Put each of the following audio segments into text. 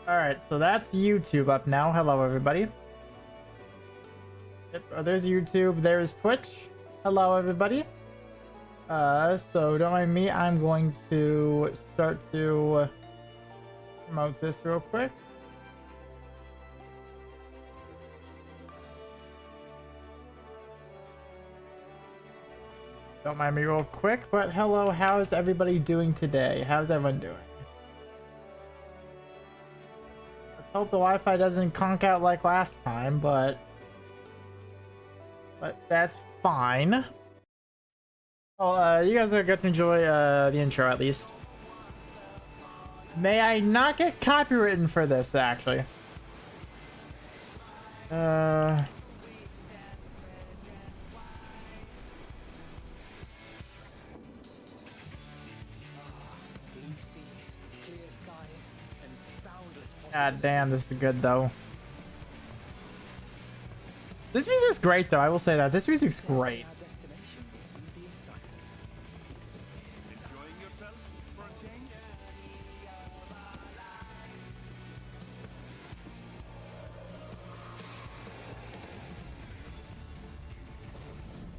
Alright, so that's YouTube up now. Hello, everybody. Yep, there's YouTube. There's Twitch. Hello, everybody. So don't mind me. I'm going to start to promote this real quick. Don't mind me real quick, but hello, how's everybody doing today? How's everyone doing? Let's hope the Wi-Fi doesn't conk out like last time, but that's fine. Oh, you guys are good to enjoy the intro at least. May I not get copywritten for this, actually? God damn, this is good though. This music's great though, I will say that. This music's great.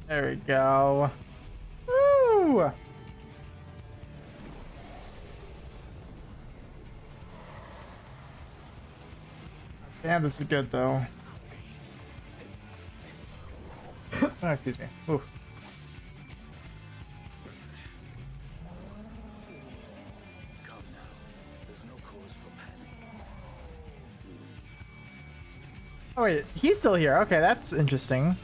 There we go. Woo! Damn, this is good though. Oh, excuse me. Ooh. Oh wait, he's still here. Okay, that's interesting.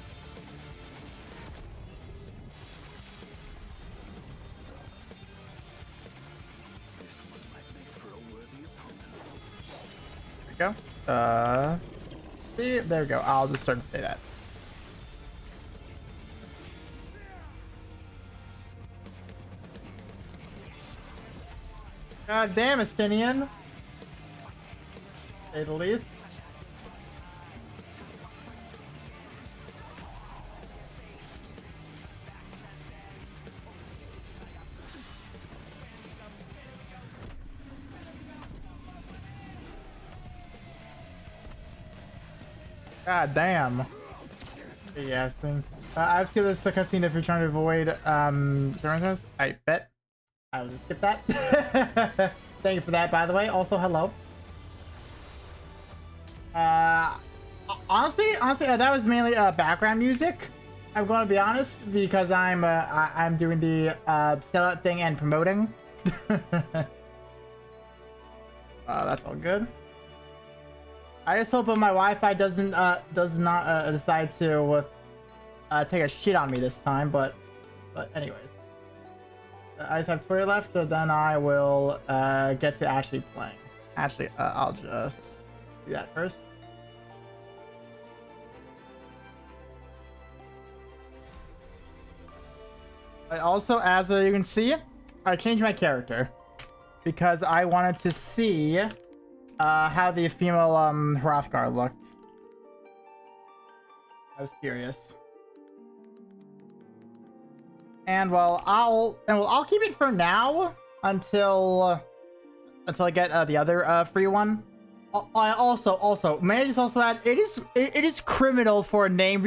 There we go. See, there we go. I'll just start to say that. God damn, Estinian. Say the least. God damn. Yes, thing. I've skipped this cutscene if you're trying to avoid German. I bet. I'll just skip that. Thank you for that, by the way. Also, hello. Honestly, that was mainly background music. I'm going to be honest because I'm doing the sellout thing and promoting. That's all good. I just hope my Wi-Fi does not decide to take a shit on me this time. But anyways. I just have Twitter left, so then I will get to actually playing. Actually, I'll just do that first. But also, as you can see, I changed my character because I wanted to see how the female Hrothgar looked. I was curious. And well, I'll keep it for now until I get the other free one. I also may I just also add it is criminal for a name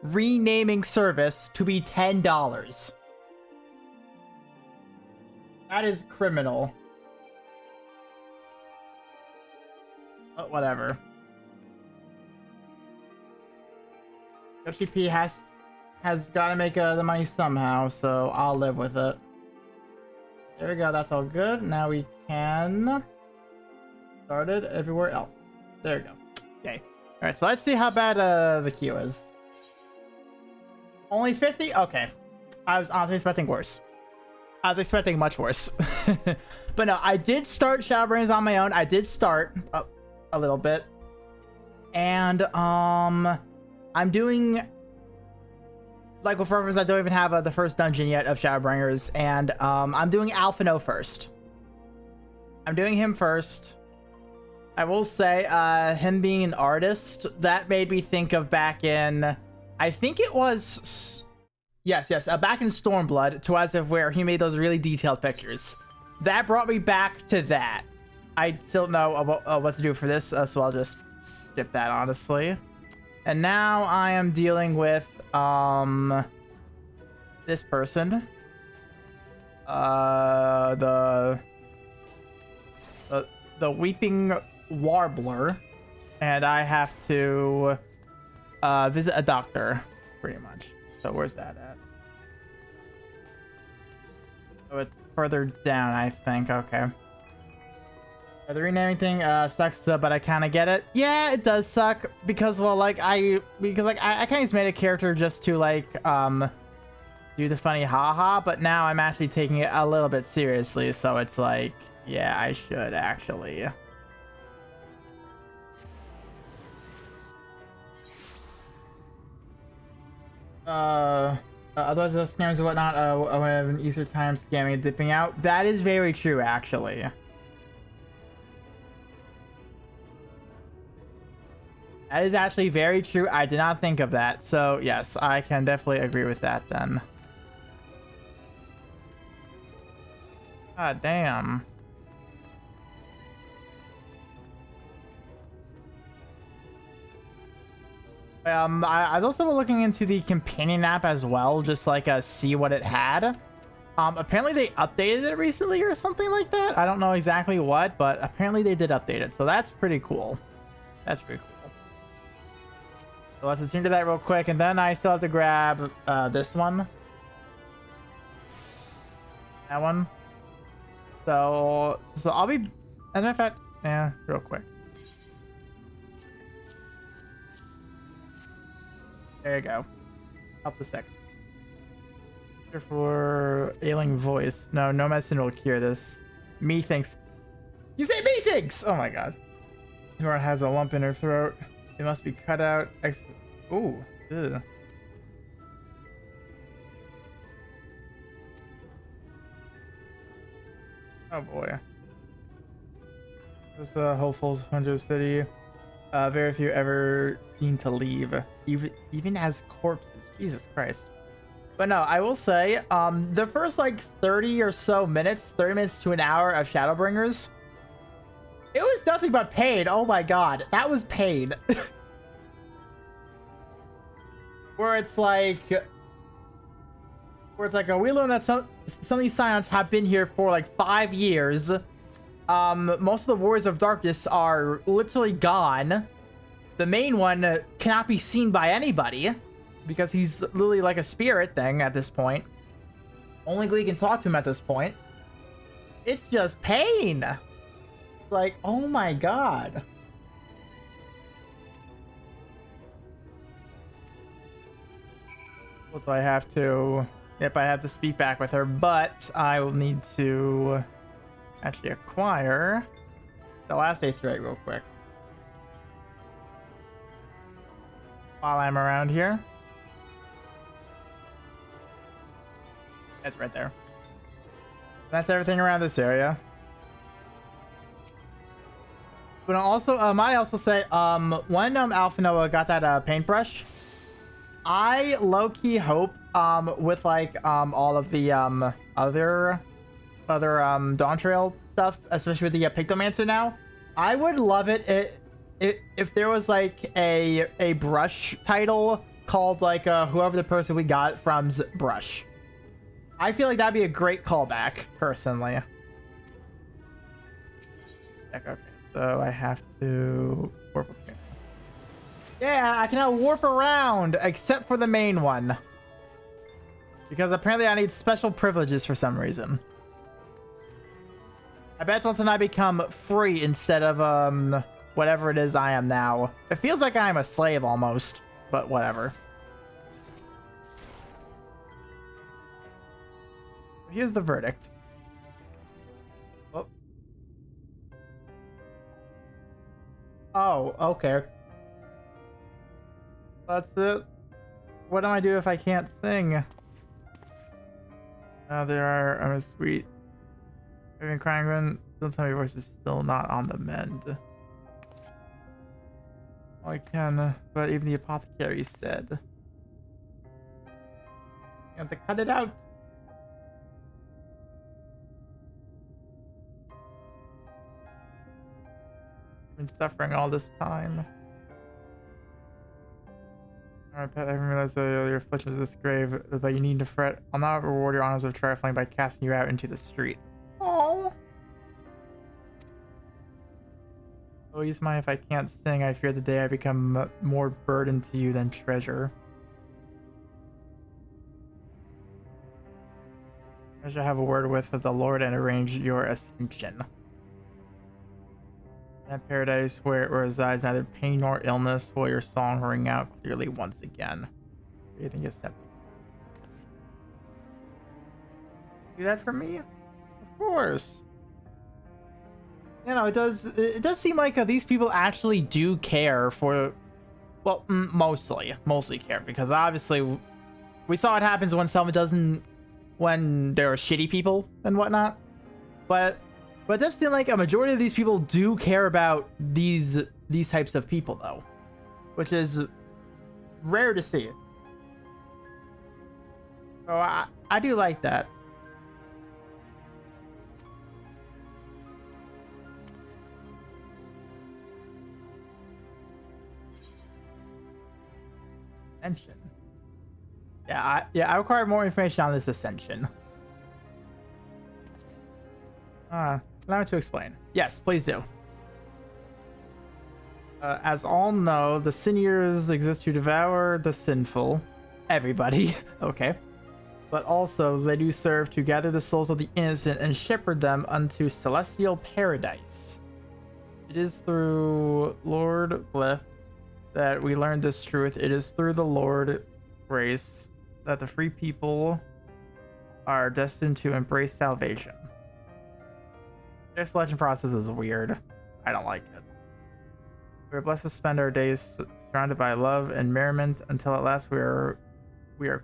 renaming service to be $10. That is criminal. But whatever. Yoshi P has got to make the money somehow, so I'll live with it. There we go, that's all good. Now we can start it everywhere else. There we go. Okay. Alright, so let's see how bad the queue is. Only 50? Okay. I was honestly expecting worse. I was expecting much worse. But no, I did start Shadowbringers on my own. I did start a little bit. And, I'm doing... Like, for reference, I don't even have the first dungeon yet of Shadowbringers, and I'm doing Alphino first. I'm doing him first. I will say, him being an artist, that made me think of back in, I think it was, yes, back in Stormblood, to as of where he made those really detailed pictures. that brought me back to that. I still know about what to do for this, so I'll just skip that, honestly. And now I am dealing with this person. The Weeping Warbler, and I have to visit a doctor, pretty much. So where's that at? Oh, it's further down, I think. Okay. The renaming thing sucks, but I kind of get it. Yeah, it does suck because, well, like I kind of just made a character just to like do the funny haha, but now I'm actually taking it a little bit seriously, so it's like, yeah, I should actually. Otherwise the scams and whatnot, when I have an Easter time scamming and dipping out. That is very true, actually. That is actually very true. I did not think of that. So, yes, I can definitely agree with that then. God damn. I was also looking into the companion app as well, just like see what it had. Apparently they updated it recently or something like that. I don't know exactly what, but apparently they did update it. So that's pretty cool. That's pretty cool. So let's attend to that real quick, and then I still have to grab this one. That one. So I'll be, as a matter of fact, yeah, real quick. There you go. Up the second. For ailing voice. No medicine will cure this. Methinks. You say methinks! Oh my god. Nora has a lump in her throat. It must be cut out. Ooh. Ew. Oh boy. This is the Hopeful's Hunter City. Very few ever seen to leave, even as corpses. Jesus Christ. But no, I will say, the first like 30 or so minutes, 30 minutes to an hour of Shadowbringers, it was nothing but pain. Oh my god, that was pain. Where it's like, we learn that some of these Scions have been here for like 5 years. Most of the Warriors of Darkness are literally gone. The main one cannot be seen by anybody because he's literally like a spirit thing at this point. Only we can talk to him at this point. It's just pain. Like, oh my god. So I have to, yep, I have to speak back with her, but I will need to actually acquire the last Aetheryte real quick while I'm around here. It's right there. That's everything around this area. But also, might also say, when Alpha Noah got that paintbrush, I low-key hope with like all of the other Dawn Trail stuff, especially with the Pictomancer now, I would love it if there was like a brush title called like whoever the person we got from's brush. I feel like that'd be a great callback, personally. Okay, so I have to warp. Yeah, I can now warp around, except for the main one. Because apparently I need special privileges for some reason. I bet once I become free instead of, whatever it is I am now. It feels like I'm a slave almost, but whatever. Here's the verdict. Oh, okay. That's it. What do I do if I can't sing? There are, I'm a sweet. I've been crying when don't tell me your voice is still not on the mend. Oh, I can, but even the apothecary said you have to cut it out. Been suffering all this time. Alright, Pet, I didn't realize your affliction is this grave, but you need to fret. I'll not reward your honors of trifling by casting you out into the street. Oh. Always mind if I can't sing. I fear the day I become more burden to you than treasure. I should have a word with the Lord and arrange your ascension. That paradise where it resides neither pain nor illness, will your song ring out clearly once again. Breathing is set. Do that for me? Of course. You know, it does seem like these people actually do care for, well, mostly care, because obviously we saw what happens when someone doesn't, when there are shitty people and whatnot, but it does seem like a majority of these people do care about these types of people, though, which is rare to see. So I do like that. Ascension. Yeah, I require more information on this ascension. Allow me to explain. Yes, please do. As all know, the sinners exist to devour the sinful. Everybody. Okay. But also, they do serve to gather the souls of the innocent and shepherd them unto celestial paradise. It is through Lord Bleh that we learned this truth. It is through the Lord grace that the free people are destined to embrace salvation. This selection process is weird. I don't like it. We are blessed to spend our days surrounded by love and merriment until at last we are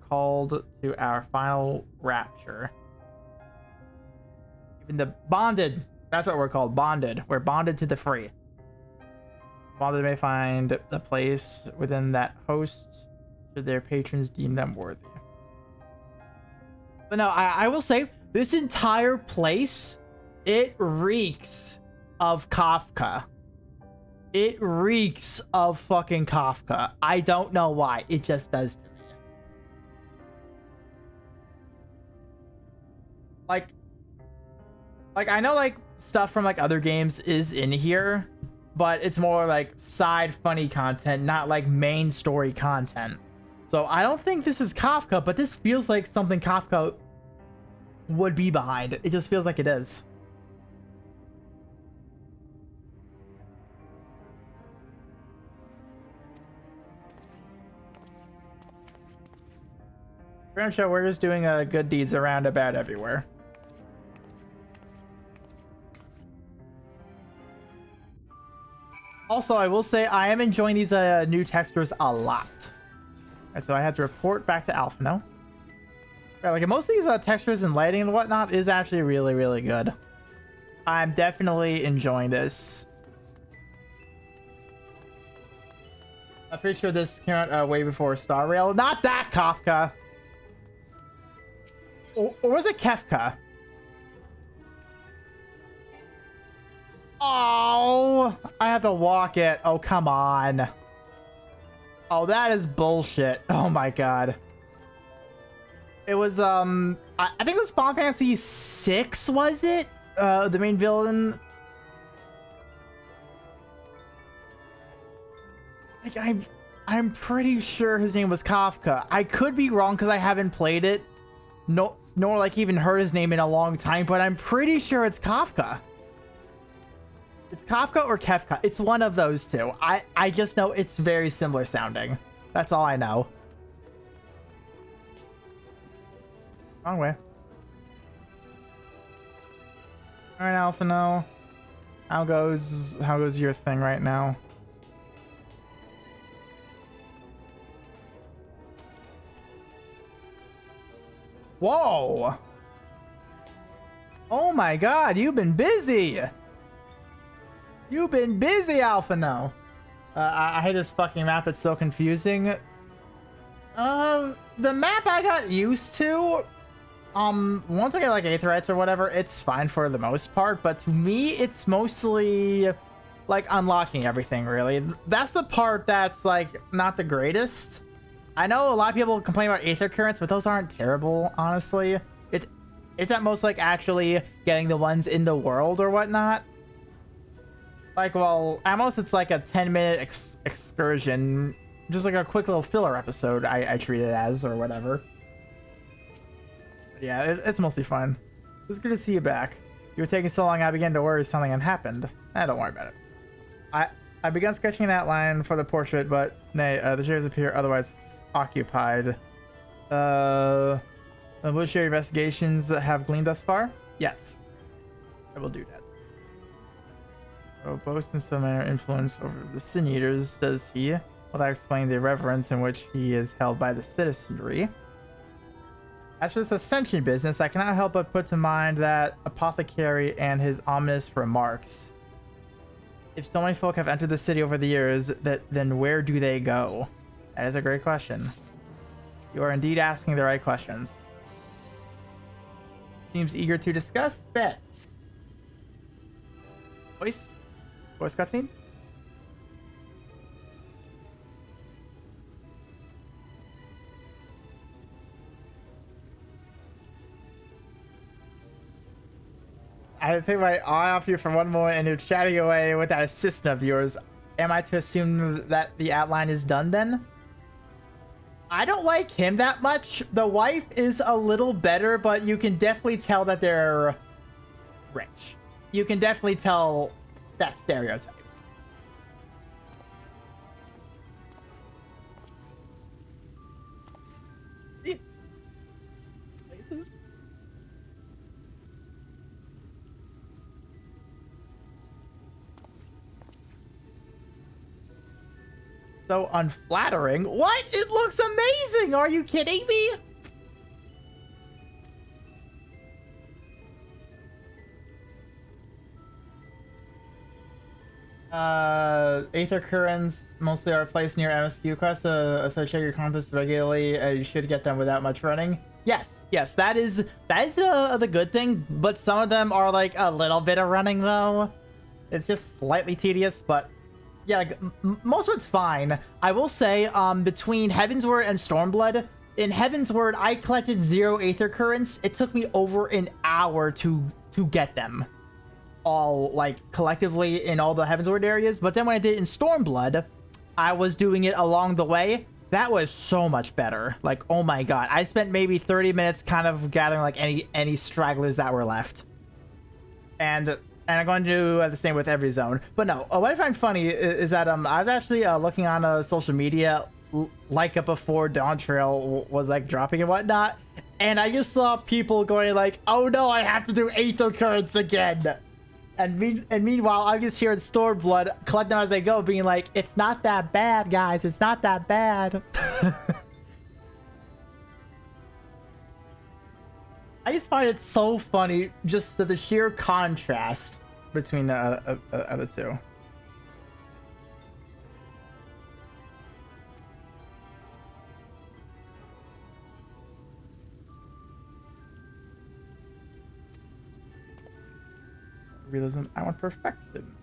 called to our final rapture. Even the bonded, that's what we're called, bonded. We're bonded to the free. Bonded may find the place within that host should their patrons deem them worthy. But no, I will say, this entire place, it reeks of Kafka. It reeks of fucking Kafka. I don't know why. It just does to me. Like I know like stuff from like other games is in here, but it's more like side funny content, not like main story content. So I don't think this is Kafka, but this feels like something Kafka would be behind. It just feels like it is. We're just doing good deeds around about everywhere. Also, I will say I am enjoying these new textures a lot. Alright, so I had to report back to Alpha now. Right, like most of these textures and lighting and whatnot is actually really, really good. I'm definitely enjoying this. I'm pretty sure this came out way before Star Rail. Not that Kafka! Or was it Kefka? Oh, I have to walk it. Oh, come on. Oh, that is bullshit. Oh my god. It was, I think it was Final Fantasy 6, was it? The main villain. Like, I'm pretty sure his name was Kafka. I could be wrong because I haven't played it. No, nor like even heard his name in a long time, but I'm pretty sure it's Kafka. It's Kafka or Kefka. It's one of those two. I just know it's very similar sounding. That's all I know. Wrong way. Alright, Alpha, no. How goes your thing right now? Whoa! Oh my god, you've been busy! You've been busy, Alpha now. I hate this fucking map, it's so confusing. The map I got used to, once I get like Aetherites or whatever, it's fine for the most part, but to me, it's mostly like unlocking everything. Really, that's the part that's like not the greatest. I know a lot of people complain about Aether Currents, but those aren't terrible, honestly. It's at most like actually getting the ones in the world or whatnot. Like, well, at most it's like a 10-minute excursion, just like a quick little filler episode. I treat it as, or whatever. But yeah, it's mostly fun. It's good to see you back. You were taking so long, I began to worry something had happened. Don't worry about it. I began sketching an outline for the portrait, but nay, the chairs appear otherwise occupied. Which your investigations have gleaned thus far? Yes, I will do that. Oh, boasts in some manner influence over the Sin Eaters, does he? Well, I explain the reverence in which he is held by the citizenry. As for this ascension business, I cannot help but put to mind that apothecary and his ominous remarks. If so many folk have entered the city over the years, then where do they go? That is a great question. You are indeed asking the right questions. Seems eager to discuss? Bet. Voice cutscene? I had to take my eye off you for one moment and you're chatting away with that assistant of yours. Am I to assume that the outline is done then? I don't like him that much. The wife is a little better, but you can definitely tell that they're rich. You can definitely tell that stereotype. Places. So unflattering. What? It looks amazing. Are you kidding me? Aether Currents mostly are placed near MSQ quests, so check your compass regularly. You should get them without much running. Yes, that is the good thing, but some of them are like a little bit of running though. It's just slightly tedious, but yeah, like, most of it's fine. I will say, between Heavensward and Stormblood, in Heavensward, I collected 0 Aether Currents. It took me over an hour to get them all, like, collectively in all the Heavensward areas. But then when I did it in Stormblood, I was doing it along the way. That was so much better. Like, oh my god. I spent maybe 30 minutes kind of gathering, like, any stragglers that were left. And I'm going to do the same with every zone. But no, what I find funny is that I was actually looking on social media like before Dawn Trail was like dropping and whatnot, and I just saw people going like, "Oh no, I have to do Aether Currents again." And meanwhile, I'm just here in Stormblood, collecting them as I go, being like, "It's not that bad, guys. It's not that bad." I just find it so funny, just the sheer contrast between the two. Realism, I want perfection.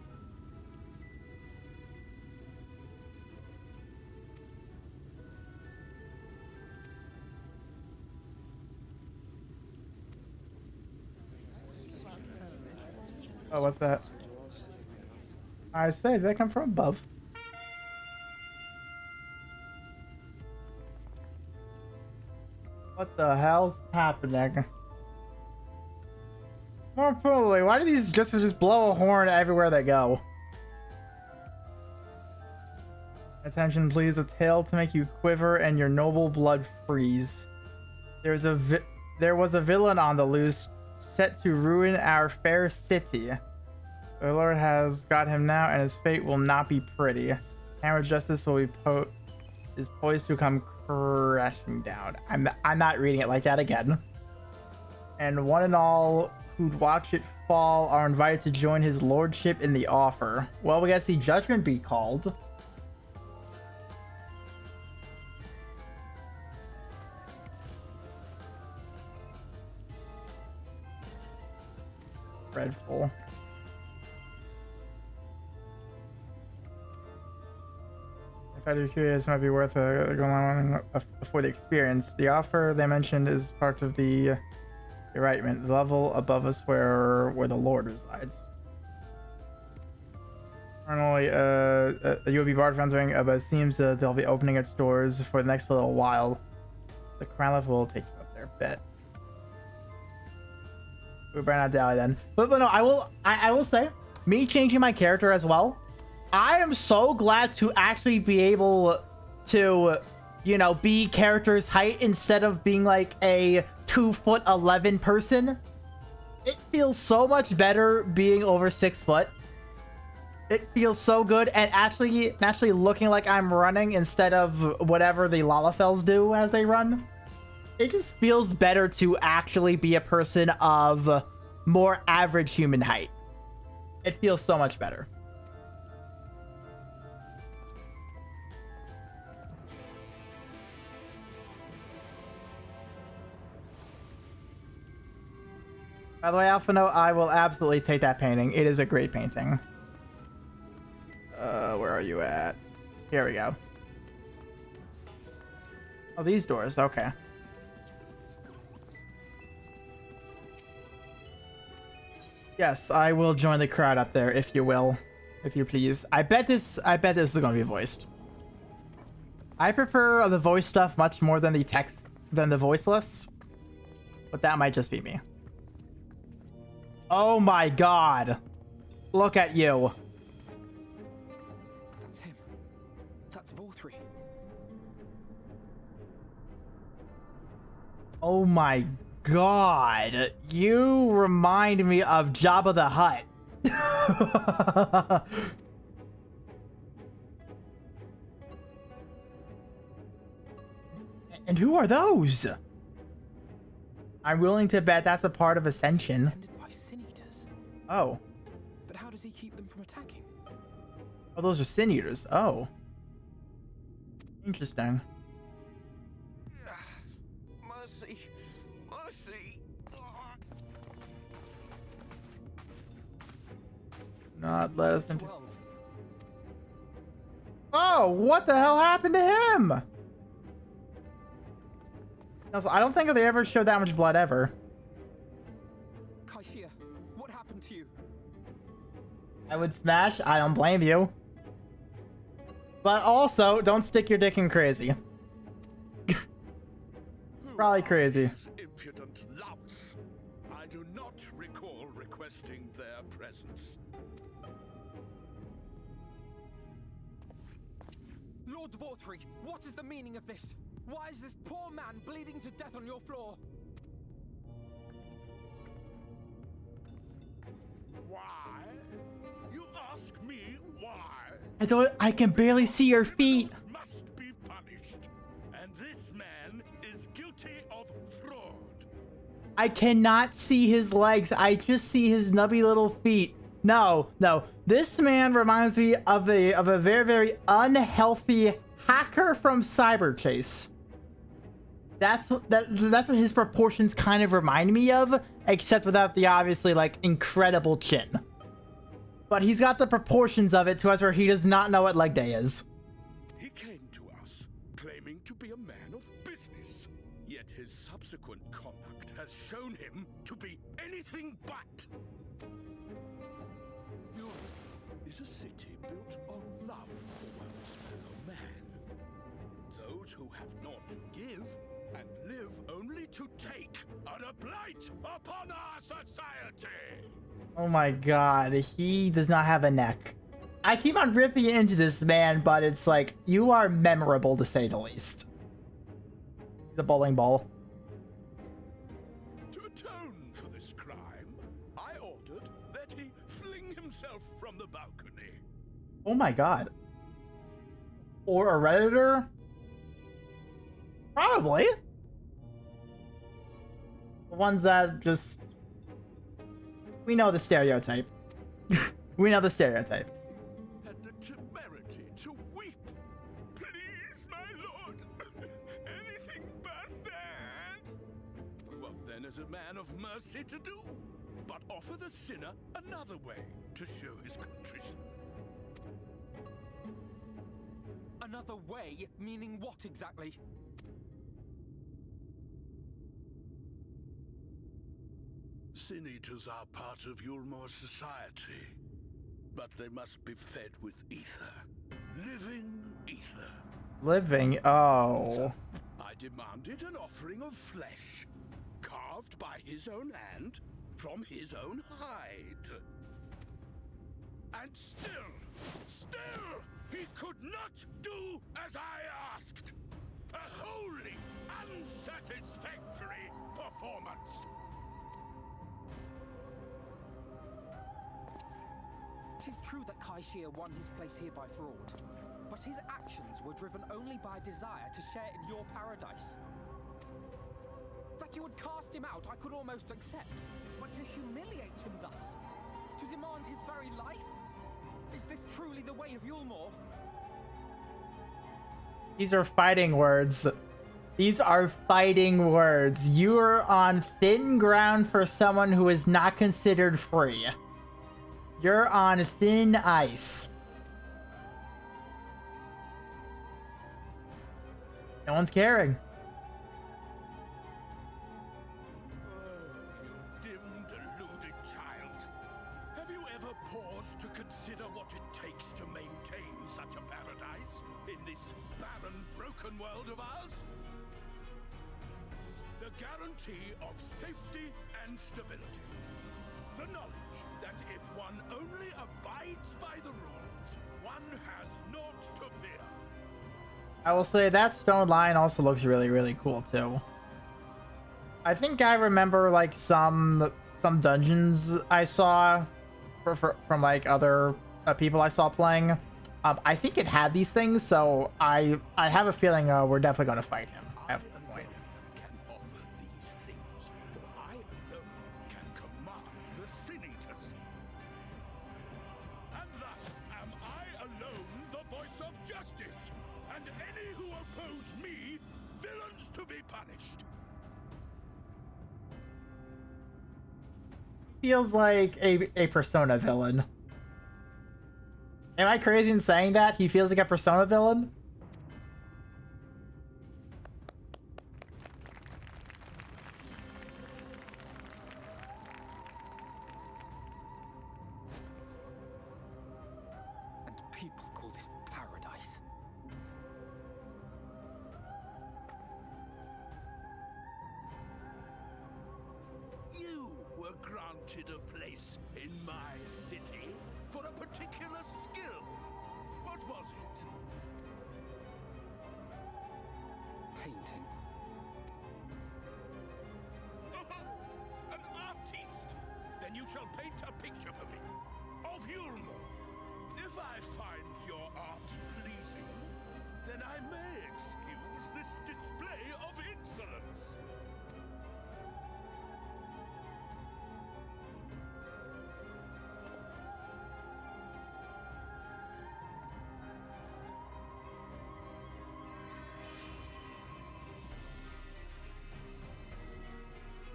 Oh, what's that? I say, did that come from above? What the hell's happening? More importantly, why do these just blow a horn everywhere they go? Attention, please. A tale to make you quiver and your noble blood freeze. There was a villain on the loose, set to ruin our fair city. The Lord has got him now, and his fate will not be pretty. Hammer justice will be is poised to come crashing down. I'm not reading it like that again. And one and all who'd watch it fall are invited to join his lordship in the offer. Well, we gotta see judgment be called. Dreadful. If you're curious, it might be worth going on for the experience. The offer they mentioned is part of the the level above us where the Lord resides. Normally, you will be barred from entering, but it seems they'll be opening its doors for the next little while. The crown level will take you up there. Bet. We better not dally then. But no, I will say, me changing my character as well, I am so glad to actually be able to, you know, be character's height instead of being like a 2'11" person. It feels so much better being over 6 foot. It feels so good, and actually looking like I'm running instead of whatever the Lalafels do as they run. It just feels better to actually be a person of more average human height. It feels so much better. By the way, Alpha Note, I will absolutely take that painting. It is a great painting. Where are you at? Here we go. Oh, these doors. Okay. Yes, I will join the crowd up there, if you will. If you please. I bet this is going to be voiced. I prefer the voice stuff much more than the text, than the voiceless. But that might just be me. Oh my god. Look at you. That's him. That's Vorthri. Oh my god. You remind me of Jabba the Hutt. And who are those? I'm willing to bet that's a part of Ascension. Tended by sin eaters. Oh. But how does he keep them from attacking? Oh, those are sin eaters. Oh. Interesting. Mercy. Mercy. Not let us into... 12. Oh, what the hell happened to him? Also, I don't think they ever showed that much blood ever. Kaishia, what happened to you? I would smash. I don't blame you. But also, don't stick your dick in crazy. Probably crazy. Impudent louts. I do not recall requesting their presence. Lord Vorthri, what is the meaning of this? Why is this poor man bleeding to death on your floor? Why? You ask me why? I can barely see your feet. Criminals must be punished, and this man is guilty of fraud. I cannot see his legs. I just see his nubby little feet. No, no. This man reminds me of a very, very unhealthy hacker from Cyber Chase. That's what his proportions kind of remind me of, except without the obviously like incredible chin. But he's got the proportions of it to us where he does not know what leg day is. He came to us claiming to be a man of business, yet his subsequent conduct has shown him to be anything but. Europe is a city built on love for one's fellow man. Those who have not to give and live only to take are a blight upon our society. Oh my god, he does not have a neck. I keep on ripping into this man, but it's like, you are memorable to say the least. He's a bowling ball. To atone for this crime, I ordered that he fling himself from the balcony. Oh my god. Or a Redditor? Probably. The ones that just... We know the stereotype. We know the stereotype. Had the temerity to weep. Please, my lord. Anything but that. What then is a man of mercy to do? But offer the sinner another way to show his contrition. Another way, meaning what exactly? Sin Eaters are part of Yulmor's society, but they must be fed with ether. Living ether. Living? Oh. I demanded an offering of flesh, carved by his own hand, from his own hide. And still, he could not do as I asked. A wholly unsatisfactory performance. It is true that Kai Shia won his place here by fraud, but his actions were driven only by a desire to share in your paradise. That you would cast him out, I could almost accept, but to humiliate him thus, to demand his very life? Is this truly the way of Yulmor? These are fighting words. These are fighting words. You are on thin ground for someone who is not considered free. You're on thin ice. No one's caring. Oh, you dim, deluded child. Have you ever paused to consider what it takes to maintain such a paradise in this barren, broken world of ours? The guarantee of safety and stability. The knowledge that if one only abides by the rules, one has naught to fear. I will say that stone lion also looks really, really cool too. I think I remember like some dungeons I saw from like other people I saw playing. I think it had these things, so I have a feeling we're definitely going to fight him at this point. Can offer these things, for I alone can command the Sin Eaters. And thus am I alone the voice of justice, and any who oppose me, villains to be punished. Feels like a Persona villain. Am I crazy in saying that? He feels like a Persona villain? And people call this paradise. You were granted a place in my city for a particular skill. What was it? Painting. An artist! Then you shall paint a picture for me of Yulmor. If I find your art pleasing, then I may excuse this display of insolence.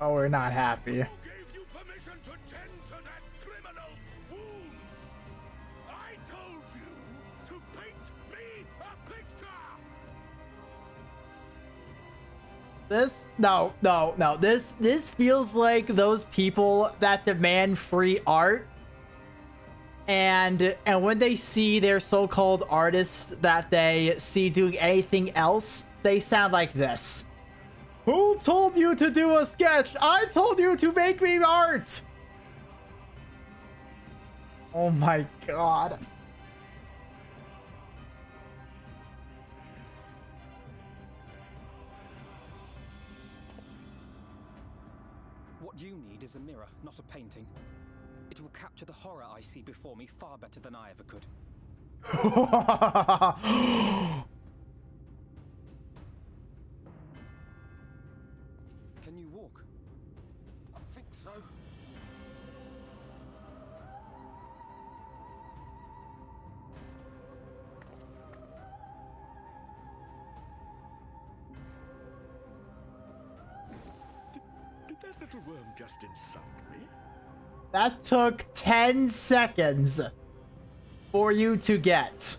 Oh, we're not happy. Who gave you permission to tend to that criminal's wound? I told you to paint me a picture! This feels like those people that demand free art, and when they see their so-called artists that they see doing anything else, they sound like this. Who told you to do a sketch? I told you to make me art! Oh my god. What you need is a mirror, not a painting. It will capture the horror I see before me far better than I ever could. Can you walk? I think so. Did that little worm just insult me? That took 10 seconds for you to get.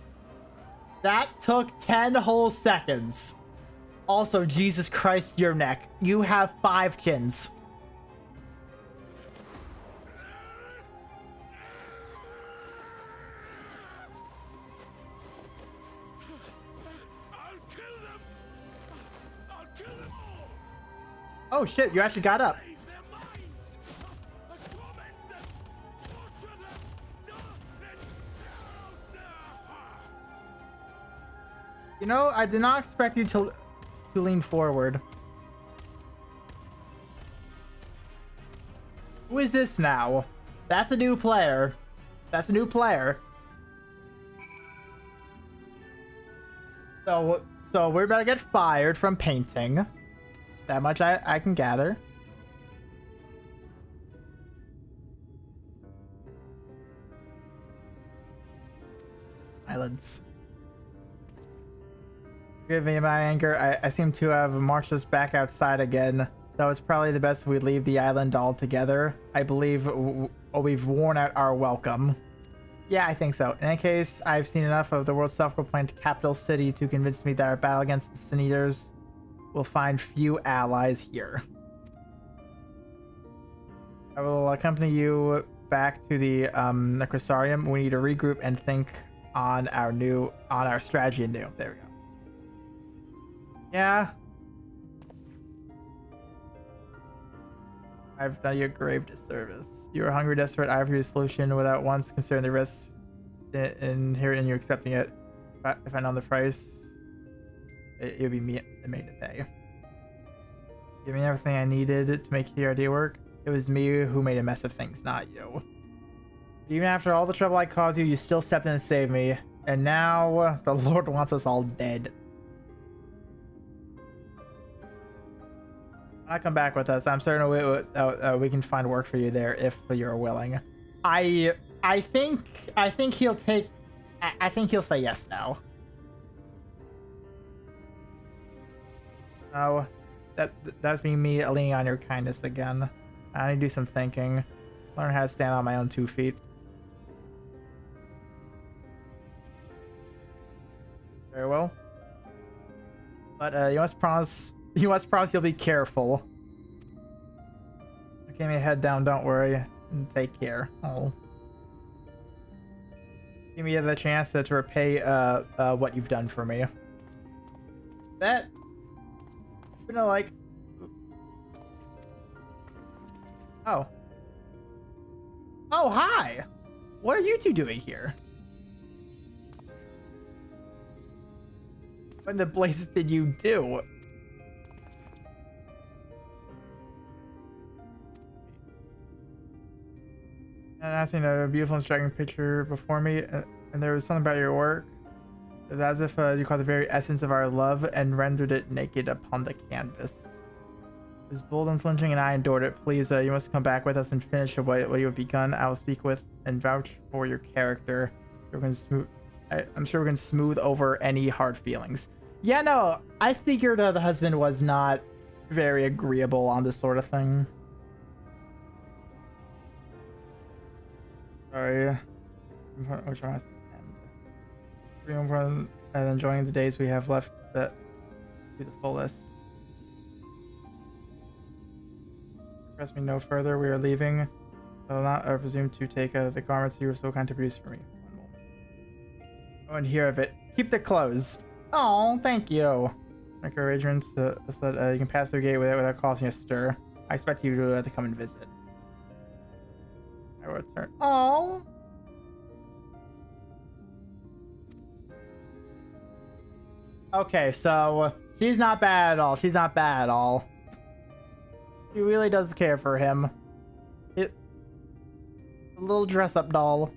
That took 10 whole seconds. Also, Jesus Christ, your neck. You have 5 chins. I'll kill them! I'll kill them all! Oh shit, you actually got up. Save their minds! Torment them! Torture them! And tear out their hearts! You know, I did not expect you to lean forward. Who is this now? That's a new player. That's a new player. So we're about to get fired from painting. That much I can gather. Islands. Forgive me my anger. I seem to have marched us back outside again. Though it's probably the best if we leave the island altogether. I believe we've worn out our welcome. Yeah, I think so. In any case, I've seen enough of the world's self-proclaimed capital city to convince me that our battle against the Sin Eaters will find few allies here. I will accompany you back to the Necrosarium. We need to regroup and think on our strategy anew. There we go. Yeah. I've done you a grave disservice. You are hungry, desperate, I offer you a solution without once considering the risks inherent in you accepting it. If I know the price, it would be me that made it pay. Give me everything I needed to make the idea work. It was me who made a mess of things, not you. Even after all the trouble I caused you, you still stepped in and saved me. And now, the Lord wants us all dead. I'll come back with us. I'm certain we can find work for you there if you're willing. I think he'll take. I think he'll say yes now. Oh, that's me leaning on your kindness again. I need to do some thinking. Learn how to stand on my own 2 feet. Very well. But you must promise you'll be careful. Okay, me head down, don't worry. And take care. Oh. Give me the chance to repay what you've done for me. That like Oh, hi! What are you two doing here? What in the blazes did you do? And I've seen a beautiful and striking picture before me, and there was something about your work. It was as if you caught the very essence of our love and rendered it naked upon the canvas. It was bold and flinching, and I endured it. Please, you must come back with us and finish what you have begun. I will speak with and vouch for your character. I'm sure we can smooth over any hard feelings. Yeah, no, I figured the husband was not very agreeable on this sort of thing. Sorry. Which one has to end? And enjoying the days we have left to the fullest. Press me no further. We are leaving. I will not presume to take the garments you were so kind to produce for me. One moment. Oh, and here of it. Keep the clothes. Oh, thank you. Make arrangements so that you can pass through the gate without causing a stir. I expect you to come and visit. I will return. Oh. Okay, so she's not bad at all. She's not bad at all. She really does care for him. A little dress-up doll.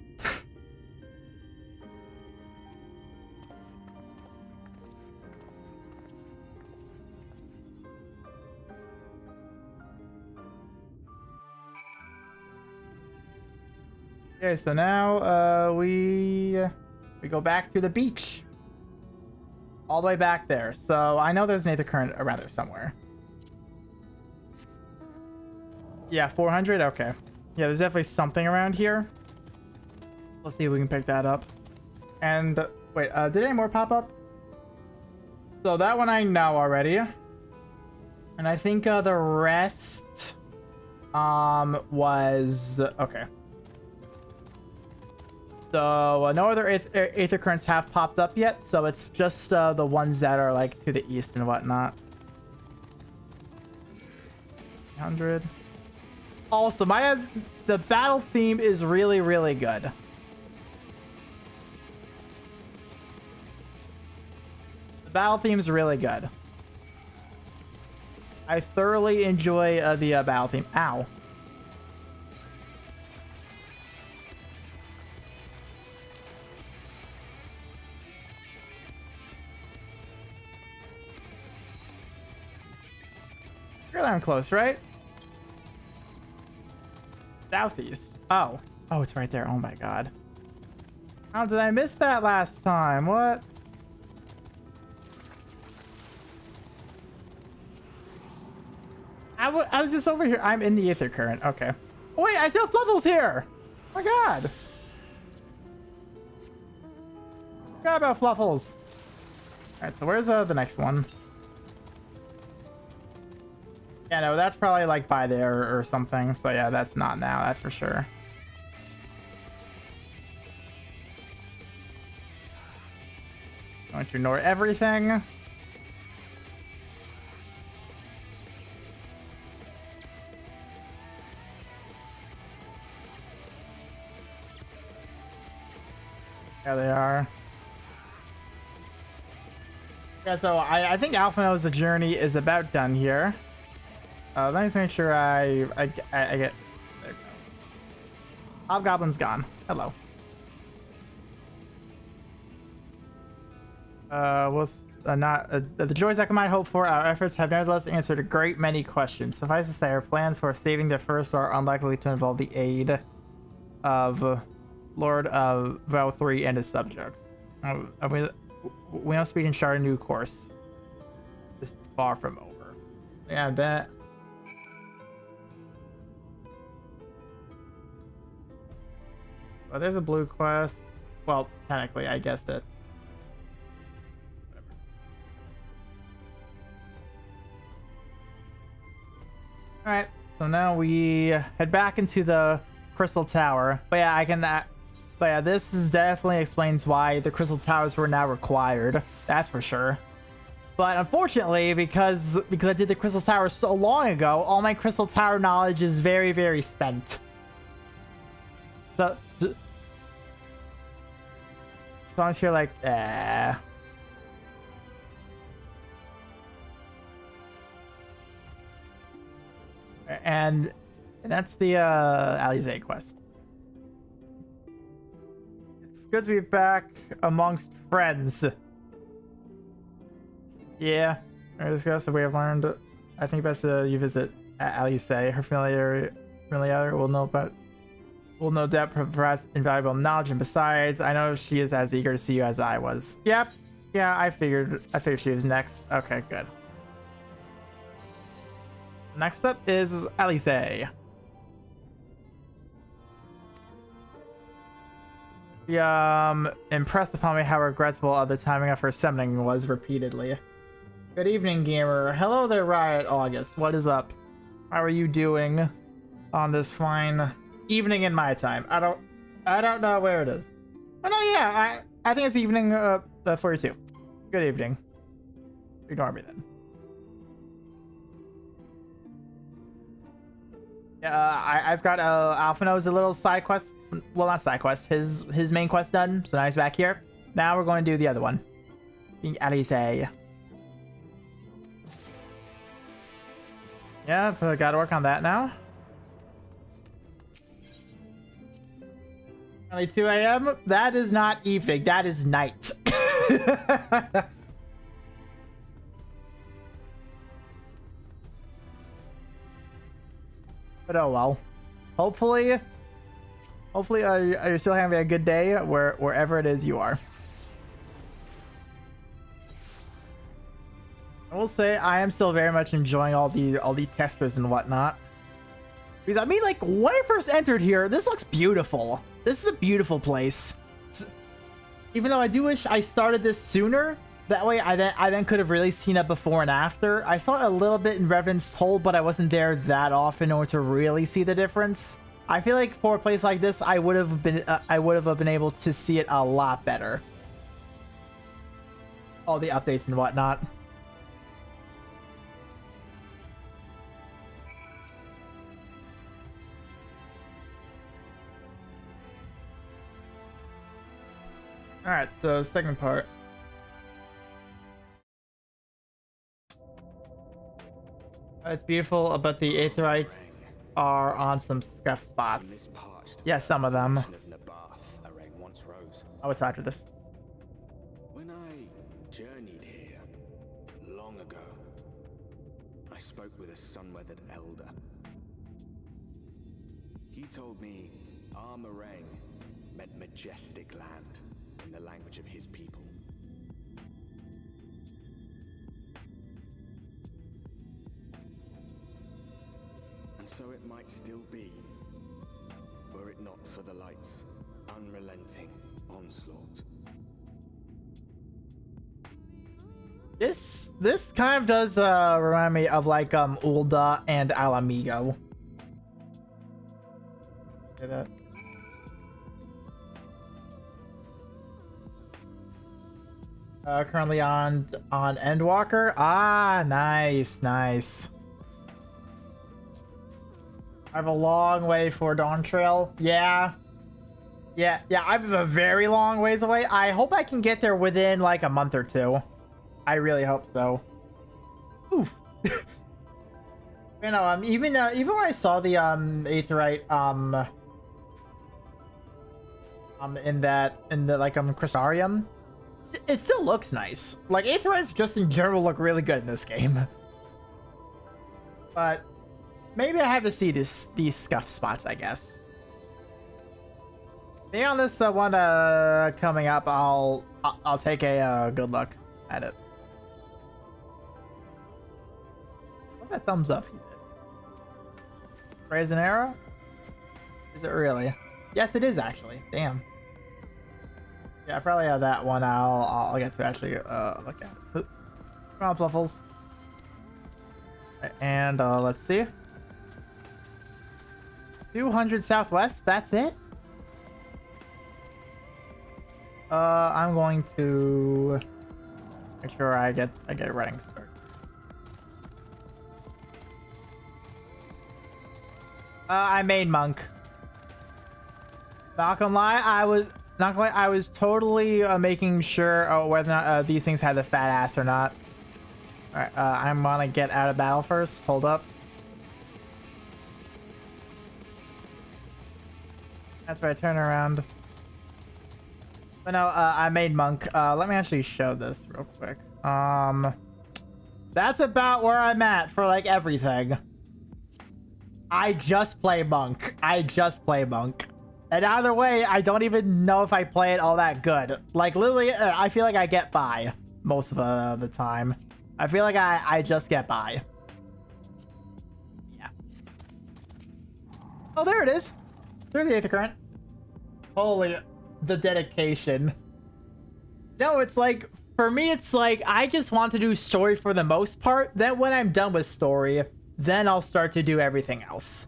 Okay, so now we go back to the beach. All the way back there. So I know there's an Aether Current around there somewhere. Yeah, 400? Okay. Yeah, there's definitely something around here. Let's see if we can pick that up. And Wait, did any more pop up? So that one I know already. And I think the rest was okay. So no other aether currents have popped up yet, so it's just the ones that are like to the east and whatnot. 100. Awesome. The battle theme is really, really good. The battle theme is really good. I thoroughly enjoy the battle theme. Ow. Really, I'm close, right? Southeast. Oh. Oh, it's right there. Oh my god. How did I miss that last time? What? I was just over here. I'm in the aether current. Okay. Oh, wait, I still have Fluffles here. Oh my god. Forgot about Fluffles. Alright, so where's the next one? Yeah, no, that's probably like by there or something. So yeah, that's not now. That's for sure. Going to ignore everything. There they are. Yeah, so I think Alpha knows the journey is about done here. Let me just make sure I get. There we go. Hobgoblin's gone. Hello. Was not the joys that might hope for. Our efforts have nevertheless answered a great many questions. Suffice to say, our plans for saving the first are unlikely to involve the aid of Lord of Val 3 and his subjects. We know speed and chart a new course. This is far from over. Yeah, I bet. Well, there's a blue quest. Well, technically, I guess that's whatever. All right, so now we head back into the Crystal Tower. But yeah, I can. But yeah, this definitely explains why the Crystal Towers were now required. That's for sure. But unfortunately, because I did the Crystal Tower so long ago, all my Crystal Tower knowledge is very, very spent. So I'm just here like, And that's the Alize quest. It's good to be back amongst friends. Yeah, I discussed we have learned. I think best you visit Alice. Her familiar will no doubt provide invaluable knowledge, and besides, I know she is as eager to see you as I was. Yep. Yeah, I figured she was next. Okay, good. Next up is Alice. Impressed upon me how regrettable the timing of her summoning was repeatedly. Good evening, gamer. Hello there, Riot August. What is up? How are you doing on this fine evening in my time? I don't know where it is. Oh no, yeah, I think it's evening for you too. Good evening. Ignore me then. Yeah, I've got Alphino's a little side quest. Well, not side quest. His main quest done. So now he's back here. Now we're going to do the other one. Being Alice. Yeah, gotta work on that now. Only 2 a.m. That is not evening. That is night. But oh well. Hopefully you're still having a good day wherever it is you are. I will say I am still very much enjoying all the textures and whatnot. Because I mean, like, when I first entered here, this looks beautiful. This is a beautiful place. even though I do wish I started this sooner, that way I then could have really seen it before and after. I saw it a little bit in Revenant's Toll, but I wasn't there that often in order to really see the difference. I feel like for a place like this, I would have been able to see it a lot better. All the updates and whatnot. All right, so second part. It's beautiful, but the Aetherites are on some scuff spots. Yeah, some of them. I would talk to this. When I journeyed here long ago, I spoke with a sun-weathered elder. He told me Armorang meant majestic land in the language of his people. And so it might still be, were it not for the light's unrelenting onslaught. This kind of does remind me of like Ulda and Alamigo. Say that. Currently on Endwalker. Ah, nice. I have a long way for Dawn Trail. Yeah, I'm a very long ways away. I hope I can get there within like a month or two. I really hope so. Oof. You know, even when I saw the Aetherite in the Crystarium, it still looks nice. Like Aetherites just in general look really good in this game. But maybe I have to see these scuff spots, I guess. Maybe on this one coming up, I'll take a good look at it. What that thumbs up he did? Raise an arrow? Is it really? Yes, it is actually. Damn. Yeah, I probably have that one. I'll get to actually look at it. Oop. Come on, Fluffles. And let's see. 200 southwest. That's it. I'm going to make sure I get a running start. I made monk. Not gonna lie, I was totally making sure whether or not these things had the fat ass or not. All right, I'm gonna get out of battle first. Hold up. That's right. Turn around. But no, I made monk. Let me actually show this real quick. That's about where I'm at for like everything. I just play monk. And either way, I don't even know if I play it all that good. Like, literally, I feel like I get by most of the time. I feel like I just get by. Yeah. Oh, there it is. There's the Aether Current. Holy, the dedication. No, it's like, for me, it's like, I just want to do story for the most part. Then when I'm done with story, then I'll start to do everything else.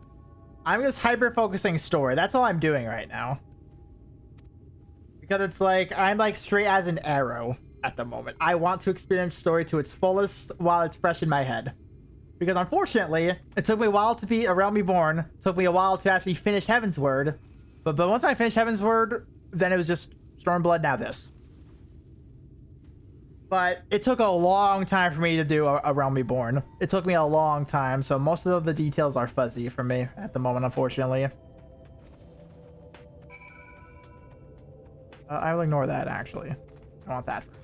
I'm just hyper-focusing story. That's all I'm doing right now. Because it's like, I'm like straight as an arrow at the moment. I want to experience story to its fullest while it's fresh in my head. Because unfortunately, it took me a while to beat A Realm Reborn. It took me a while to actually finish Heaven's Word. But once I finished Heaven's Word, then it was just Stormblood, now this. But it took a long time for me to do A Realm Reborn. It took me a long time, so most of the details are fuzzy for me at the moment, unfortunately. I will ignore that, actually. I want that first.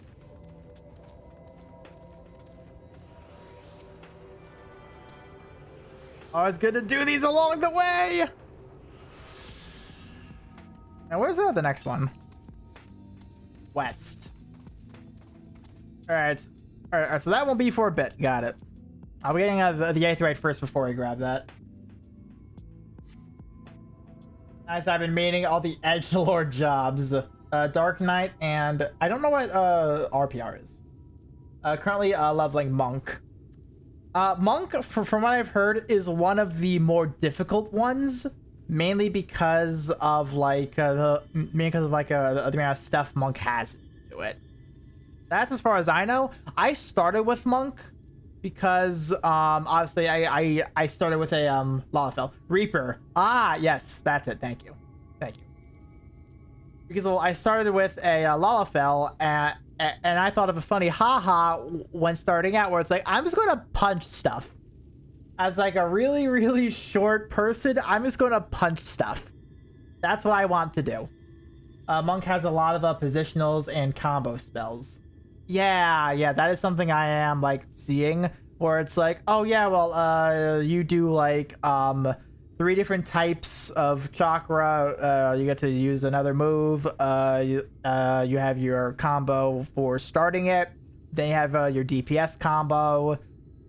Always good to do these along the way! Now, where's the next one? West. Alright, so that won't be for a bit. Got it. I'll be getting the Aetherite first before I grab that. Nice, I've been meaning all the edgelord jobs. Dark Knight, and I don't know what RPR is. Currently leveling Monk. Monk, from what I've heard, is one of the more difficult ones, mainly because of like the amount of stuff Monk has to it. That's as far as I know. I started with Monk because obviously I started with a Lalafell Reaper. Ah, yes, that's it. Thank you. Because well, I started with a Lalafell and I thought of a funny haha when starting out, where it's like, I'm just going to punch stuff. As like a really, really short person, I'm just going to punch stuff. That's what I want to do. Monk has a lot of positionals and combo spells. Yeah, that is something I am like seeing, where it's like, oh yeah, well, you do like 3 different types of chakra. You get to use another move. You have your combo for starting it. Then you have your DPS combo.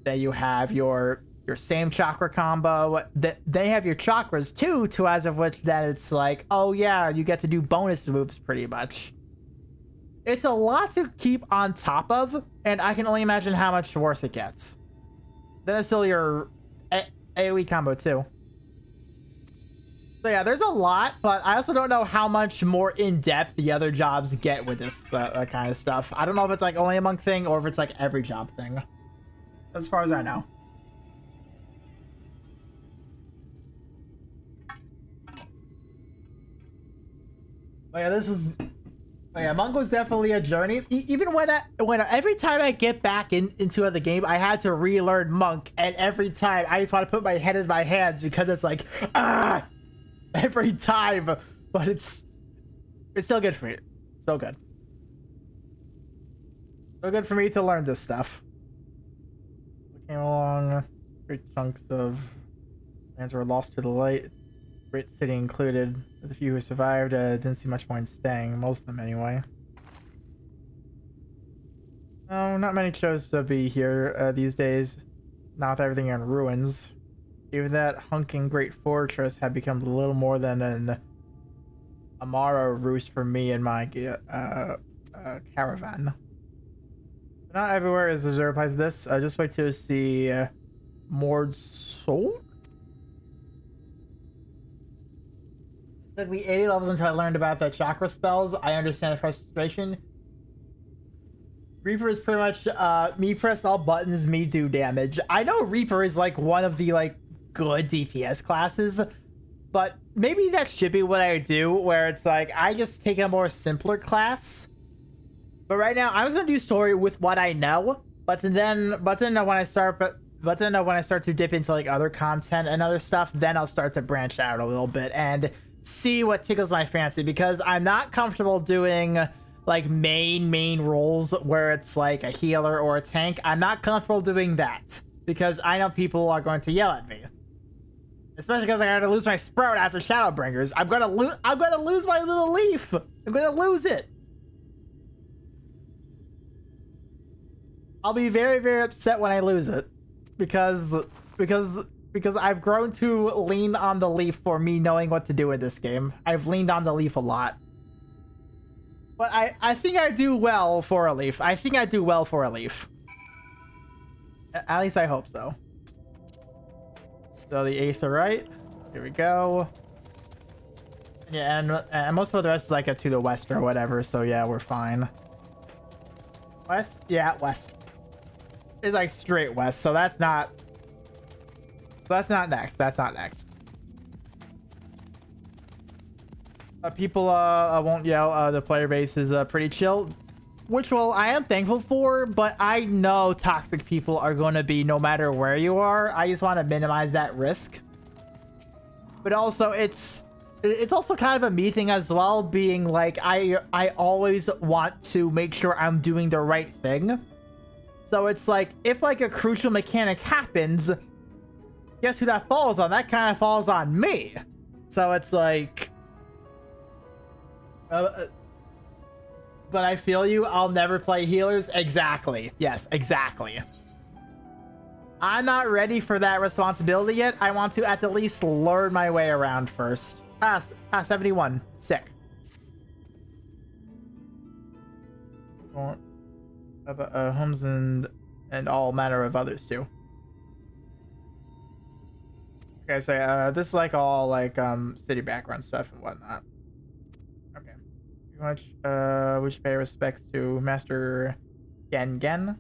Then you have your same chakra combo. They have your chakras too, to as of which then it's like, oh yeah, you get to do bonus moves pretty much. It's a lot to keep on top of, and I can only imagine how much worse it gets. Then there's still your AoE combo too. So yeah, there's a lot, but I also don't know how much more in-depth the other jobs get with this kind of stuff. I don't know if it's like only a Monk thing or if it's like every job thing. As far as I know. But yeah, this was... But yeah, Monk was definitely a journey. Even when every time I get back into the game, I had to relearn Monk, and every time I just want to put my head in my hands because it's like, ah! Every time, but it's still good for me. So good. So good for me to learn this stuff. We came along, great chunks of lands were lost to the light. Great city included. The few who survived didn't see much point in staying. Most of them, anyway. No, not many chose to be here these days. Not with everything in ruins. Even that hunking great fortress had become a little more than an Amara roost for me and my caravan. Not everywhere is deserved as this. Just wait to see Mord's soul. It took me 80 levels until I learned about the chakra spells. I understand the frustration. Reaper is pretty much me press all buttons, me do damage. I know Reaper is like one of the like good DPS classes, but maybe that should be what I do, where it's like I just take a more simpler class. But right now I was gonna do story with what I know, but then when I start to dip into like other content and other stuff, then I'll start to branch out a little bit and see what tickles my fancy, because I'm not comfortable doing like main roles where it's like a healer or a tank. I'm not comfortable doing that because I know people are going to yell at me. Especially because I gotta lose my sprout after Shadowbringers. I'm gonna lose my little leaf. I'm gonna lose it. I'll be very, very upset when I lose it, because I've grown to lean on the leaf for me knowing what to do in this game. I've leaned on the leaf a lot. But I think I do well for a leaf. At least I hope so. So the Aetherite. Here we go. Yeah, and most of the rest is like to the west or whatever. So yeah, we're fine. West? Yeah, west. It's like straight west. So that's not next. That's not next. People won't yell. The player base is pretty chill, which, well, I am thankful for, but I know toxic people are going to be no matter where you are. I just want to minimize that risk. But also, it's also kind of a me thing as well, being like, I always want to make sure I'm doing the right thing. So it's like, if like a crucial mechanic happens, guess who that falls on? That kind of falls on me. So it's like... but I feel you. I'll never play healers. Exactly. Yes, exactly. I'm not ready for that responsibility yet. I want to at the least learn my way around first. 71. Sick. Homes and all manner of others too. Okay, so this is like all like city background stuff and whatnot. Okay. We should pay respects to Master Gen.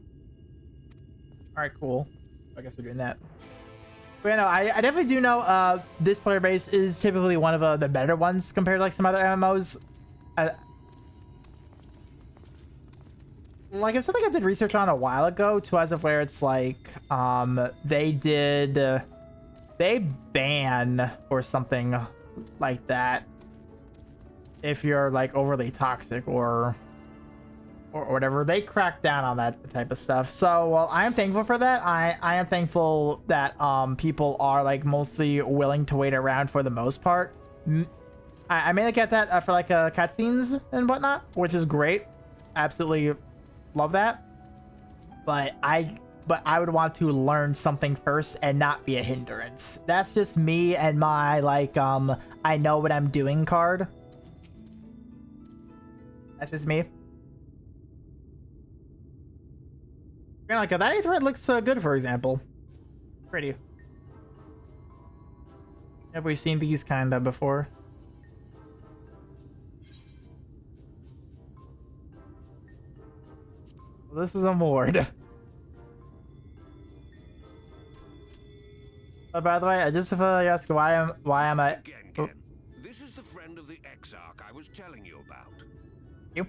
Alright, cool. I guess we're doing that. But yeah, no, I definitely do know this player base is typically one of the better ones compared to like some other MMOs. Like, it's something I did research on a while ago, to as of where it's like, they ban or something like that if you're like overly toxic or whatever. They crack down on that type of stuff. So, well, I am thankful for that. I am thankful that people are like mostly willing to wait around for the most part. I mainly get that for like cutscenes and whatnot, which is great. Absolutely love that. But I would want to learn something first and not be a hindrance. That's just me and my like I know what I'm doing card. That's just me. Yeah, like that 8th thread looks good, for example. Pretty. Have we seen these kind of before? Well, this is a Mord. Oh, by the way, I just ask why am I? Gen. This is the friend of the Exarch I was telling you about. You?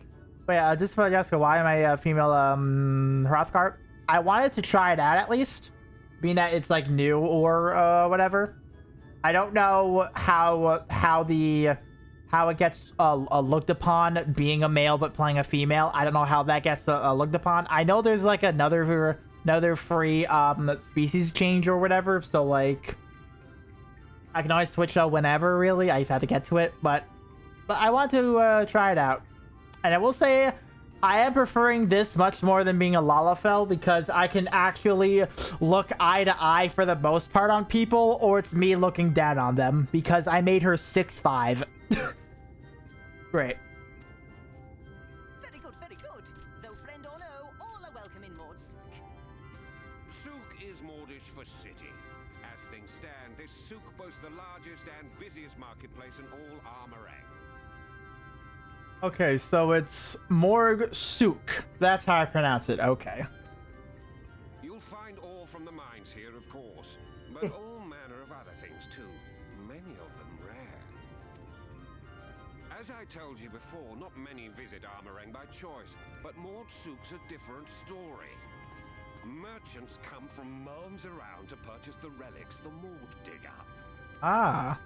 Wait, just ask why am I a female Hrothgar? I wanted to try it out at least, being that it's like new or whatever. I don't know how it gets looked upon being a male but playing a female. I don't know how that gets looked upon. I know there's like another free species change or whatever, so like I can always switch out whenever. Really, I just have to get to it, but I want to try it out. And I will say I am preferring this much more than being a Lalafell, because I can actually look eye to eye for the most part on people, or it's me looking down on them because I made her 6'5". Great. Very good, very good. Though friend or no, all are welcome in Mord's. Souk is Mordish for city. As things stand, this souk boasts the largest and busiest marketplace in all Armorang. Okay, so it's Morg Souk. That's how I pronounce it. Okay. You'll find ore from the mines here, of course, but all manner of other things too. Many of them rare. As I told you before, not many visit Armorang by choice, but Mord Souk's a different story. Merchants come from miles around to purchase the relics the Mord dig up. Ah.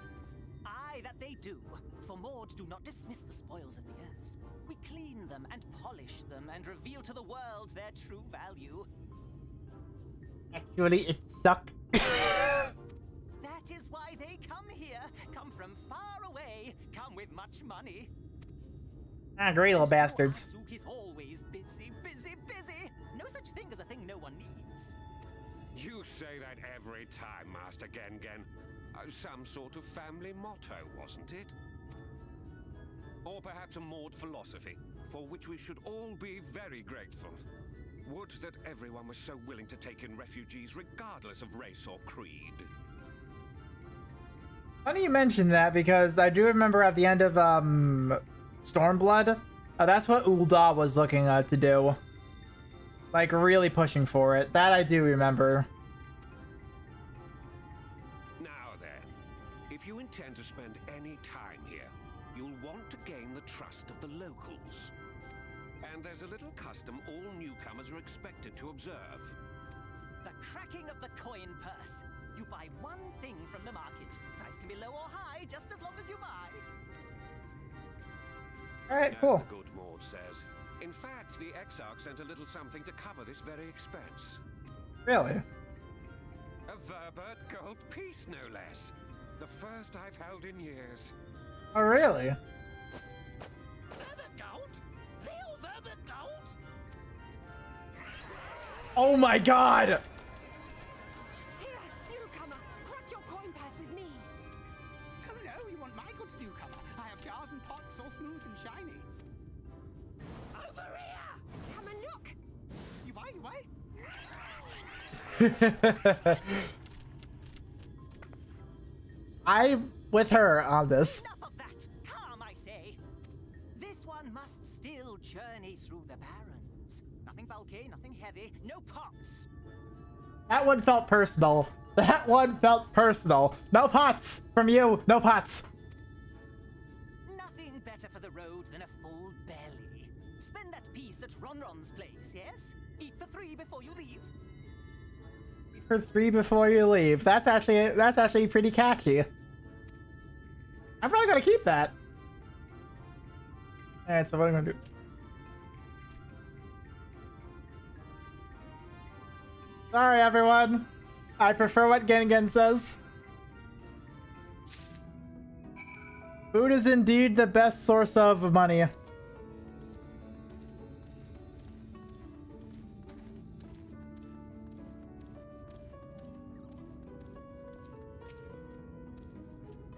Aye, that they do. For Mord do not dismiss the spoils of the earth. We clean them and polish them and reveal to the world their true value. Actually, it sucked. That is why they come here. Come from far away. Come with much money. Ah, great little bastards. So our souk is always busy, busy, busy. No such thing as a thing no one needs. You say that every time, Master Gen. Some sort of family motto, wasn't it? Or perhaps a Mord philosophy, for which we should all be very grateful. Would that everyone was so willing to take in refugees regardless of race or creed. Funny you mentioned that, because I do remember at the end of Stormblood, that's what Ul'dah was looking to do. Like, really pushing for it. That I do remember. Now then, if you intend to spend any time here, you'll want to gain the trust of the locals. And there's a little custom all newcomers are expected to observe. The cracking of the coin purse. You buy one thing from the market. Price can be low or high, just as long as you buy. Alright, As cool. the good Mord says. In fact, the Exarch sent a little something to cover this very expense. Really? A Verbert gold piece, no less. The first I've held in years. Oh, really? Verbert gold? Real Verbert gold? Oh my god! Here, newcomer, crack your coin purse with me. Hello, you want my goods, newcomer? I have jars and pots all smooth and shiny. Over here! I'm with her on this. Enough of that! Calm, I say! This one must still journey through the barrens. Nothing bulky, nothing heavy, no pots. That one felt personal. That one felt personal. No pots from you. No pots. Nothing better for the road than a full belly. Spend that piece at Ronron's place, yes? Eat for 3 before you leave. For 3 before you leave. That's actually pretty catchy. I'm probably gonna keep that. Alright, so what am I gonna do? Sorry, everyone. I prefer what Gengen says. Food is indeed the best source of money.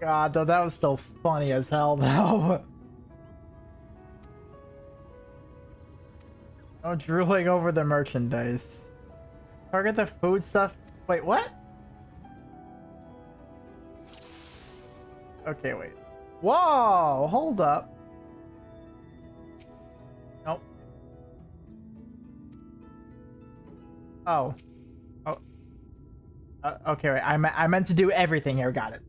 God, though, that was still funny as hell, though. No drooling over the merchandise. Target the food stuff. Wait, what? Okay, wait. Whoa, hold up. Nope. Oh. Oh. Okay, wait. I meant to do everything here. Got it.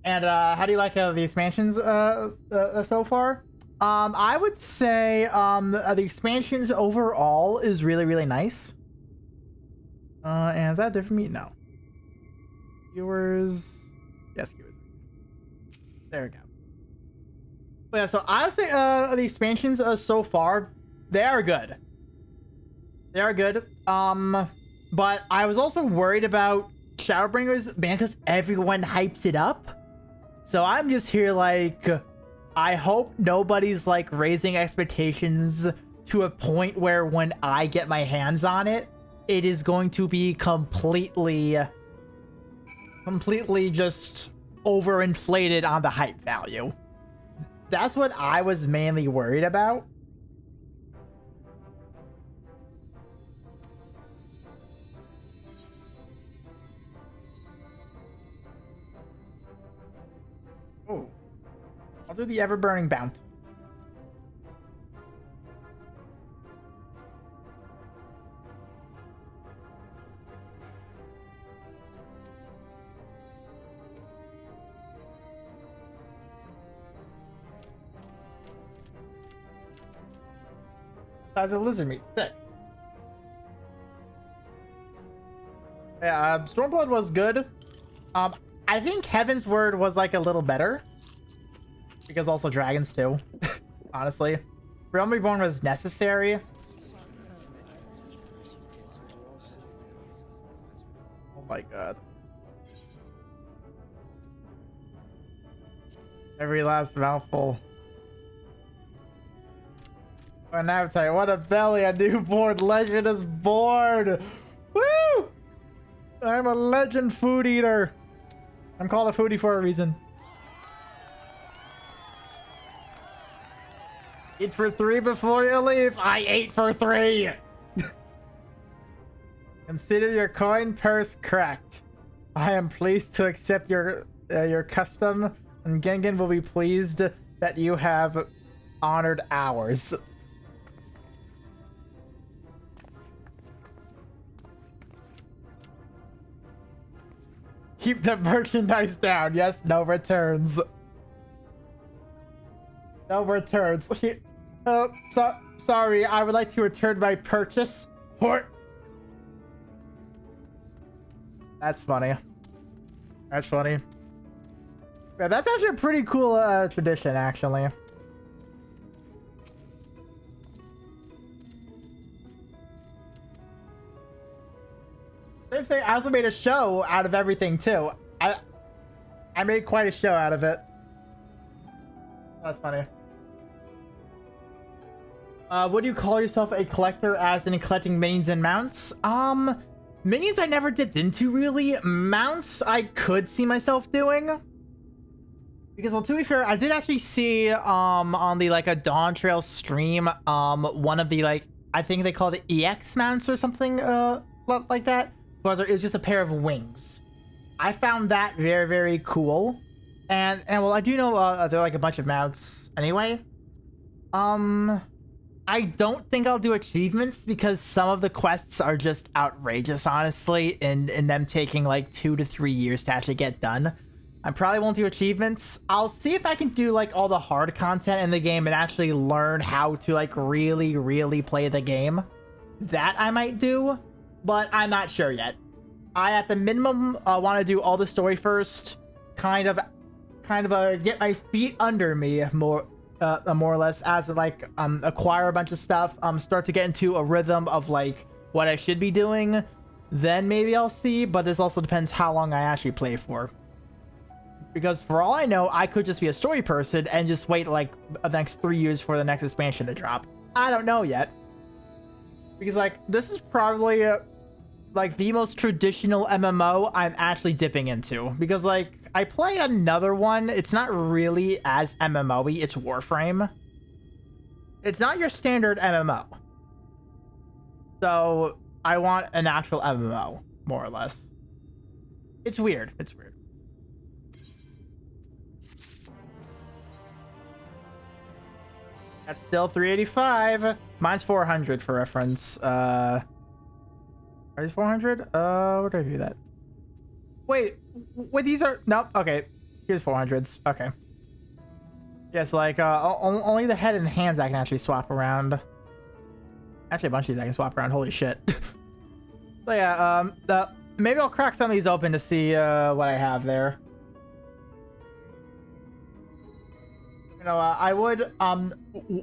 And how do you like the expansions so far? I would say the expansions overall is really, really nice. And is that different me? No. Viewers. Yes, viewers. There we go. But yeah, so I would say the expansions so far, they are good. They are good. But I was also worried about Shadowbringers, man, because everyone hypes it up. So I'm just here like, I hope nobody's like raising expectations to a point where when I get my hands on it, it is going to be completely just overinflated on the hype value. That's what I was mainly worried about. Oh, I'll do the ever-burning bounty. Size of lizard meat, sick. Yeah, Stormblood was good. I think Heaven's Word was like a little better. Because also dragons too. Honestly. Realm Reborn was necessary. Oh my god. Every last mouthful. An appetite. What a belly. A newborn legend is born. Woo! I'm a legend food eater. I'm called a foodie for a reason. Eat for 3 before you leave. I ate for 3. Consider your coin purse cracked. I am pleased to accept your custom, and Gengen will be pleased that you have honored ours. Keep the merchandise down. Yes, no returns. No returns. Sorry, I would like to return my purchase. That's funny. That's funny. Yeah, that's actually a pretty cool tradition, actually. They say I also made a show out of everything too. I made quite a show out of it. That's funny. Would you call yourself a collector as in collecting minions and mounts? Minions I never dipped into really. Mounts I could see myself doing. Because, well, to be fair, I did actually see on the like a Dawn Trail stream one of the like I think they call it EX mounts or something like that. But it was just a pair of wings. I found that very, very cool. And well, I do know there are like a bunch of mounts anyway. I don't think I'll do achievements because some of the quests are just outrageous, honestly, and them taking like 2 to 3 years to actually get done. I probably won't do achievements. I'll see if I can do like all the hard content in the game and actually learn how to like really, really play the game. That I might do, but I'm not sure yet. I, at the minimum, want to do all the story first, kind of get my feet under me more or less, as like acquire a bunch of stuff, start to get into a rhythm of like what I should be doing. Then maybe I'll see, but this also depends how long I actually play for. Because for all I know, I could just be a story person and just wait like the next 3 years for the next expansion to drop. I don't know yet. Because like this is probably like the most traditional MMO I'm actually dipping into. Because like I play another one. It's not really as MMO-y. It's Warframe. It's not your standard MMO. So I want an actual MMO, more or less. It's weird. It's weird. That's still 385. Mine's 400 for reference. Are these 400? Where did I do that? Wait, these are... Nope, okay. Here's 400s. Okay. Yes, like, only the head and hands I can actually swap around. Actually, a bunch of these I can swap around. Holy shit. So yeah, maybe I'll crack some of these open to see what I have there. You know, I would,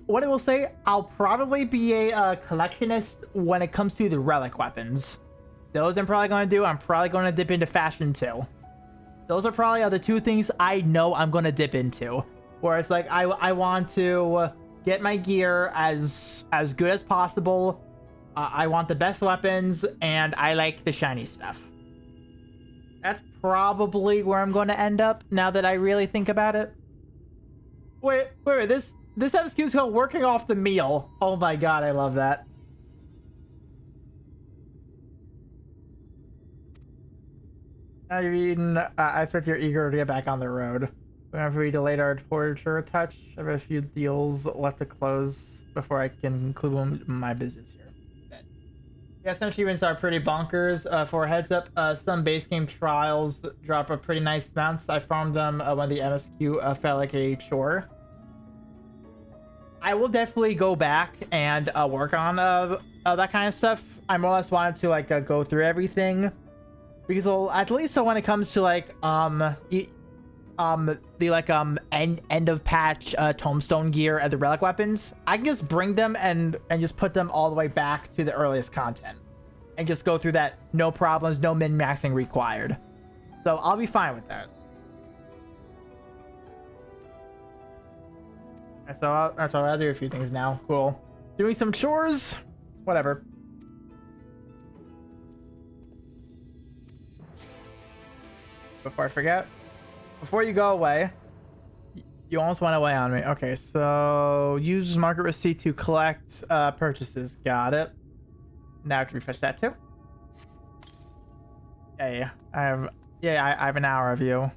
what I will say, I'll probably be a collectionist when it comes to the relic weapons. Those I'm probably going to do. I'm probably going to dip into fashion too. Those are probably the two things I know I'm going to dip into. Where it's like, I want to get my gear as good as possible. I want the best weapons, and I like the shiny stuff. That's probably where I'm going to end up, now that I really think about it. Wait, this MSQ is called Working Off the Meal. Oh my god, I love that. Now you've eaten, I expect you're eager to get back on the road. Whenever we delayed our departure a touch, I have a few deals left to close before I can conclude my business here. Yeah, some achievements are pretty bonkers. For a heads up, some base game trials drop a pretty nice bounce. I farmed them when the MSQ felt like a chore. I will definitely go back and work on that kind of stuff. I more or less wanted to like go through everything, because well, at least so when it comes to like the like end of patch tombstone gear and the relic weapons, I can just bring them and just put them all the way back to the earliest content and just go through that, no problems, no min-maxing required. So I'll be fine with that. So I'll do a few things now. Cool. Doing some chores, whatever. Before I forget, before you go away, you almost went away on me. Okay, so use market receipt to collect purchases. Got it. Now can we fetch that too? Yeah, I have an hour of you.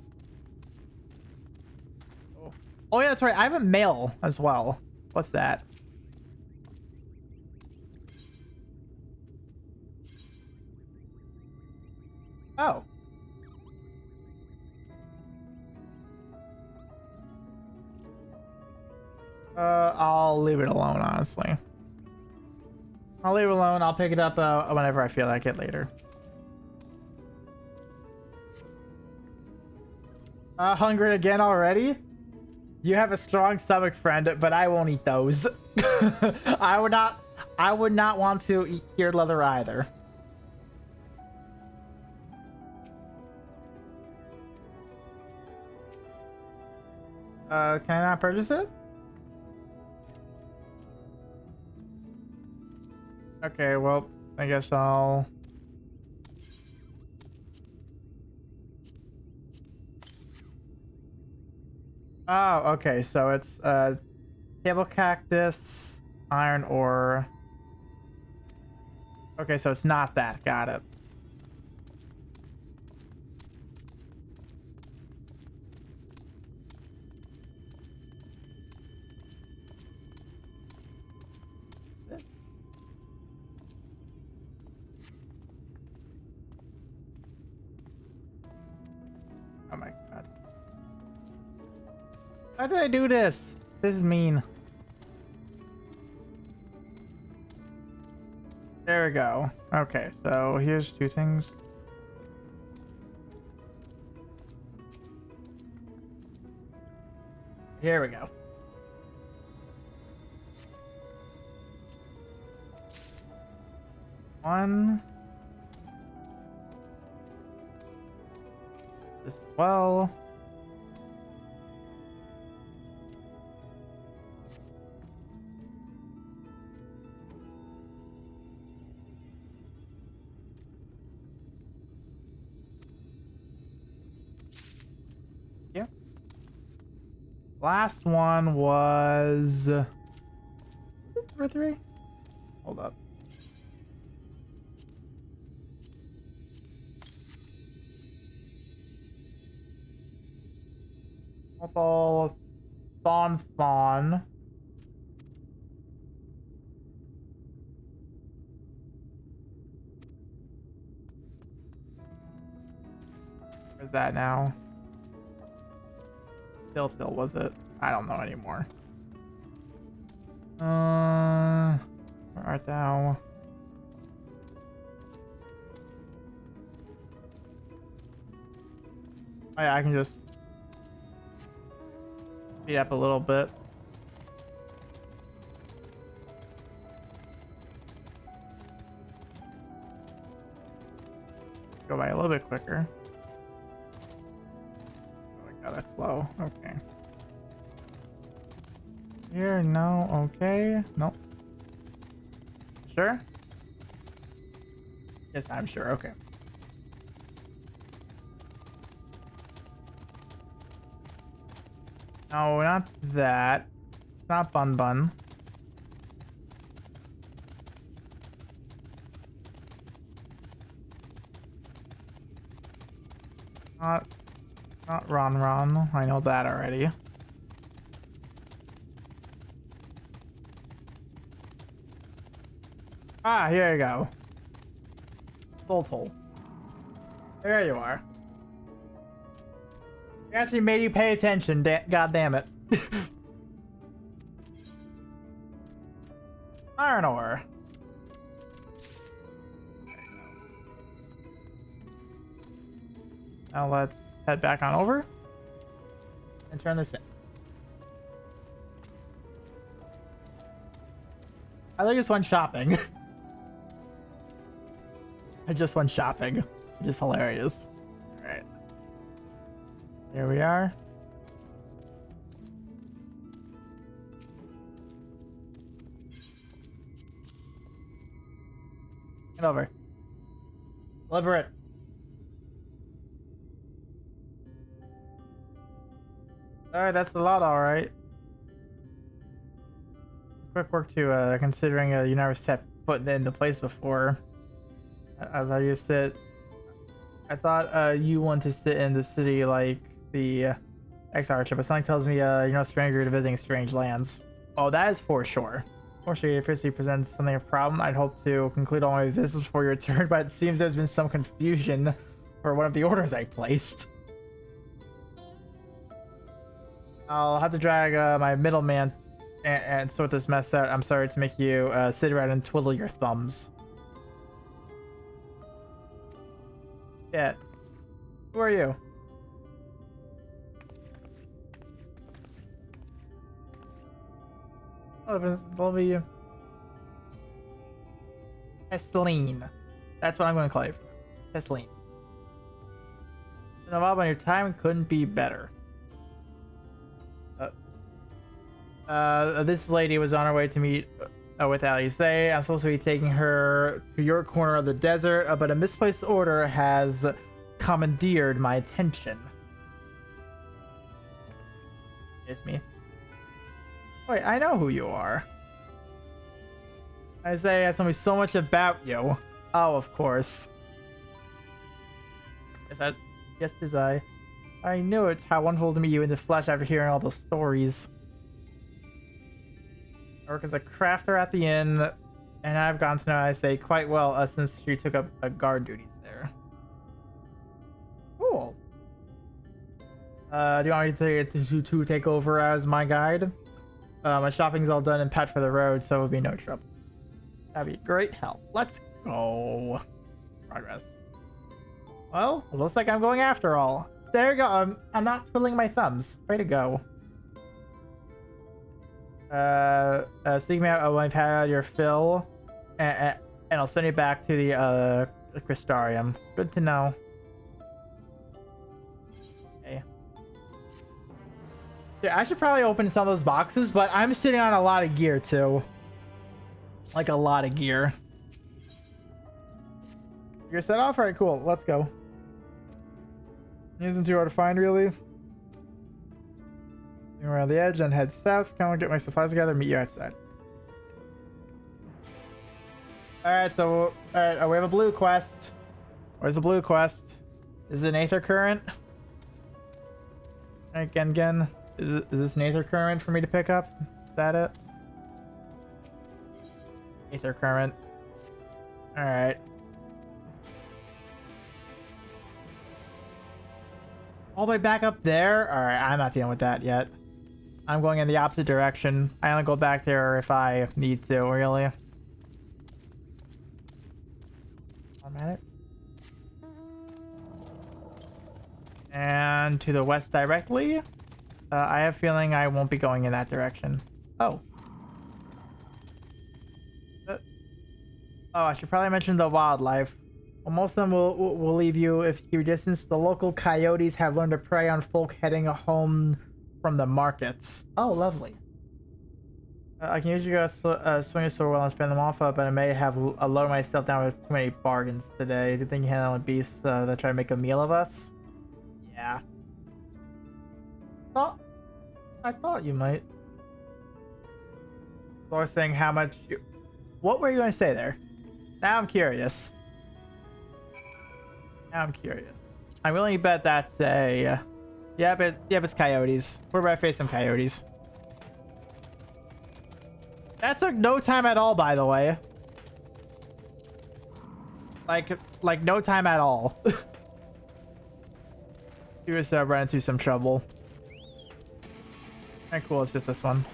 Oh yeah, that's right. I have a mail as well. What's that? Oh. I'll leave it alone, honestly. I'll leave it alone. I'll pick it up whenever I feel like it later. Hungry again already? You have a strong stomach, friend, but I won't eat those. I would not want to eat cured leather either. Can I not purchase it? Okay, well, I guess I'll... Oh, okay, so it's table cactus, iron ore, Okay, so it's not that. Got it. Oh my god. Why did I do this? This is mean. There we go. Okay, so here's two things. Here we go. One. This as well. Yeah. Last one was it 3 or 3? Hold up. All Thon. Where's that now? Phil, was it? I don't know anymore. Where art thou? Oh yeah, I can just speed up a little bit. Go by a little bit quicker. Oh my god, that's slow. Okay. Here, no, okay. Nope. Sure? Yes, I'm sure, okay. No, not that. Not Bun Bun. Not Ron Ron. I know that already. Ah, here you go. Total. There you are. They actually made you pay attention, god damn it. Iron ore. Now let's head back on over and turn this in. I think just went shopping. I just went shopping. Just hilarious. Alright. Here we are. Get over. Deliver it. Alright, that's the lot, alright. Quick work to considering you never set foot into place before. I thought you sit. I thought you want to sit in the city like the ex-archer, but something tells me you're no stranger to visiting strange lands. Oh, that is for sure. Fortunately, if Frisbee presents something of a problem, I'd hope to conclude all my visits before you return, but it seems there's been some confusion for one of the orders I placed. I'll have to drag my middleman and sort this mess out. I'm sorry to make you sit around and twiddle your thumbs. Yeah. Who are you? Oh, it's lovely. Tesleen. That's what I'm going to call you. Tesleen. Been a while, but your time couldn't be better. This lady was on her way to meet with Alice. I'm supposed to be taking her to your corner of the desert, but a misplaced order has commandeered my attention. It's me. Wait, I know who you are. Isaiah told me so much about you. Oh, of course. Yes, tis I. I knew it. How wonderful to meet you in the flesh after hearing all those stories. I work as a crafter at the inn, and I've gotten to know I say quite well since you took up guard duties there. Cool. Do you want me to take over as my guide? My shopping's all done and packed for the road, so it would be no trouble. That'd be great help. Let's go. Progress. Well, it looks like I'm going after all. There you go. I'm not twiddling my thumbs. Way to go. Seek me out when I've had your fill, and I'll send you back to the Crystarium. Good to know. Okay. Yeah, I should probably open some of those boxes, but I'm sitting on a lot of gear too. Like a lot of gear. You're set off? Alright, cool. Let's go. It isn't too hard to find, really. Around the edge and head south. Come on, get my supplies together. Meet you outside. Alright, so we have a blue quest. Where's the blue quest? Is it an Aether Current? Again. Is this an Aether Current for me to pick up? Is that it? Aether Current. Alright. All the way back up there? Alright, I'm not dealing with that yet. I'm going in the opposite direction. I only go back there if I need to, really. Automatic. And to the west directly. I have a feeling I won't be going in that direction. Oh. Oh, I should probably mention the wildlife. Well, most of them will leave you if you distance. The local coyotes have learned to prey on folk heading home from the markets. Oh, lovely. I can usually go swing a sword well and fend them off, but I may have loaded myself down with too many bargains today. Do you think you handle beasts that try to make a meal of us? Yeah. I thought you might. Or saying how much you... What were you going to say there? Now I'm curious. I'm willing to bet that's a... Yeah, but it's coyotes. We're about to face some coyotes. That took no time at all, by the way. Like no time at all. He was running through some trouble. Alright, cool. It's just this one.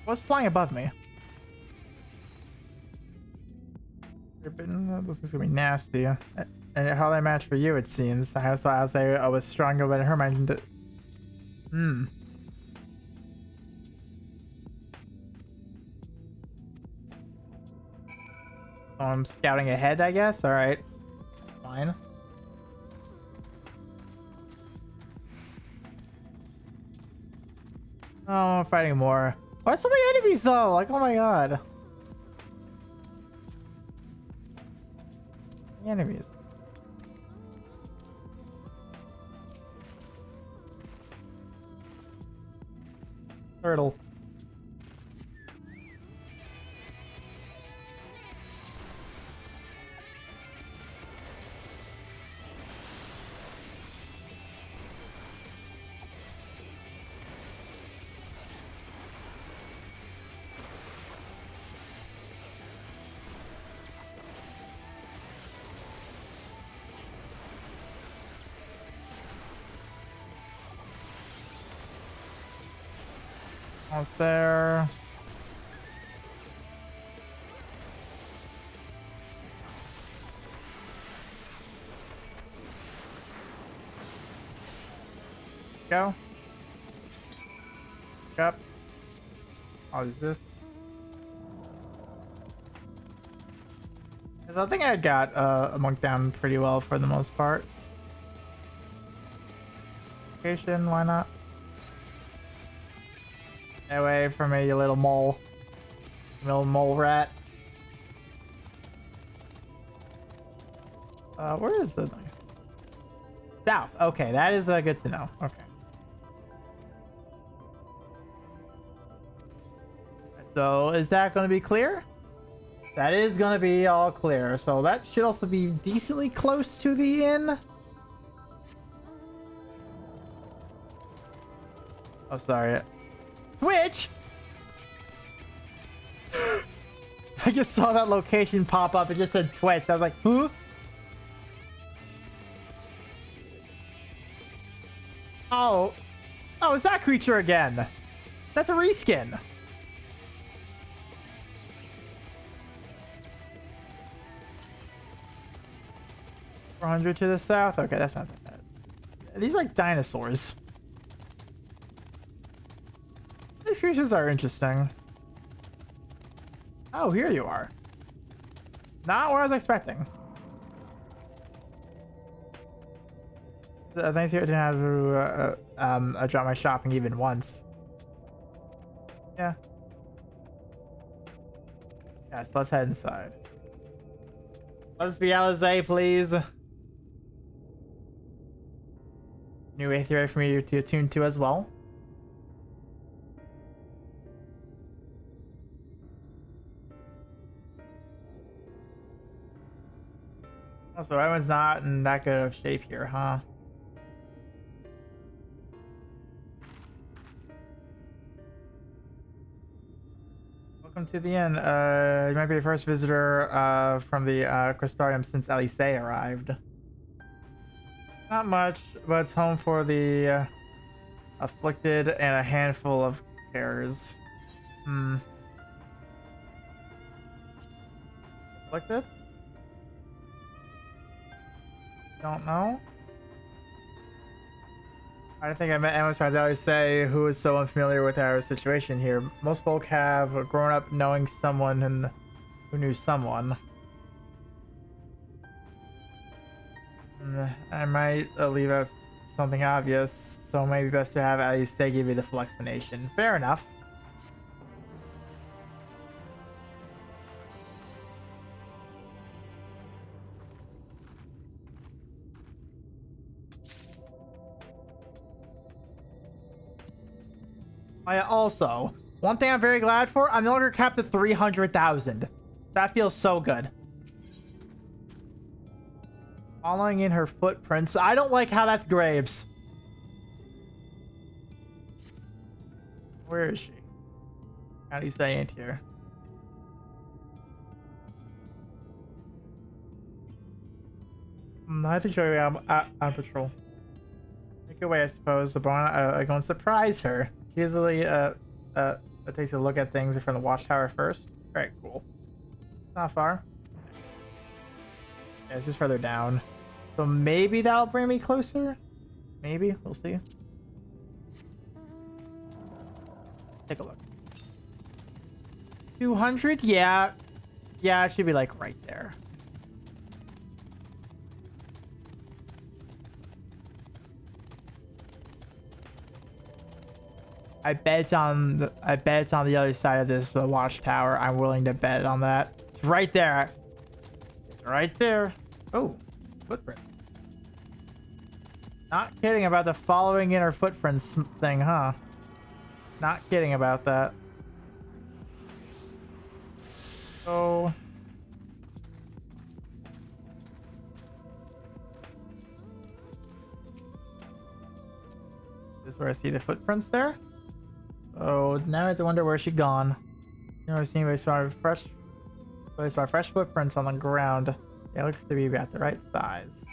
What's flying above me? This is gonna be nasty. And how I match for you, it seems. I thought I was stronger, but her mind. So I'm scouting ahead, I guess. All right, fine. Oh, I'm fighting more. Why so many enemies though? Like, oh my god. Enemies. Turtle. Almost there. Go. Pick up. I'll use this. I think I got a monk down pretty well for the most part. Location, why not? Stay away from me, you little mole. Little mole rat. Where is the south? Okay, that is good to know. Okay. So is that going to be clear? That is going to be all clear. So that should also be decently close to the inn. Oh, sorry. Twitch! I just saw that location pop up. It just said Twitch. I was like, huh? Oh. Oh, it's that creature again. That's a reskin. $400 to the south? Okay, that's not that bad. These are like dinosaurs. These creatures are interesting. Oh, here you are. Not what I was expecting. Thanks, you didn't have to drop my shopping even once. Yeah. Yes, let's head inside. Let's be Alizé, please. New aether for me to attune to as well. Also, everyone's not in that good of shape here, huh? Welcome to the inn. You might be the first visitor from the Crystarium since Alizé arrived. Not much, but it's home for the afflicted and a handful of carers. Afflicted? Don't know. I think I met anyone besides Alizé who is so unfamiliar with our situation here. Most folk have grown up knowing someone and who knew someone. I might leave out something obvious, so it might be best to have Alizé give you the full explanation. Fair enough. Also, one thing I'm very glad for, I'm no longer capped at 300,000. That feels so good. Following in her footprints. I don't like how that's Graves. Where is she? How do you say ain't here? I think I'm on patrol. Make your way, I suppose. I'm going to surprise her. Usually, it takes a look at things from the watchtower first. Very cool. Not far. Yeah, it's just further down. So maybe that'll bring me closer? Maybe. We'll see. Take a look. 200? Yeah. Yeah, it should be like right there. I bet it's on the other side of this watchtower. I'm willing to bet on that. It's right there. It's right there. Oh, footprint. Not kidding about the following in her footprints thing, huh? Not kidding about that. So this is where I see the footprints there. Oh, now I have to wonder where she gone. You know, I've seen fresh footprints on the ground. They look to be about the right size.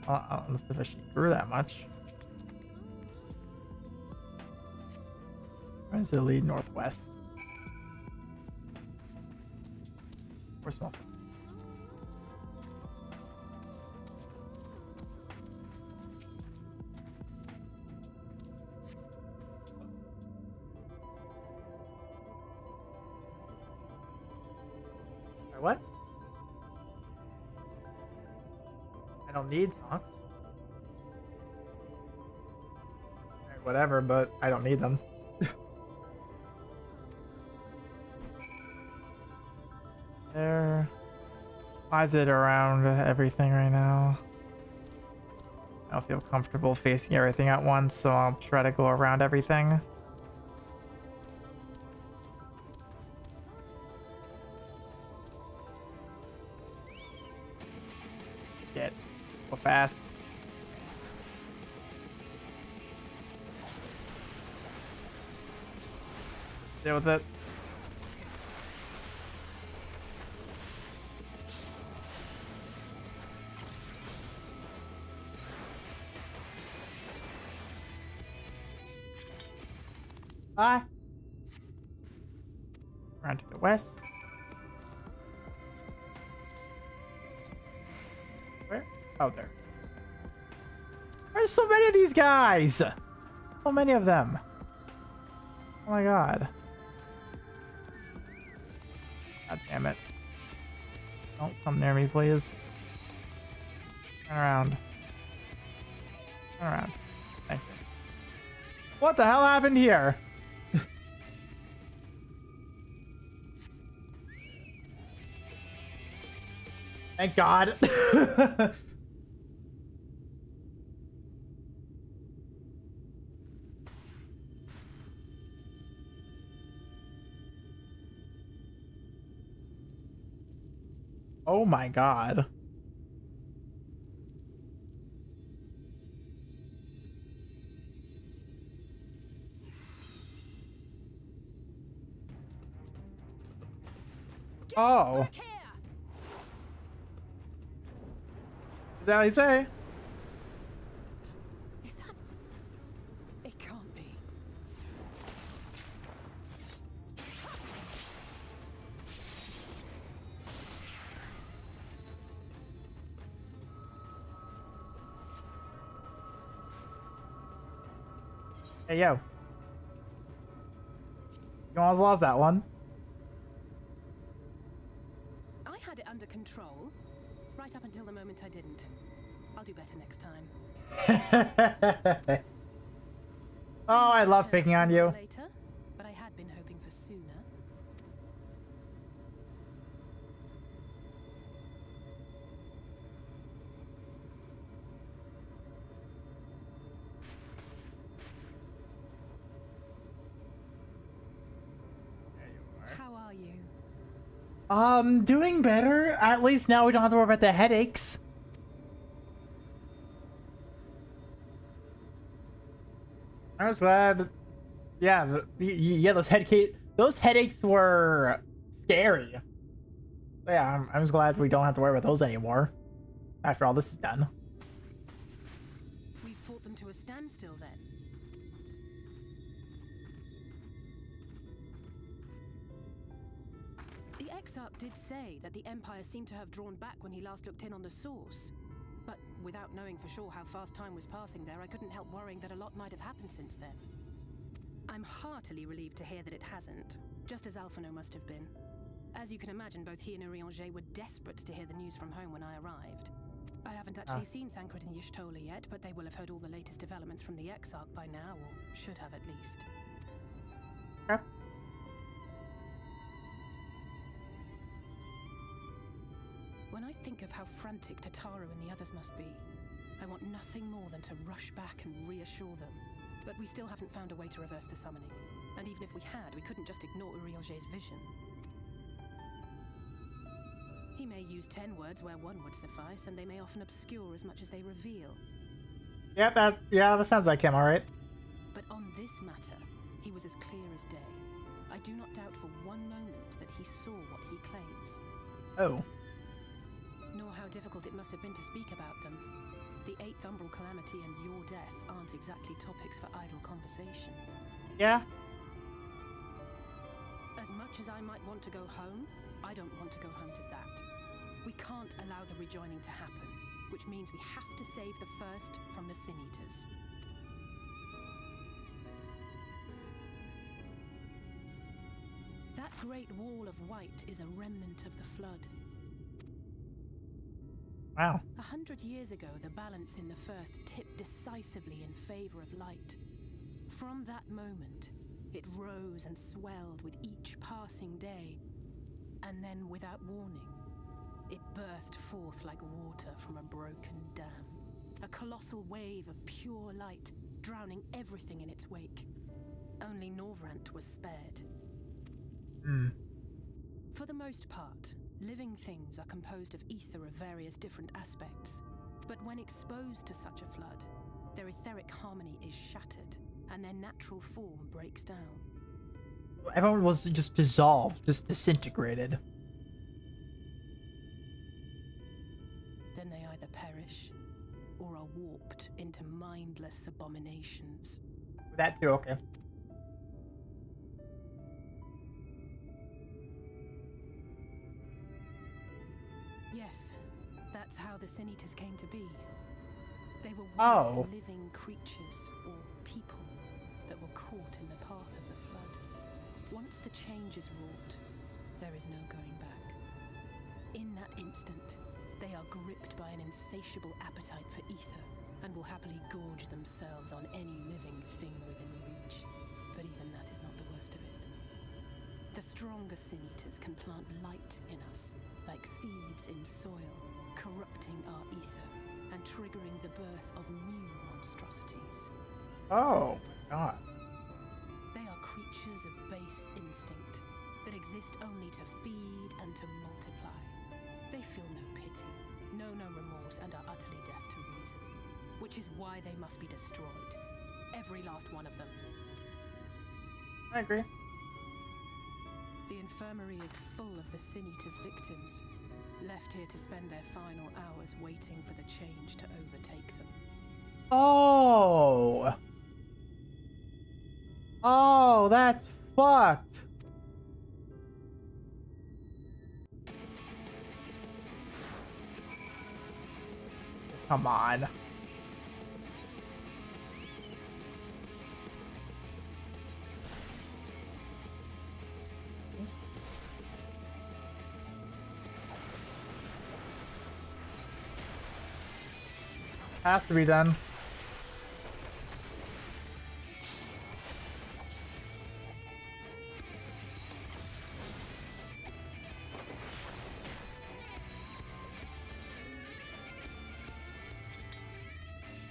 Unless if she grew that much. Where does it lead? Northwest. Or small. What? I don't need socks. Whatever, but I don't need them. Why is it around everything right now? I don't feel comfortable facing everything at once, so I'll try to go around everything. Get go fast. Deal with it. Bye. Around to the west. Where? Oh, there. There's so many of these guys! So many of them. Oh my god. God damn it. Don't come near me, please. Turn around. Turn around. Thank you. What the hell happened here? Thank God. Oh my God. Oh. Back here! Is that what you say? Is that... It can't be. Hey, yo. You almost lost that one. I had it under control, right up until the moment I didn't. I'll do better next time. Oh, I love picking on you. Later, but I had been hoping for sooner. How are you? Doing better. At least now we don't have to worry about the headaches. I was glad. Yeah, yeah, those headaches were scary. Yeah, I'm just glad we don't have to worry about those anymore. After all this is done. We fought them to a standstill then. The Exarch did say that the Empire seemed to have drawn back when he last looked in on the source. But without knowing for sure how fast time was passing there, I couldn't help worrying that a lot might have happened since then. I'm heartily relieved to hear that it hasn't, just as Alphino must have been. As you can imagine, both he and Urianger were desperate to hear the news from home when I arrived. I haven't actually seen Thancred and Y'shtola yet, but they will have heard all the latest developments from the Exarch by now, or should have at least. Okay. When I think of how frantic Tataru and the others must be, I want nothing more than to rush back and reassure them. But we still haven't found a way to reverse the summoning. And even if we had, we couldn't just ignore Urianger's vision. He may use 10 words where one would suffice, and they may often obscure as much as they reveal. Yep, that sounds like him, alright. But on this matter, he was as clear as day. I do not doubt for one moment that he saw what he claims. Oh. Nor how difficult it must have been to speak about them. The 8th Umbral Calamity and your death aren't exactly topics for idle conversation. Yeah. As much as I might want to go home, I don't want to go home to that. We can't allow the rejoining to happen, which means we have to save the first from the Sin Eaters. That great wall of white is a remnant of the flood. Wow. 100 years ago, the balance in the first tipped decisively in favor of light. From that moment, it rose and swelled with each passing day, and then, without warning, It burst forth like water from a broken dam. A colossal wave of pure light, drowning everything in its wake. Only Norvrant was spared. For the most part, living things are composed of ether of various different aspects. But when exposed to such a flood, their etheric harmony is shattered, and their natural form breaks down. Everyone was just dissolved, just disintegrated. Then they either perish, or are warped into mindless abominations. That too, okay. Yes, that's how the Sin Eaters came to be. They were Oh. once living creatures, or people, that were caught in the path of the flood. Once the change is wrought, there is no going back. In that instant, they are gripped by an insatiable appetite for ether, and will happily gorge themselves on any living thing within reach. But even that is not the worst of it. The stronger Sin Eaters can plant light in us, like seeds in soil, corrupting our ether, and triggering the birth of new monstrosities. Oh, my God. They are creatures of base instinct, that exist only to feed and to multiply. They feel no pity, know no remorse, and are utterly deaf to reason. Which is why they must be destroyed. Every last one of them. I agree. The infirmary is full of the Sin Eaters' victims, left here to spend their final hours waiting for the change to overtake them. Oh. Oh, that's fucked. Come on. Has to be done.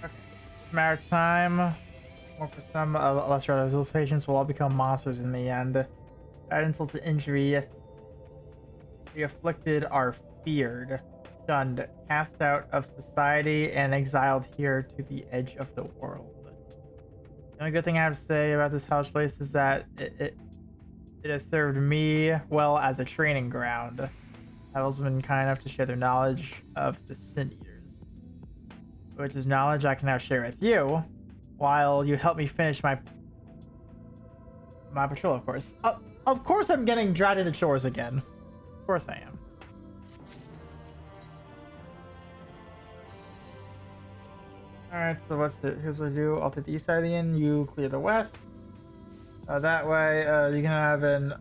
Okay. Matter of time. Or for some lesser others, those patients will all become monsters in the end. Add insult to injury. The afflicted are feared, shunned, cast out of society, and exiled here to the edge of the world. The only good thing I have to say about this hellish place is that it has served me well as a training ground. Heaven's been kind enough to share their knowledge of the Sin Eaters, which is knowledge I can now share with you, while you help me finish my patrol, of course. Of course I'm getting dragged to chores again. Of course I am. Alright, so here's what I do. I'll take the east side of the inn, you clear the west. That way, you can have an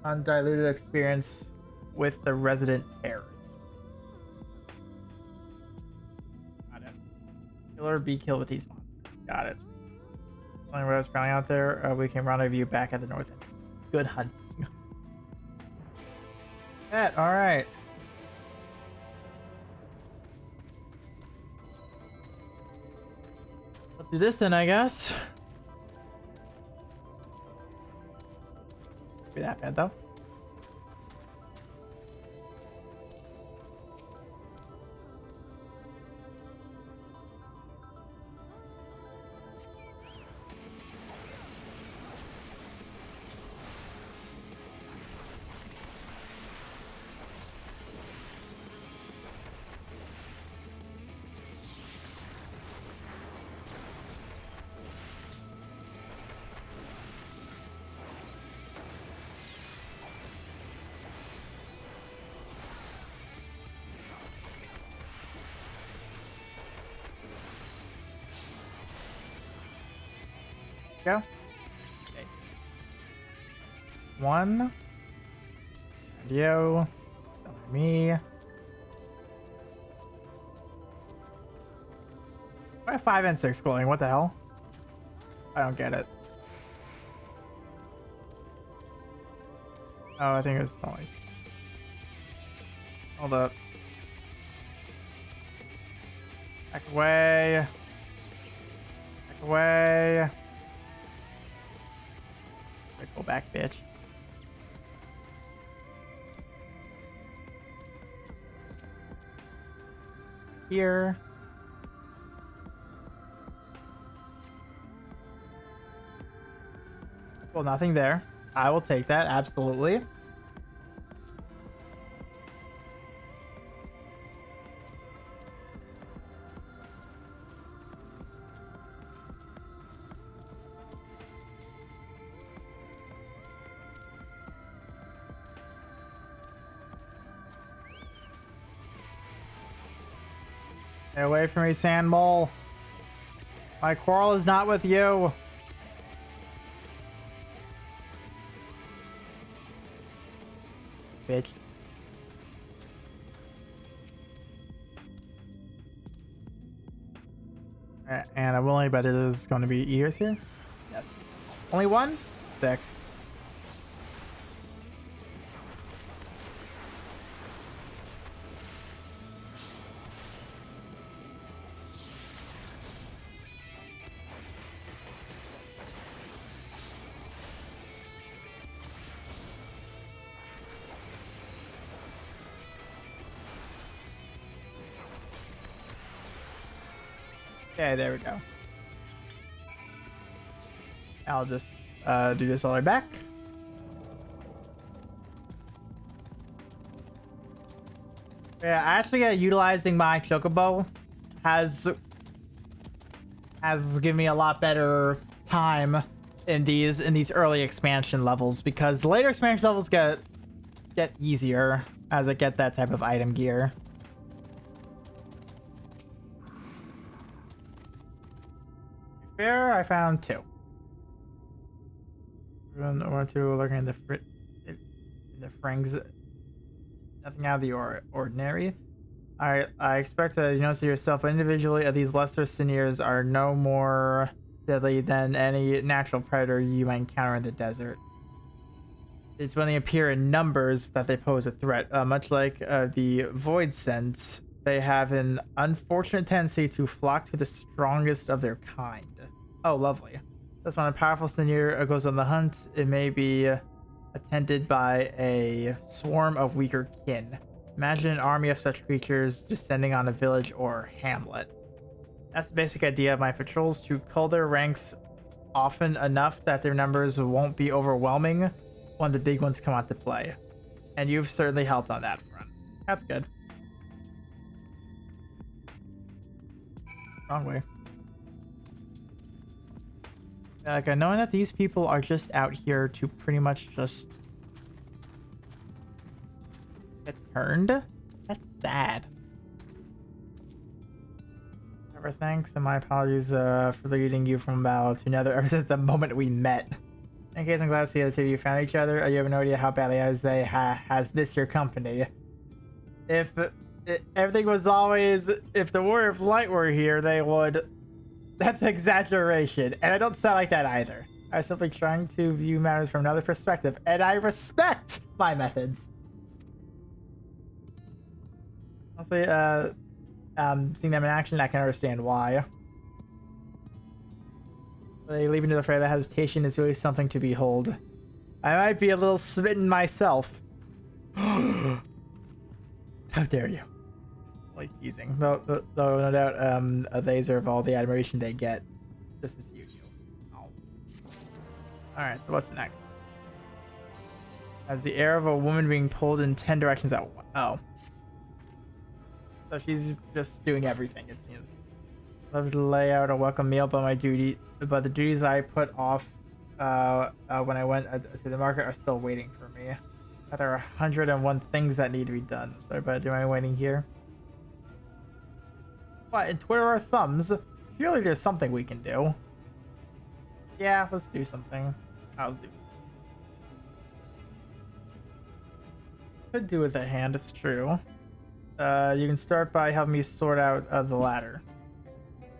undiluted experience with the resident terrors. Got it. Kill or be killed with these monsters. Got it. When I was prowling out there, we can rendezvous back at the north entrance. Good hunting. Alright. Let's do this then, I guess. Be that bad though. Go. Okay. One. Radio. Me. Why 5 and 6 glowing? What the hell? I don't get it. Oh, I think it was only. Hold up. Back away. Back away. Go back, bitch. Here. Well, nothing there. I will take that, absolutely. Stay away from me, sand mole. My quarrel is not with you. Bitch. And I'm willing to bet there's going to be ears here. Yes. Only one? Sick. Okay, there we go. I'll just do this all the way back. Yeah, actually utilizing my chocobo has given me a lot better time in these early expansion levels, because later expansion levels get easier as I get that type of item gear. Fair, I found 2. One, 2, looking in the frings. Nothing out of the ordinary. I expect to notice yourself individually these lesser sneers are no more deadly than any natural predator you might encounter in the desert. It's when they appear in numbers that they pose a threat. Much like the void scents, they have an unfortunate tendency to flock to the strongest of their kind. Oh, lovely. Thus, when a powerful sneer goes on the hunt, it may be attended by a swarm of weaker kin. Imagine an army of such creatures descending on a village or hamlet. That's the basic idea of my patrols, to cull their ranks often enough that their numbers won't be overwhelming when the big ones come out to play. And you've certainly helped on that front. That's good. Wrong way. Like, knowing that these people are just out here to pretty much just get turned? That's sad. Never thanks, and my apologies for leading you from battle to another ever since the moment we met. In case, I'm glad to see the two of you found each other. You have no idea how badly Isaiah has missed your company. If everything was always... If the Warrior of Light were here, they would... That's an exaggeration, and I don't sound like that either. I was simply trying to view matters from another perspective, and I respect my methods. Honestly, seeing them in action, I can understand why. They leap into the fray. That hesitation is really something to behold. I might be a little smitten myself. How dare you? Like teasing, though no doubt they deserve all the admiration they get just to see you. Oh. Alright, so what's next? Has the air of a woman being pulled in 10 directions at once. Oh. So she's just doing everything, it seems. Love to lay out a welcome meal, but the duties I put off when I went to the market are still waiting for me. But there are 101 things that need to be done. Sorry about doing my waiting here. What, and Twitter our thumbs? Surely there's something we can do. Yeah, let's do something. I'll zoom. Could do with a hand, it's true. You can start by helping me sort out the ladder.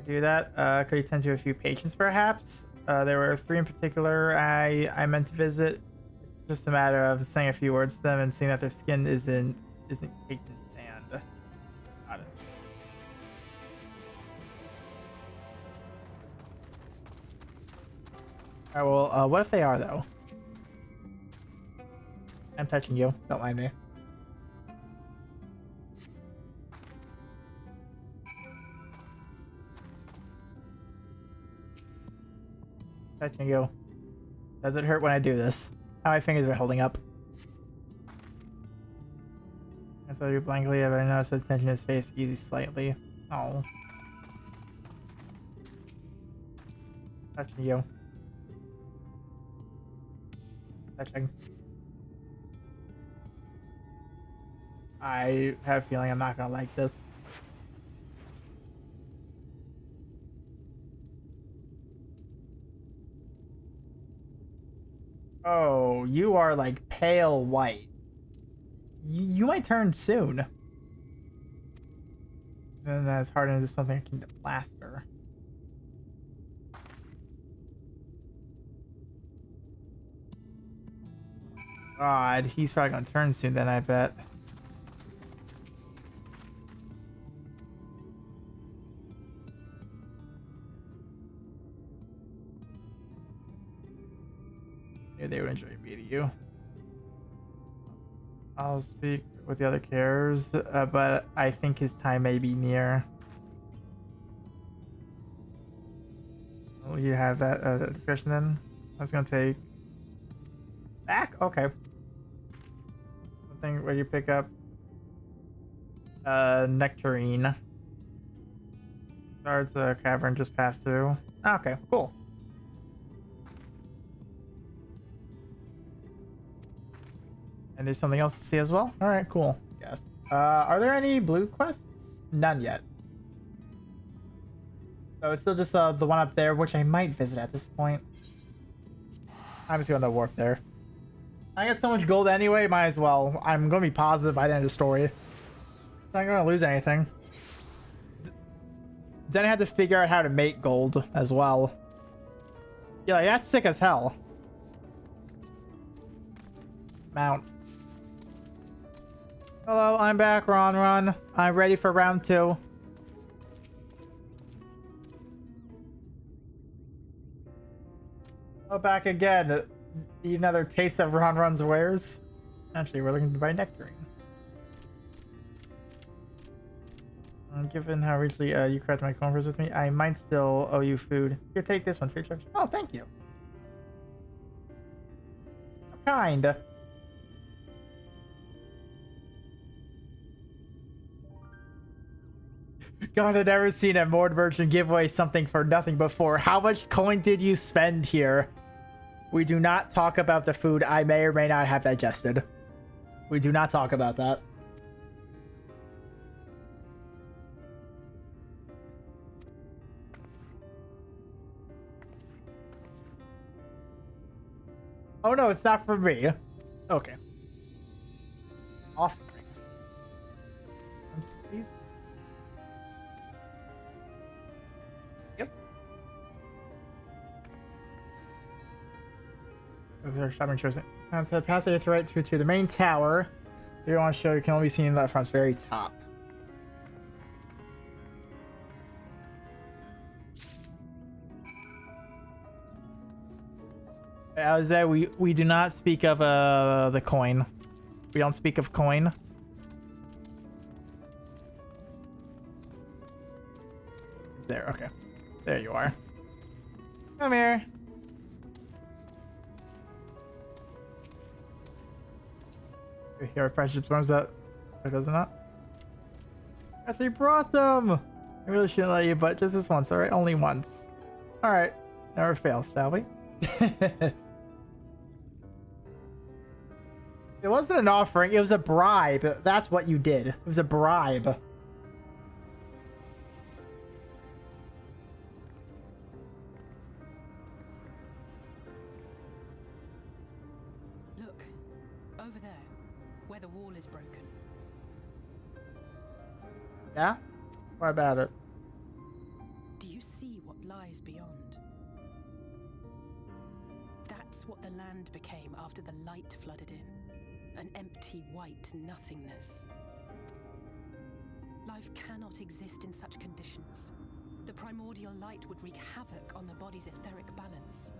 Do that. Could you tend to a few patients, perhaps? There were 3 in particular I meant to visit. It's just a matter of saying a few words to them and seeing that their skin isn't caked in sand. Alright, well, what if they are, though? I'm touching you. Don't mind me. Touching you. Does it hurt when I do this? How my fingers are holding up. And so you blankly have I noticed the tension in his face easy slightly. Oh. Touching you. Touching. I have a feeling I'm not gonna like this. Oh, you are like pale white. You might turn soon. And that's hardened into something akin to plaster. God, he's probably gonna turn soon then, I bet. Maybe they would enjoy meeting you. I'll speak with the other carers, but I think his time may be near. Will you have that discussion then? That's gonna take back? Okay. Something where you pick up nectarine. Starts a cavern just passed through. Okay, cool. And there's something else to see as well? Alright, cool. Yes. Are there any blue quests? None yet. So it's still just the one up there, which I might visit at this point. I'm just gonna warp there. I got so much gold anyway, might as well. I'm gonna be positive by the end of the story. I'm not gonna lose anything. Then I had to figure out how to make gold as well. Yeah, like, that's sick as hell. Mount. Hello, I'm back, Ron. I'm ready for round 2. Oh, back again. Need another taste of Ron's wares? Actually, we're looking to buy nectarine. Given how recently you crafted my converse with me, I might still owe you food. Here, take this one for your charge. Oh, thank you. How kind. God, I've never seen a Mord version give away something for nothing before. How much coin did you spend here? We do not talk about the food I may or may not have digested. We do not talk about that. Oh no, it's not for me. Okay. Offering. Please. Yep. Those are shopping shows. Pass it right through to the main tower. You want to show you can only be seen from its very top. I was there. We do not speak of the coin. We don't speak of coin. There, okay. There you are. Come here. Here, precious worms that does it not? Actually brought them. I really shouldn't let you, but just this once, all right? Only once. All right, never fails, shall we? It wasn't an offering, it was a bribe. That's what you did. It was a bribe. Look, over there, where the wall is broken. Yeah? What about it? Do you see what lies beyond? That's what the land became after the light flooded in. An empty white nothingness. Life cannot exist in such conditions. The primordial light would wreak havoc on the body's etheric balance.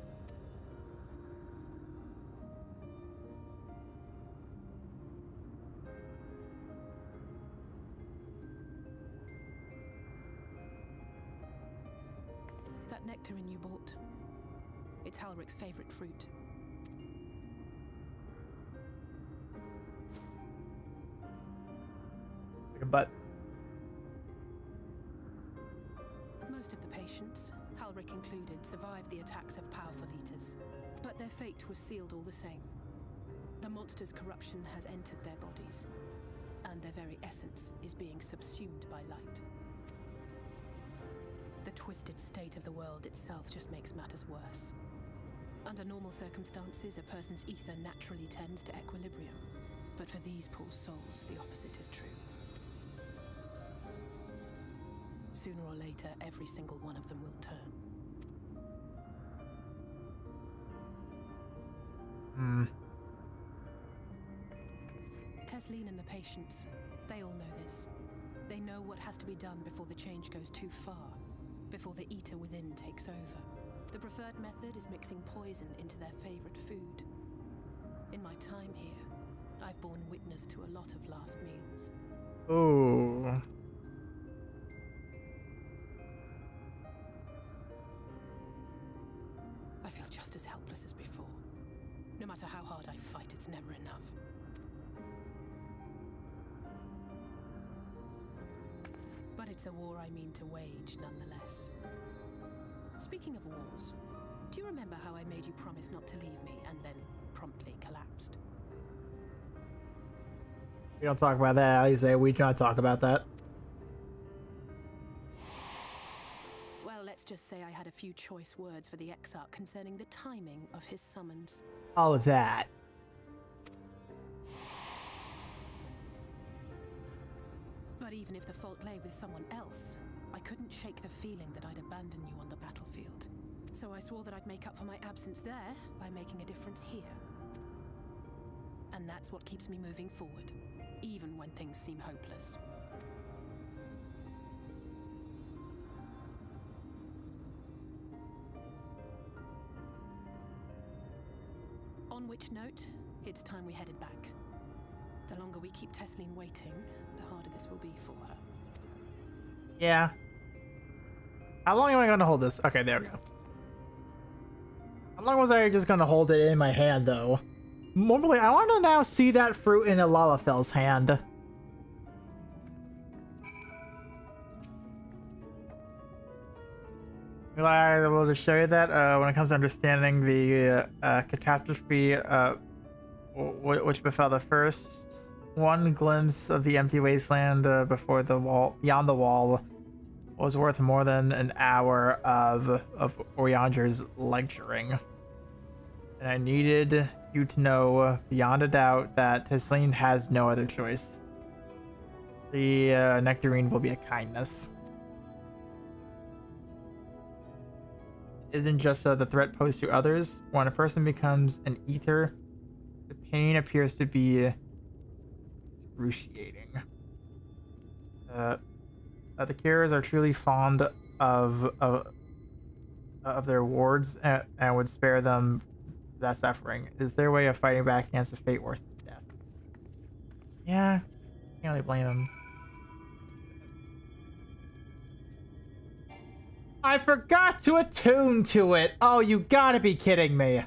that nectarine you bought. It's Halrick's favorite fruit. Like a butt. Most of the patients, Halrick included, survived the attacks of powerful eaters. But their fate was sealed all the same. The monster's corruption has entered their bodies, and their very essence is being subsumed by light. The twisted state of the world itself just makes matters worse. Under normal circumstances, a person's ether naturally tends to equilibrium. But for these poor souls, the opposite is true. Sooner or later, every single one of them will turn. Tesleen and the patients, they all know this. They know what has to be done before the change goes too far, before the eater within takes over. The preferred method is mixing poison into their favorite food. In my time here, I've borne witness to a lot of last meals. Ooh. I feel just as helpless as before. No matter how hard I fight, it's never enough. But it's a war I mean to wage, nonetheless. Speaking of wars, do you remember how I made you promise not to leave me and then promptly collapsed? We don't talk about that. I say we do not talk about that. Well, let's just say I had a few choice words for the Exarch concerning the timing of his summons. All of that. But even if the fault lay with someone else, I couldn't shake the feeling that I'd abandon you on the battlefield. So I swore that I'd make up for my absence there by making a difference here. And that's what keeps me moving forward, even when things seem hopeless. On which note, it's time we headed back. The longer we keep Tesleen waiting, the harder this will be for her. Yeah. How long am I going to hold this? Okay, there we go. How long was I just going to hold it in my hand, though? Normally, I want to now see that fruit in a Lalafel's hand. I will just show you that when it comes to understanding the catastrophe which befell the first one glimpse of the empty wasteland before the wall, beyond the wall, was worth more than an hour of Orianger's lecturing. And I needed you to know beyond a doubt that Tesleen has no other choice. The nectarine will be a kindness. It isn't just the threat posed to others. When a person becomes an eater, the pain appears to be excruciating. The Curers are truly fond of their wards and would spare them that suffering. It is their way of fighting back against a fate worse than death. Yeah, can't really blame them. I forgot to attune to it. Oh, you gotta be kidding me.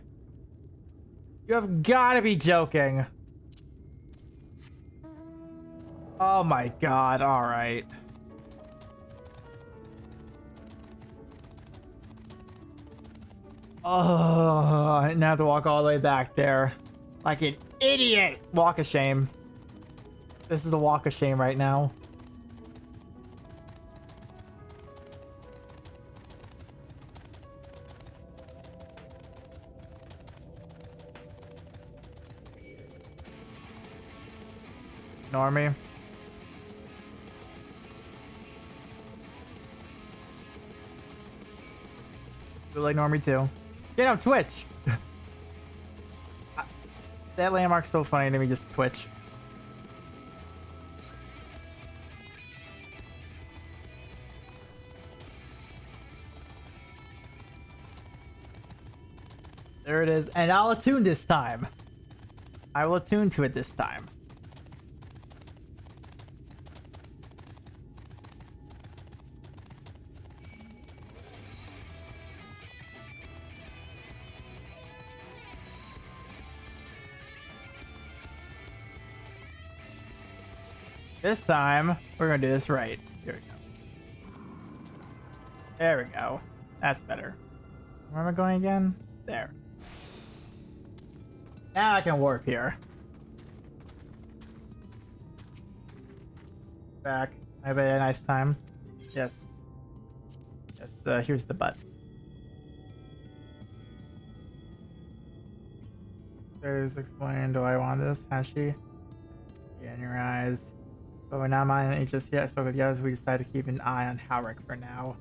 You have gotta be joking. Oh my god, alright. Oh, I didn't have to walk all the way back there. Like an idiot! Walk of shame. This is a walk of shame right now. Ignore me. You'll ignore me too. Get on Twitch! That landmark's so funny to me, just Twitch. There it is, and I'll attune this time. I will attune to it this time. This time, we're gonna do this right. Here we go. There we go. That's better. Where am I going again? There. Now I can warp here. Back. I have a nice time. Yes. Yes, here's the butt. There's explain, do I want this? Has she? Yeah, in your eyes. But we're not minding it just yet. I spoke with the others. We decided to keep an eye on Howrick for now.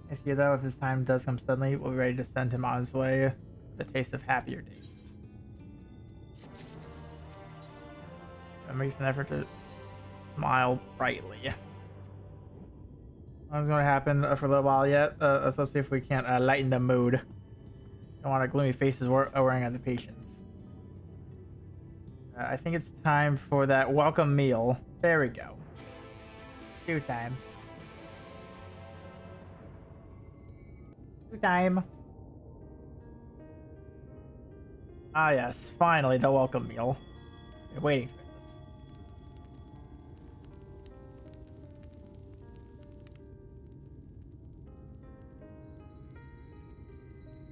MSQ though, if his time does come suddenly, we'll be ready to send him on his way with a taste of happier days. It makes an effort to smile brightly. Nothing's going to happen for a little while yet. So let's see if we can't lighten the mood. Don't want our gloomy faces wearing on the patients. I think it's time for that welcome meal. There we go. Stew time. Stew time. Ah yes, finally the welcome meal. Been waiting for this.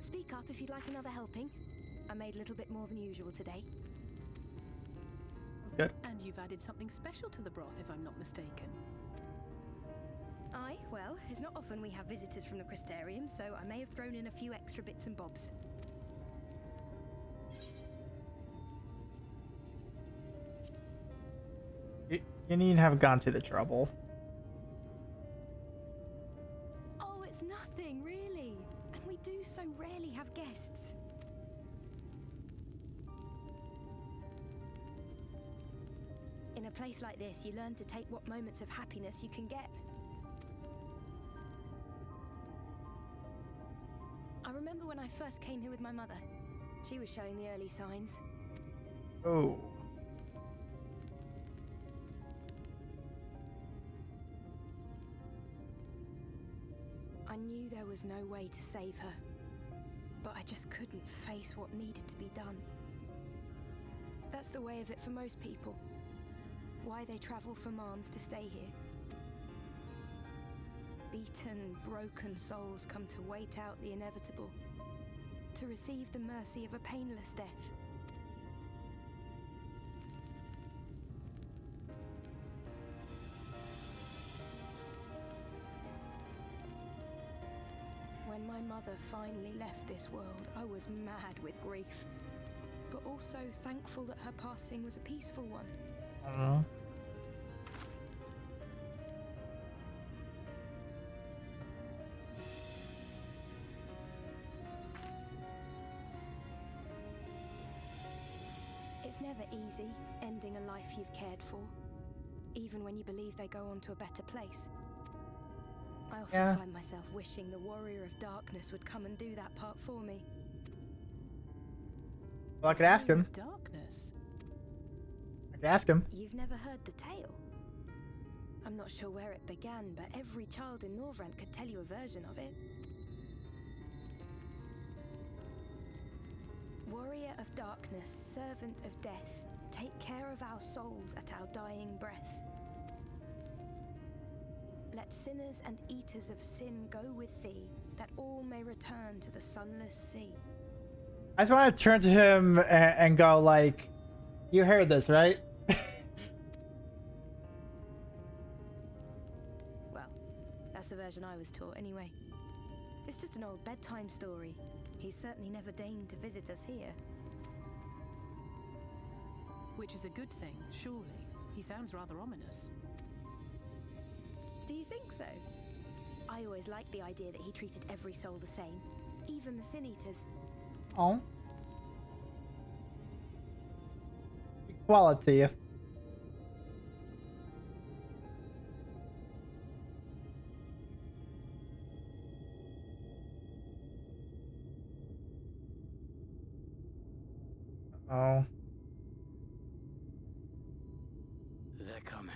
Speak up if you'd like another helping. I made a little bit more than usual today. That's good. And you've added something special to the broth, if I'm not mistaken. Aye, well, it's not often we have visitors from the Crystarium, so I may have thrown in a few extra bits and bobs. You needn't have gone to the trouble. Oh, it's nothing, really. And we do so rarely have guests. In a place like this, you learn to take what moments of happiness you can get. I remember when I first came here with my mother. She was showing the early signs. Oh. I knew there was no way to save her, but I just couldn't face what needed to be done. That's the way of it for most people. Why they travel from arms to stay here. Beaten, broken souls come to wait out the inevitable, to receive the mercy of a painless death. When my mother finally left this world, I was mad with grief, but also thankful that her passing was a peaceful one. It's never easy, ending a life you've cared for, even when you believe they go on to a better place. I often find myself wishing the Warrior of Darkness would come and do that part for me. Well, I could ask him. Darkness. I could ask him. You've never heard the tale? I'm not sure where it began, but every child in Norvrent could tell you a version of it. Warrior of Darkness, servant of death, take care of our souls at our dying breath. Let sinners and eaters of sin go with thee, that all may return to the sunless sea. I just want to turn to him and go like, you heard this, right? Well, that's the version I was taught anyway. It's just an old bedtime story. He's certainly never deigned to visit us here. Which is a good thing, surely. He sounds rather ominous. Do you think so? I always liked the idea that he treated every soul the same, even the Sin Eaters. Oh. Equality. Oh. They're coming.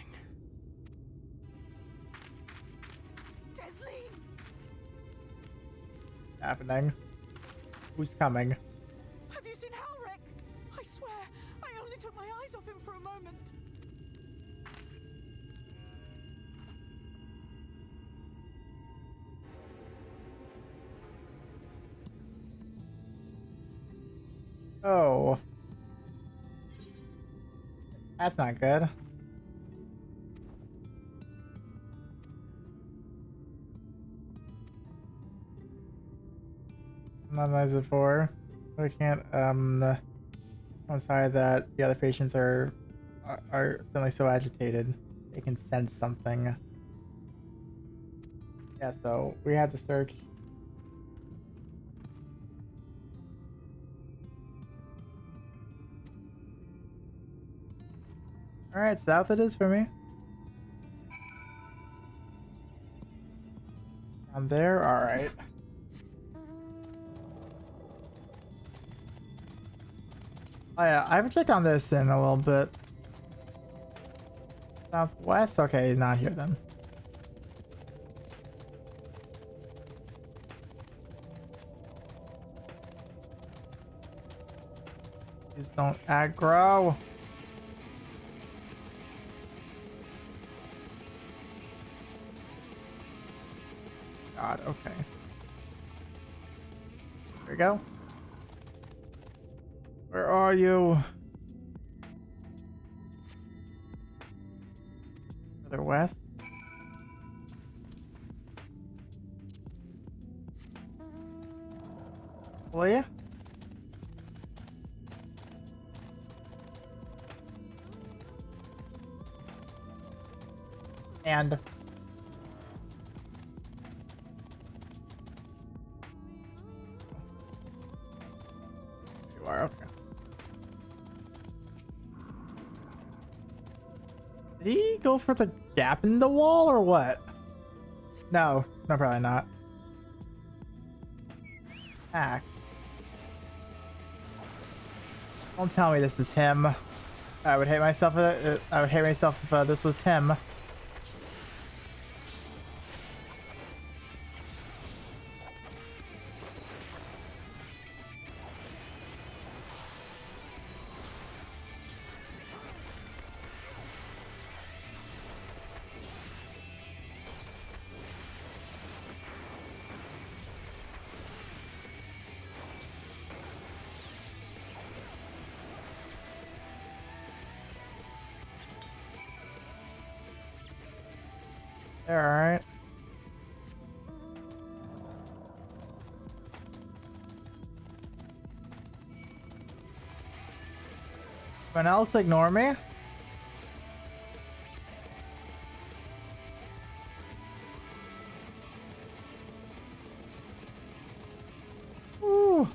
Happening. Who's coming? Have you seen Howrick? I swear, I only took my eyes off him for a moment. Oh. That's not good. Not nice before. We can't coincide that the other patients are suddenly so agitated. They can sense something. Yeah, so we had to search. Alright, south it is for me. Down there, alright. Oh yeah, I haven't checked on this in a little bit. Southwest? Okay, not here then. Please don't aggro. God, okay. There we go. Where are you? Further west? Oh yeah? And you are okay. Did he go for the gap in the wall or what? No, probably not. Hack. Don't tell me this is him. I would hate myself if this was him. All right. Everyone else ignore me. Ooh.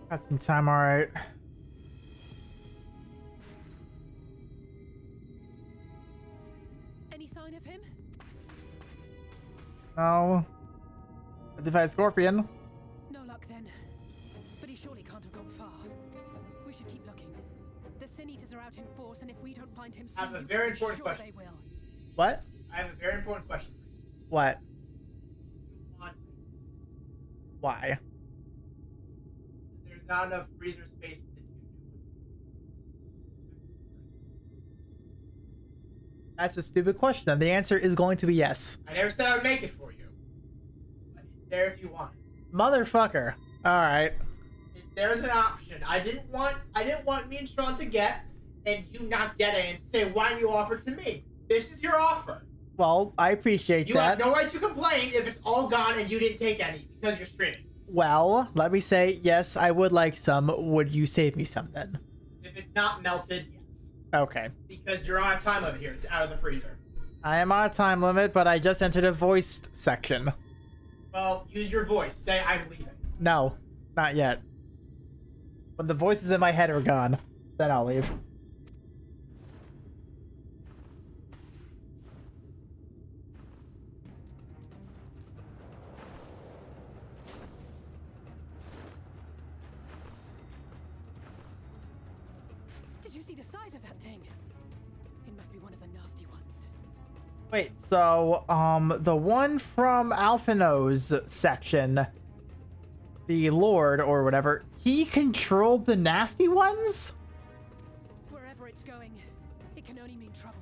Got some time, all right. Any sign of him? No. A defied scorpion. No luck then. But he surely can't have gone far. We should keep looking. The Sin Eaters are out in force, and if we don't find him soon, I have a very you can be important sure question. they will. What? I have a very important question. What? Why? There's not enough freezer space for the two. That's a stupid question. And the answer is going to be yes. I never said I would make it for you. But it's there if you want it. Motherfucker. Alright. There's an option. I didn't want me and Sean to get, and you not get it and say, why didn't you offer it to me? This is your offer. Well, I appreciate that. You have no right to complain if it's all gone and you didn't take any because you're streaming. Well, let me say, yes, I would like some. Would you save me some then? If it's not melted, yes. Okay. Because you're on a time limit here. It's out of the freezer. I am on a time limit, but I just entered a voice section. Well, use your voice. Say, I'm leaving. No, not yet. When the voices in my head are gone, then I'll leave. Did you see the size of that thing? It must be one of the nasty ones. Wait, so, the one from Alphino's section, the Lord or whatever, he controlled the nasty ones? Wherever it's going, it can only mean trouble.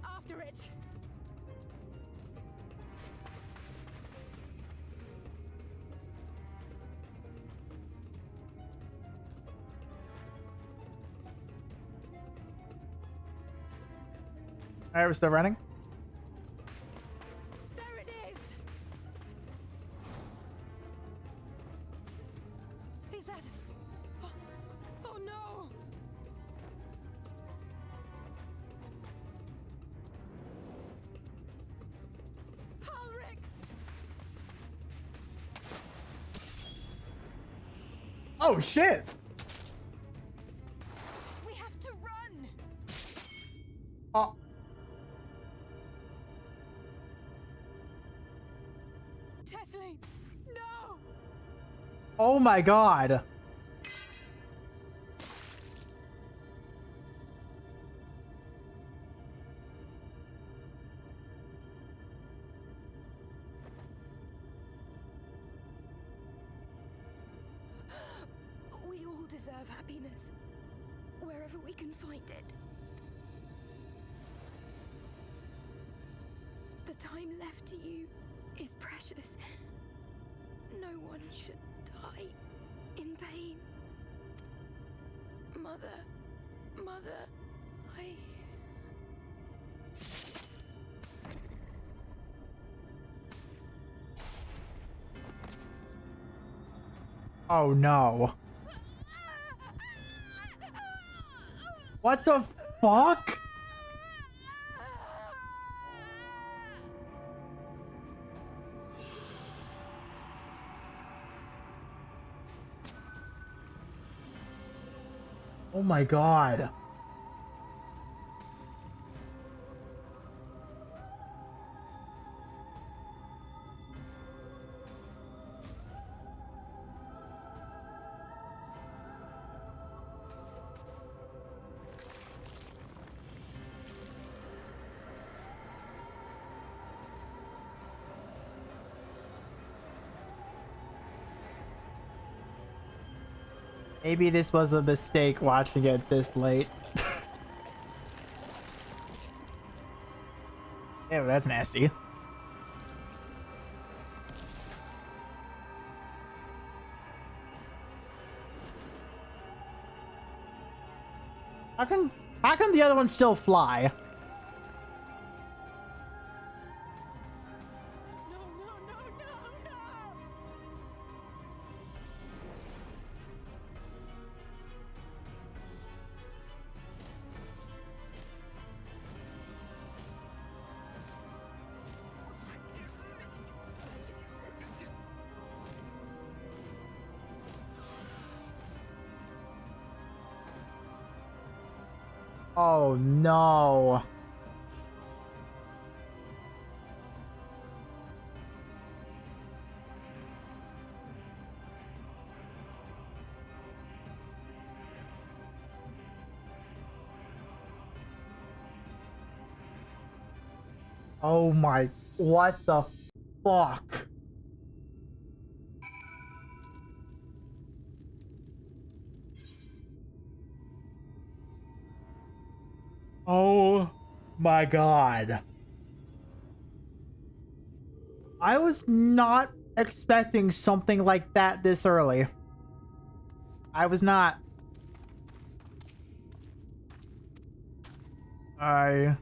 After it! Alright, we're still running. There it is! Is that... Oh, oh no! Ulrich! Oh shit! We have to run! Oh. Tessie! No! Oh my god. We all deserve happiness, wherever we can find it. The time left to you is precious. No one should die in pain. Mother, I... Oh no. What the fuck? Oh my god. Maybe this was a mistake watching it this late. Ew, that's nasty. How can the other one still fly? No, no, no, no, no! Oh no. Oh my, what the fuck? Oh my god. I was not expecting something like that this early. I was not. I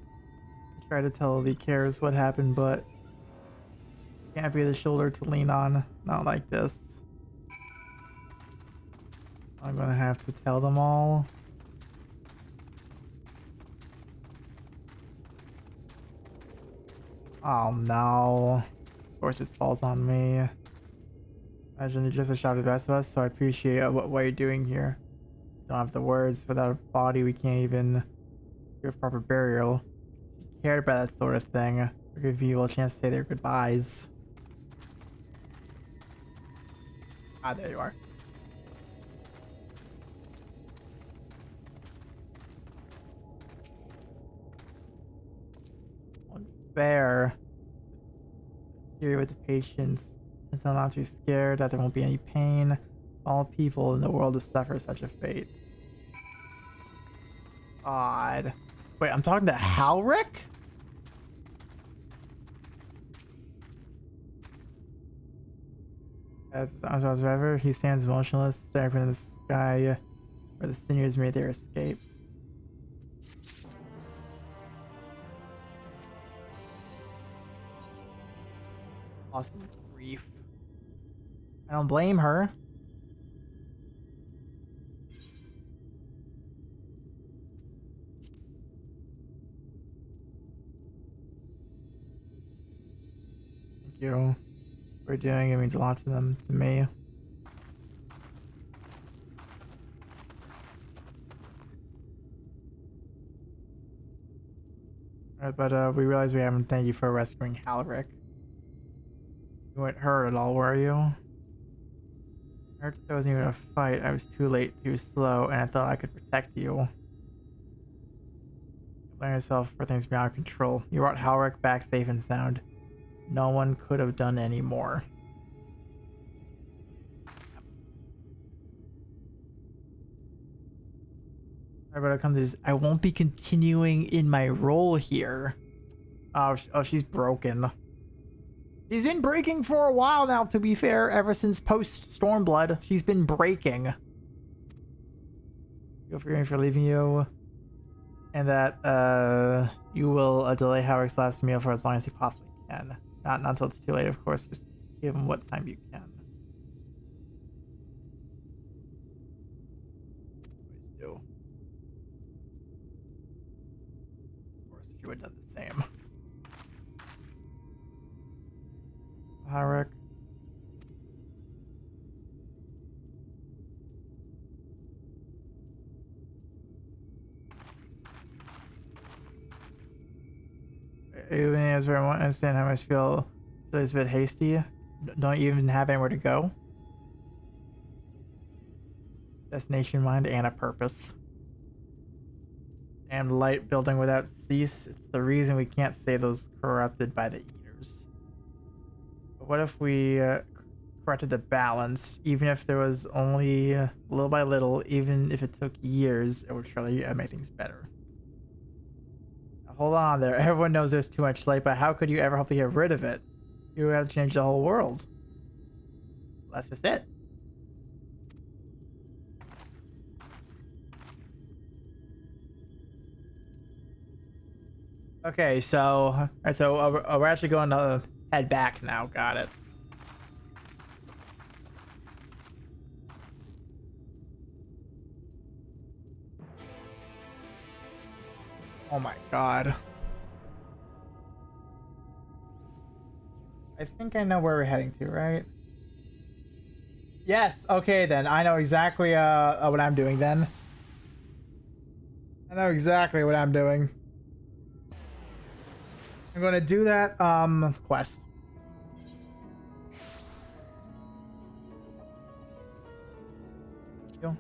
try to tell the cares what happened, but can't be the shoulder to lean on. Not like this. I'm gonna have to tell them all. Oh no. Of course it falls on me. Imagine you're just a shot of the best of us, so I appreciate what you're doing here. Don't have the words. Without a body, we can't even give proper burial. If you cared about that sort of thing, I'll give you a chance to say their goodbyes. Ah, there you are. Unfair. Here with the patients. Until not too scared that there won't be any pain. All people in the world to suffer such a fate. Odd. Wait, I'm talking to Halric? As ever, he stands motionless, staring into the sky where the sinews made their escape. Awesome grief. I don't blame her. Thank you for doing it. Means a lot to them, to me. But we realize we haven't. Thank you for rescuing Halric. You weren't hurt at all, were you? I heard there wasn't even a fight. I was too late, too slow, and I thought I could protect you. You blame yourself for things beyond control. You brought Halric back safe and sound. No one could have done any more. But I come to this. I won't be continuing in my role here. Oh, she's broken. She's been breaking for a while now, to be fair. Ever since post Stormblood, she's been breaking. Feel forgiving for leaving you. And that you will delay Howard's last meal for as long as you possibly can. Not until it's too late, of course. Just give him what time you can. Always do. Of course, you would have done the same. Howard. Even as I understand how much feel it's a bit hasty. Don't you even have anywhere to go? Destination in mind and a purpose. And light building without cease. It's the reason we can't save those corrupted by the eaters. But what if we corrected the balance? Even if there was only little by little, even if it took years, it would surely make things better. Hold on there. Everyone knows there's too much light, but how could you ever hope to get rid of it? You would have to change the whole world. That's just it. Okay, so we're actually going to head back now. Got it. Oh my god. I think I know where we're heading to, right? Yes, okay then. I know exactly what I'm doing then. I know exactly what I'm doing. I'm gonna do that quest. Go.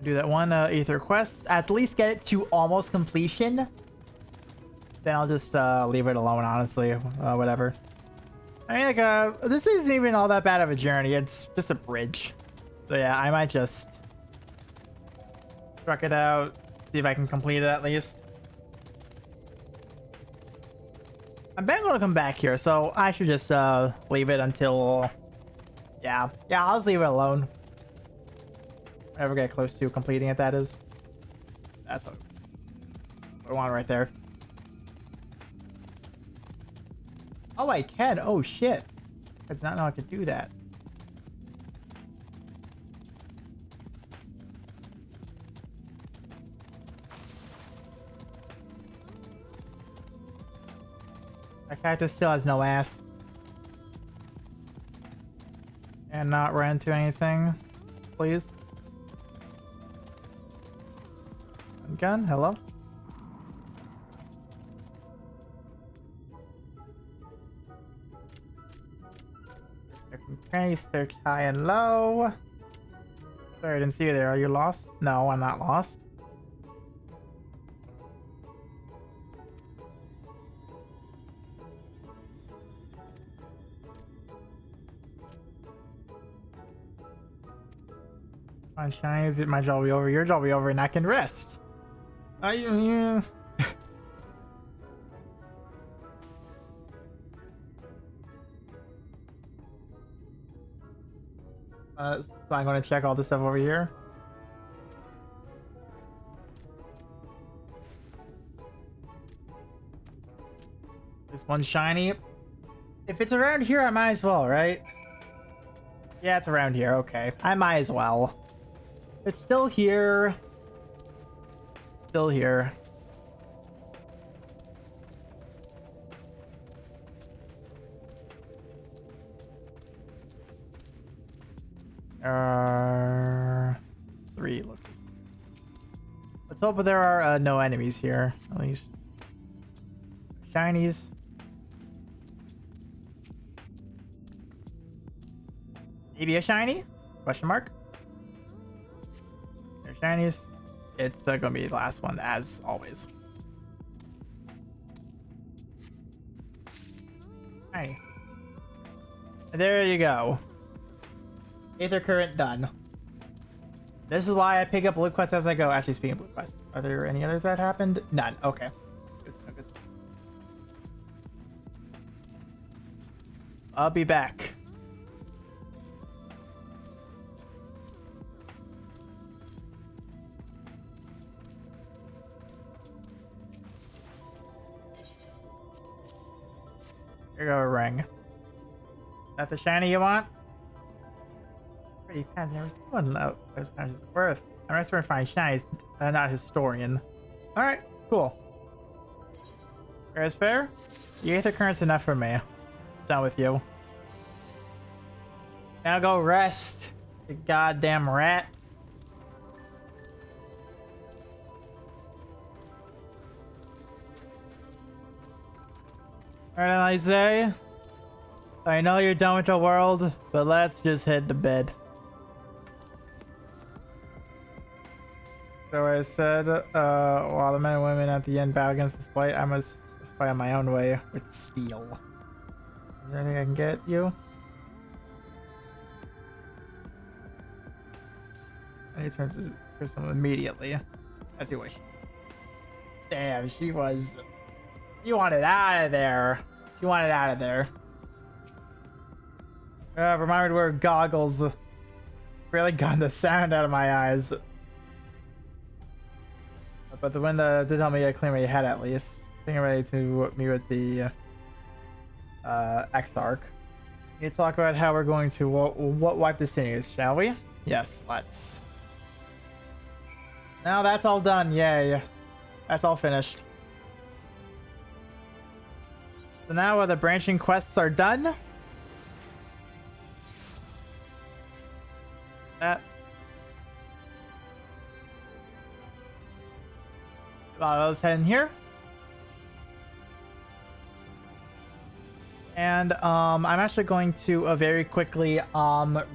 Do that one ether quest, at least get it to almost completion. Then I'll just leave it alone, honestly. Whatever. I mean, like, this isn't even all that bad of a journey. It's just a bridge. So yeah, I might just truck it out, see if I can complete it at least. I'm gonna come back here, so I should just leave it until, yeah, I'll just leave it alone. Ever get close to completing it, that is. That's what I want right there. Oh, I can. Oh shit, I did not know I could do that. That cactus still has no ass. And not run into anything, please. Gun, hello? Okay, search high and low. Sorry, I didn't see you there. Are you lost? No, I'm not lost. Fine shinies, my job will be over, your job will be over, and I can rest. Yeah. So I'm going to check all this stuff over here. This one shiny. If it's around here, I might as well, right? Yeah, it's around here. Okay. I might as well. It's still here. Still here. Three. Look. Let's hope there are no enemies here. At least. Shinies. Maybe a shiny? Question mark. There's shinies. It's gonna be the last one as always. Shiny. There you go. Aether current done. This is why I pick up blue quests as I go. Actually, speaking of blue quests, are there any others that happened? None. Okay. Good to know, good to know. I'll be back. Here you go, a ring. That's the shiny you want? Pretty fast. Never seen one though. As much as it's worth. I'm just trying to find shinies, not a historian. Alright, cool. Fair is fair. The Aether Current's enough for me. Done with you. Now go rest, you goddamn rat. Alright, Isaiah. I know you're done with the world, but let's just head to bed. So I said, while the men and women at the end battle against this blight, I must fight on my own way with steel. Is there anything I can get you? I need to turn to Crystal immediately. As you wish. Damn, she was... You wanted out of there. She wanted out of there. Remind me to wear goggles. Really got the sound out of my eyes. But the wind did help me get clear my head at least. Getting ready to meet with the Exarch. We need to talk about how we're going to wipe the cities, shall we? Yes, let's. Now that's all done. Yay. That's all finished. So now the branching quests are done. Let's head in here. And I'm actually going to very quickly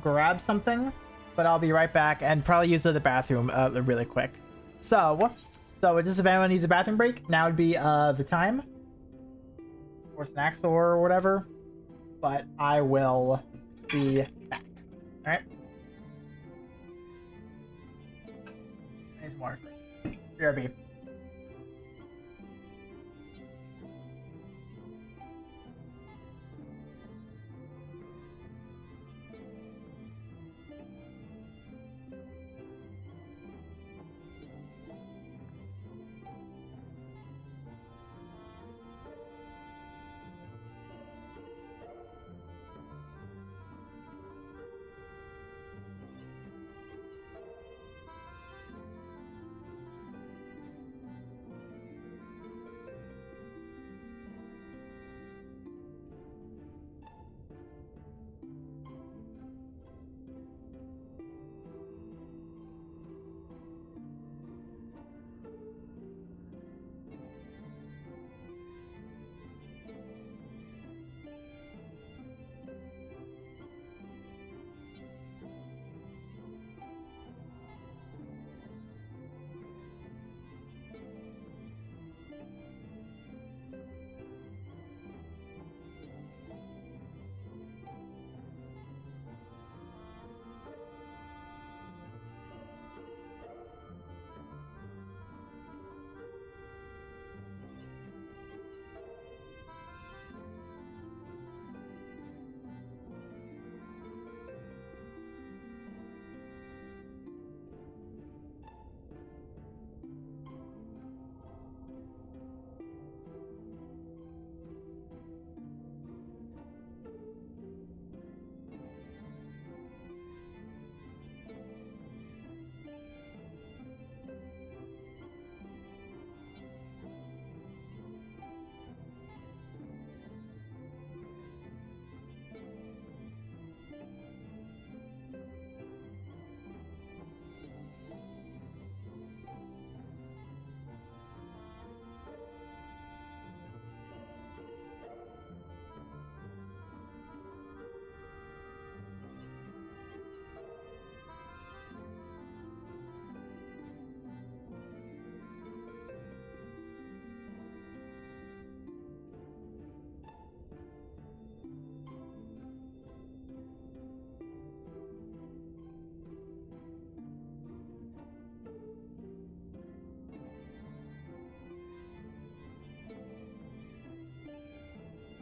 grab something, but I'll be right back and probably use the bathroom really quick. So just if anyone needs a bathroom break, now would be the time. Or snacks or whatever. But I will be back. Alright. I need some water first. BRB.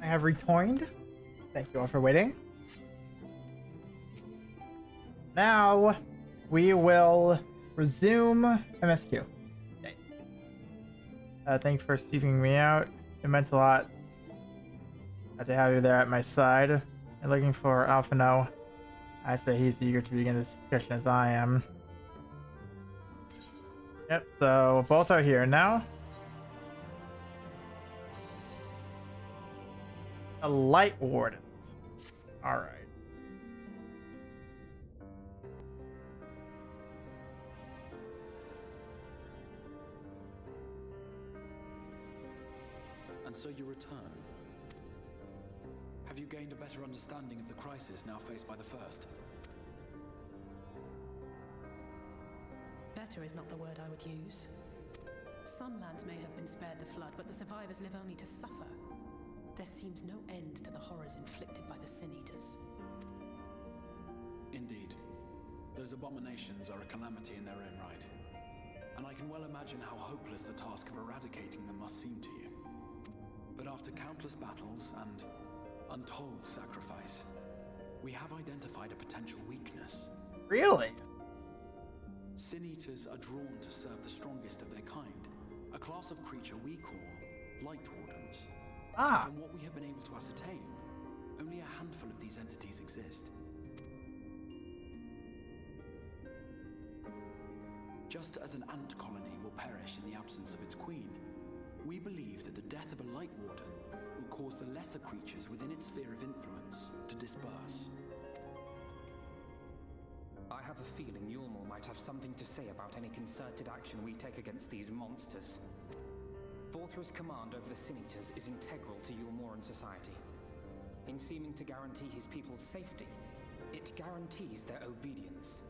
have returned. Thank you all for waiting. Now we will resume MSQ. Okay. Thank you for seeking me out. It meant a lot to have you there at my side. And looking for Alphino. I'd say he's eager to begin this discussion as I am. Yep, so both are here now. The Light Wardens. Alright. And so you return. Have you gained a better understanding of the crisis now faced by the First? Better is not the word I would use. Some lands may have been spared the flood, but the survivors live only to suffer. There seems no end to the horrors inflicted by the Sin Eaters. Indeed. Those abominations are a calamity in their own right. And I can well imagine how hopeless the task of eradicating them must seem to you. But after countless battles and untold sacrifice, we have identified a potential weakness. Really? Sin Eaters are drawn to serve the strongest of their kind, a class of creature we call Light Wardens. Ah. From what we have been able to ascertain, only a handful of these entities exist. Just as an ant colony will perish in the absence of its queen, we believe that the death of a Light Warden will cause the lesser creatures within its sphere of influence to disperse. I have a feeling Yulmore might have something to say about any concerted action we take against these monsters. Vorthra's command over the Sin Eaters is integral to Yulmoran society. In seeming to guarantee his people's safety, it guarantees their obedience.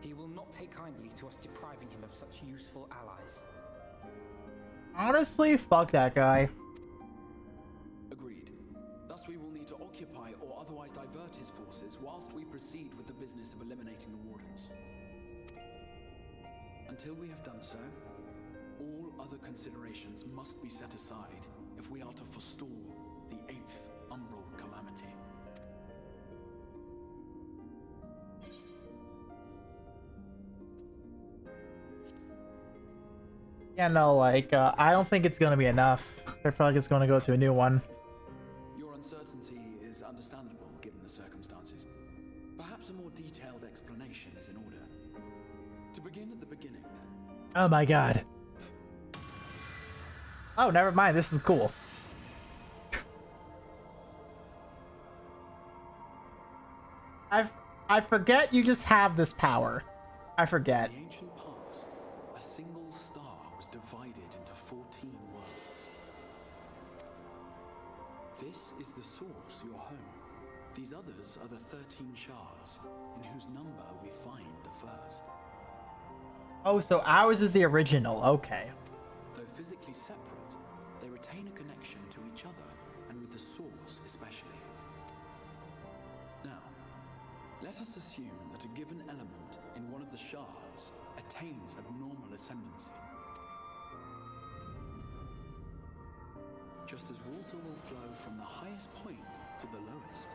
He will not take kindly to us depriving him of such useful allies. Honestly, fuck that guy. Agreed. Thus we will need to occupy or otherwise divert his forces whilst we proceed with the business of eliminating the Wardens. Until we have done so, all other considerations must be set aside if we are to forestall the 8th Umbral Calamity. Yeah, no, like, I don't think it's gonna be enough. They're probably just gonna go to a new one. Your uncertainty is understandable given the circumstances. Perhaps a more detailed explanation is in order. To begin at the beginning, then. Oh my god. Oh, never mind. This is cool. I forget you just have this power. I forget. In the ancient past, a single star was divided into 14 worlds. This is the source, your home. These others are the 13 shards, in whose number we find the first. Oh, so ours is the original. Okay. Though physically separate, they retain a connection to each other, and with the source especially. Now, let us assume that a given element in one of the shards attains abnormal ascendancy. Just as water will flow from the highest point to the lowest,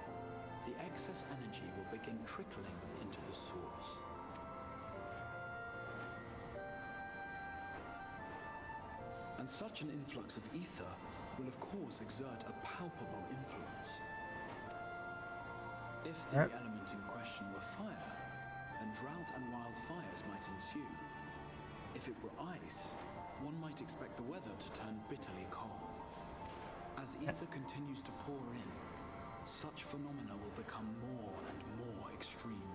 the excess energy will begin trickling into the source. And such an influx of ether will of course exert a palpable influence. If the element in question were fire, then drought and wildfires might ensue. If it were ice, one might expect the weather to turn bitterly cold. As ether continues to pour in, such phenomena will become more and more extreme,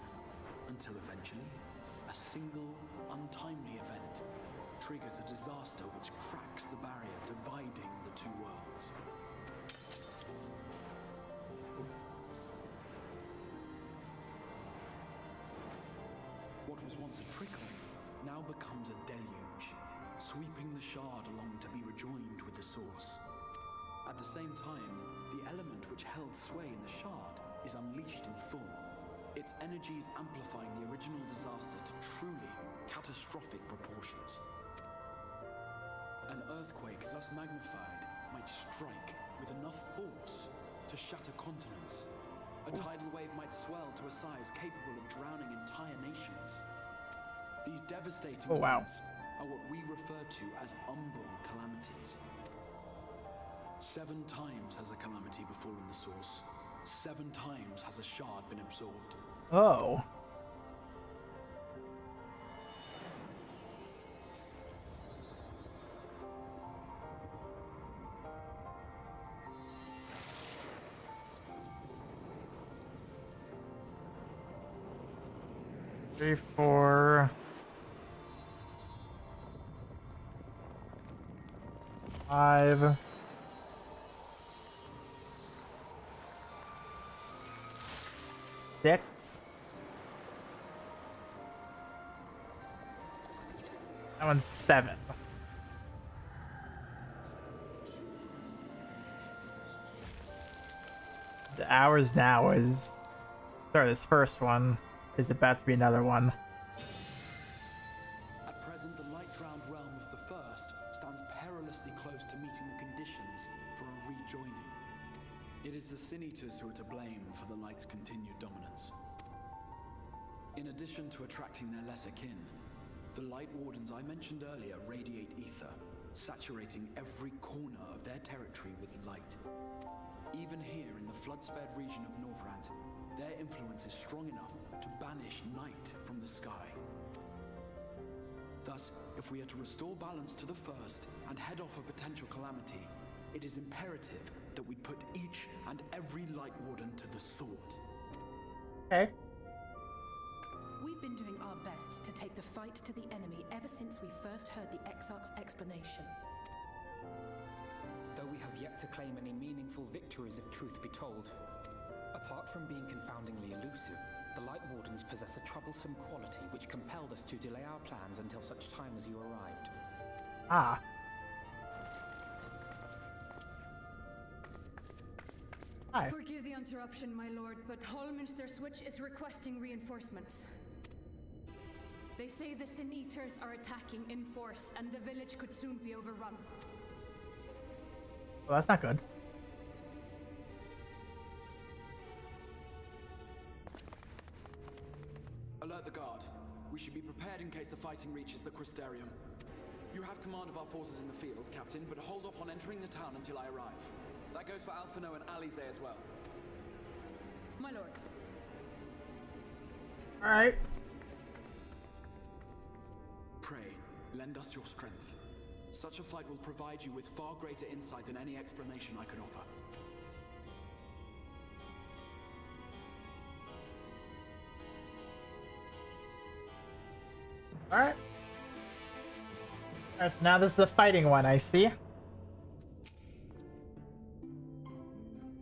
until eventually, a single, untimely event triggers a disaster which cracks the barrier dividing the two worlds. What was once a trickle now becomes a deluge, sweeping the shard along to be rejoined with the source. At the same time, the element which held sway in the shard is unleashed in full, its energies amplifying the original disaster to truly catastrophic proportions. An earthquake thus magnified might strike with enough force to shatter continents. A tidal wave might swell to a size capable of drowning entire nations. These devastating events are what we refer to as umbral calamities. 7 times has a calamity befallen the source. 7 times has a shard been absorbed. Oh. Three, 4, 5. 6. That one's 7. The hours now is... Sorry, this first one is about to be another one. At present, the light-drowned realm of the First stands perilously close to meeting the conditions for a rejoining. It is the Sin Eaters who are to blame for the light's continued dominance. In addition to attracting their lesser kin, the Light Wardens I mentioned earlier radiate ether, saturating every corner of their territory with light. Even here in the flood-spared region of Norvrant, their influence is strong enough to banish night from the sky. Thus, if we are to restore balance to the First and head off a potential calamity, it is imperative that we put each and every Light Warden to the sword. Okay. We've been doing our best to take the fight to the enemy ever since we first heard the Exarch's explanation. Though we have yet to claim any meaningful victories if truth be told. Apart from being confoundingly elusive, the Light Wardens possess a troublesome quality which compelled us to delay our plans until such time as you arrived. Ah. Hi. Forgive the interruption, my lord, but Hallminster Switch is requesting reinforcements. They say the Sin Eaters are attacking in force, and the village could soon be overrun. Well, that's not good. Alert the guard. We should be prepared in case the fighting reaches the Crystarium. You have command of our forces in the field, Captain, but hold off on entering the town until I arrive. That goes for Alphino and Alize as well. My lord. Alright. Pray, lend us your strength. Such a fight will provide you with far greater insight than any explanation I could offer. Alright. Alright, so now this is the fighting one, I see.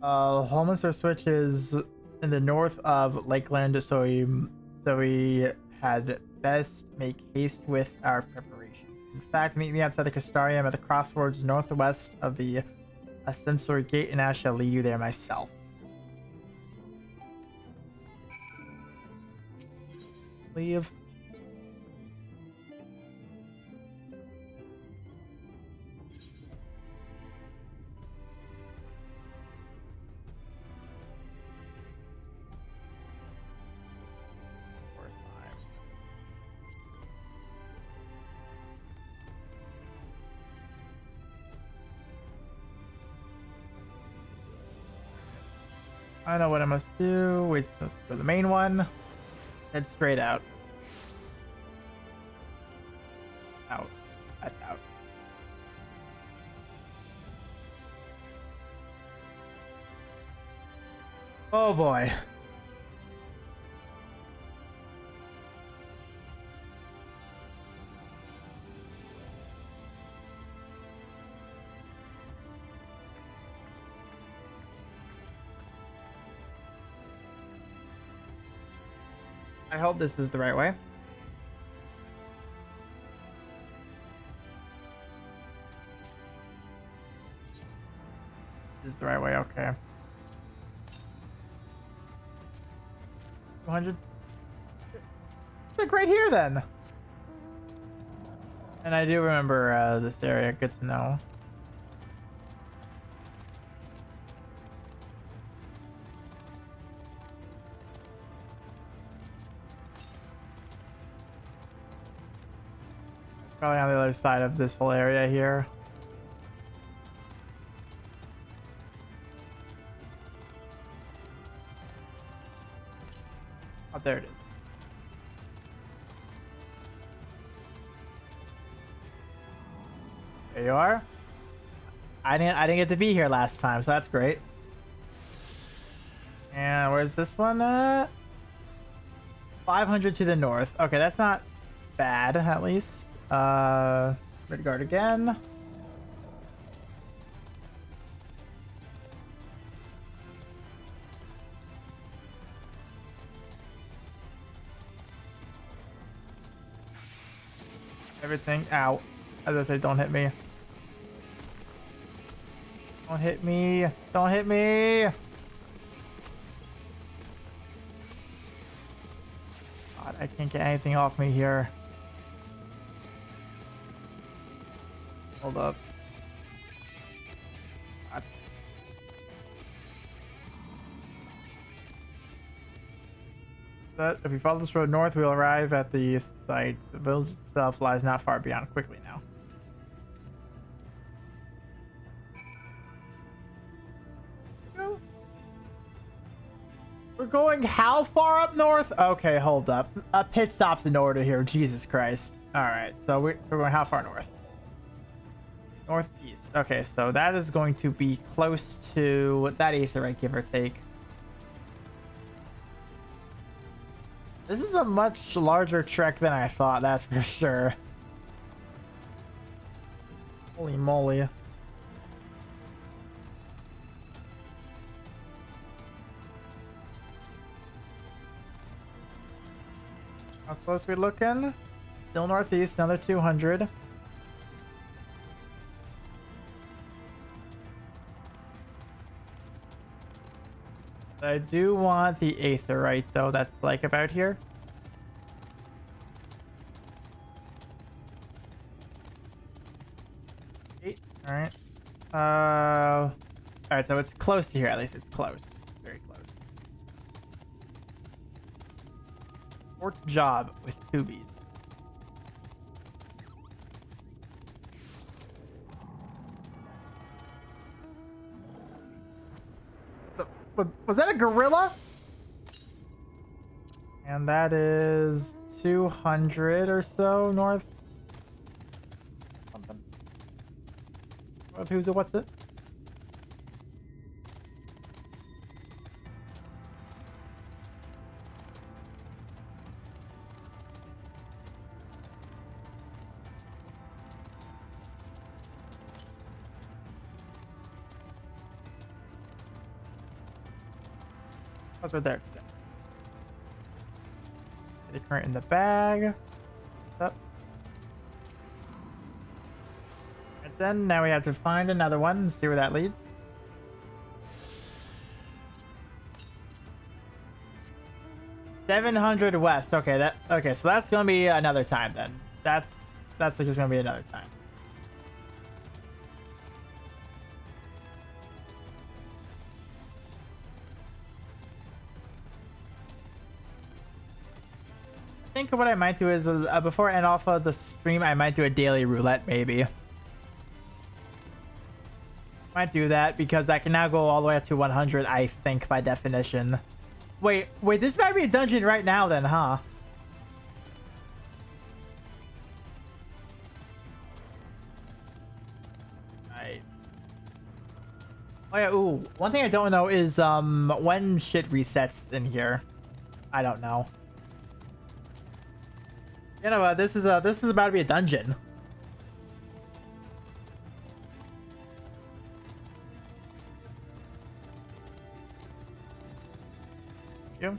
Hallminster Switch is in the north of Lakeland, so we had best make haste with our preparations. In fact, meet me outside the Crystarium at the crossroads northwest of the Ascensory Gate, and I shall lead you there myself. Leave. I know what I must do. We're supposed to go to the main one. Head straight out. Out. That's out. Oh boy. I hope this is the right way. This is the right way, okay. 200. It's like right here then. And I do remember this area, good to know. Probably on the other side of this whole area here. Oh, there it is. There you are. I didn't get to be here last time, so that's great. And where's this one at? 500 to the north. Okay, that's not bad, at least. Midgard again. Everything out. As I say, don't hit me. Don't hit me. Don't hit me. God, I can't get anything off me here. Hold up. God. But if we follow this road north, we'll arrive at the site. The village itself lies not far beyond. Quickly now. We're going how far up north? Okay, hold up. A pit stop's in order here. Jesus Christ. Alright, so we're going how far north? Northeast. Okay, so that is going to be close to that aetherite, give or take. This is a much larger trek than I thought, that's for sure. Holy moly. How close we looking? Still northeast, another 200. I do want the aetherite though, that's like about here. Alright. Alright, so it's close to here, at least it's close. Very close. Fourth job with tubies. Was that a gorilla? And that is 200 or so north. Something. What's it? What's right there? The current in the bag. What's up? And then now we have to find another one and see where that leads. $700 west. Okay, so that's gonna be another time then. That's just gonna be another time. I think what I might do is before I end off of the stream, I might do a daily roulette maybe. Might do that because I can now go all the way up to 100, I think, by definition. Wait, this might be a dungeon right now then, huh? Right. Oh yeah, ooh, one thing I don't know is when shit resets in here. I don't know. You know what? This is about to be a dungeon. Yeah.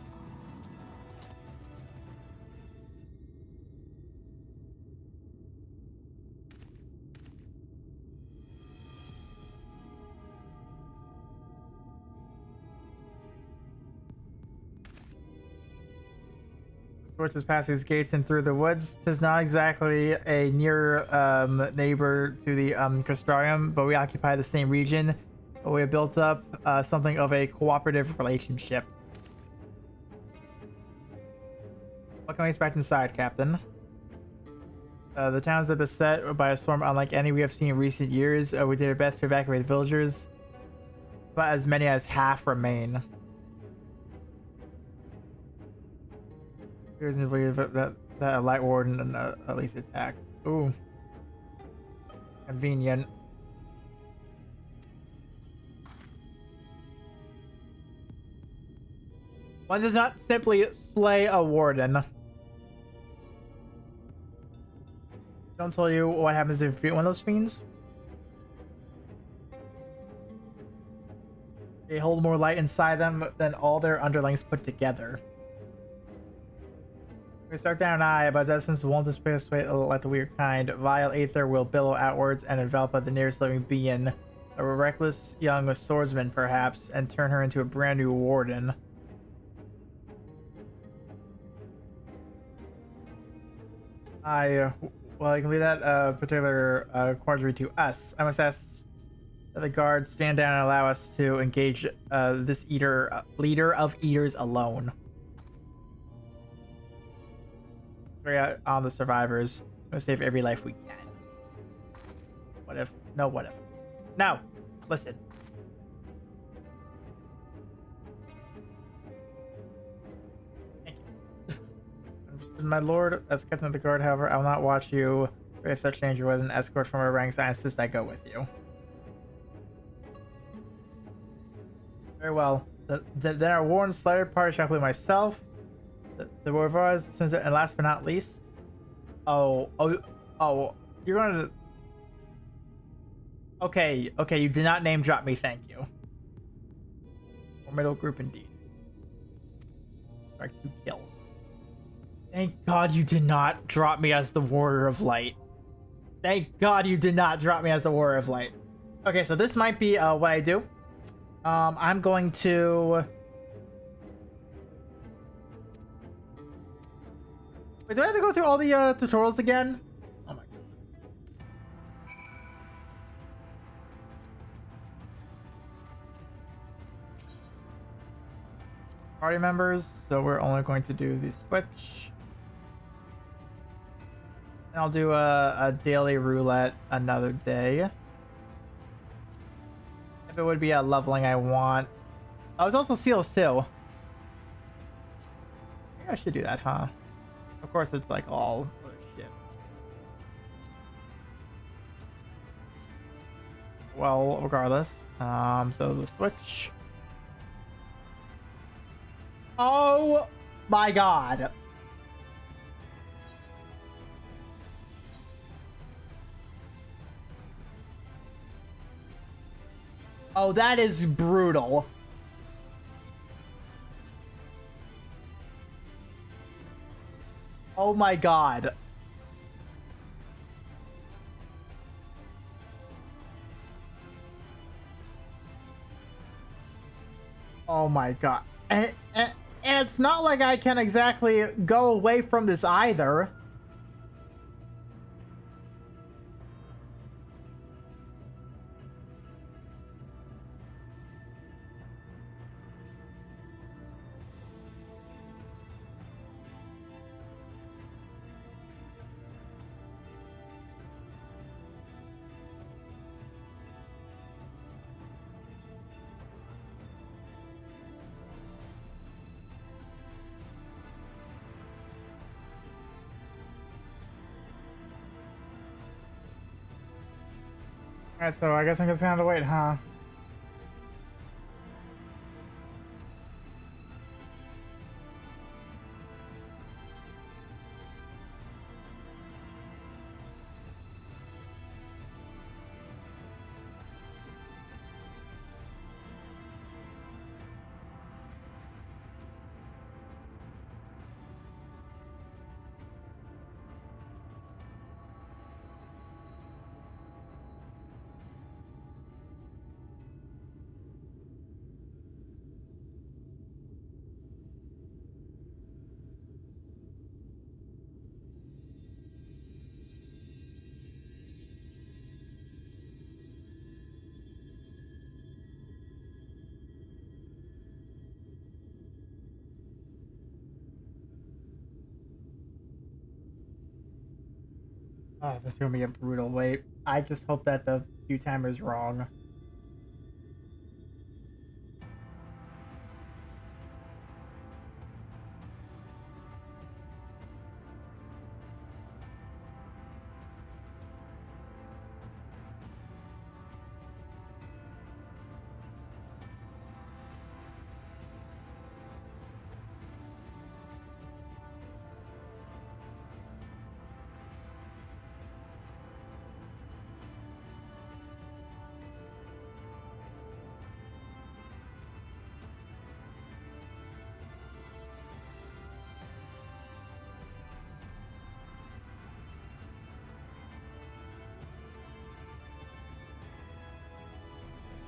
Switches past these gates and through the woods. 'Tis not exactly a near neighbor to the Castrarium, but we occupy the same region. But we have built up something of a cooperative relationship. What can we expect inside, Captain? The town is beset by a storm unlike any we have seen in recent years. We did our best to evacuate the villagers, but as many as half remain. Here's that a light warden and a lethal attack. Ooh. Convenient. One does not simply slay a warden. Don't tell you what happens if you defeat one of those fiends. They hold more light inside them than all their underlings put together. We start down an eye, but its essence won't disperse like the weird kind. Vile aether will billow outwards and envelop the nearest living being. A reckless young swordsman, perhaps, and turn her into a brand new warden. Well, you can leave that particular quandary to us. I must ask that the guards stand down and allow us to engage this leader of eaters alone. Carry out on the survivors. We'll save every life we can. What if? No, what if? No! Listen. Thank you. Understood, my lord. As captain of the guard, however, I will not watch you brave such danger with an escort from our ranks. I insist I go with you. Very well. Then our warden slayer party shall include myself, the Warvars, since, and last but not least. Oh, you're gonna. Okay, you did not name drop me, thank you. Formidable group indeed. Strike to kill. Thank God you did not drop me as the Warrior of Light. Thank God you did not drop me as the Warrior of Light. Okay, so this might be what I do. I'm going to... Wait, do I have to go through all the tutorials again? Oh my god. Party members, so we're only going to do the switch. And I'll do a daily roulette another day. If it would be a leveling I want. Oh, it's also seals too. Maybe I should do that, huh? Of course, it's like all shit. Well, regardless. So the switch. Oh my god. Oh, that is brutal. Oh my god. Oh my god. And it's not like I can exactly go away from this either. Alright, so I guess I'm just gonna have to wait, huh? Oh, this is gonna be a brutal wait. I just hope that the queue timer is wrong.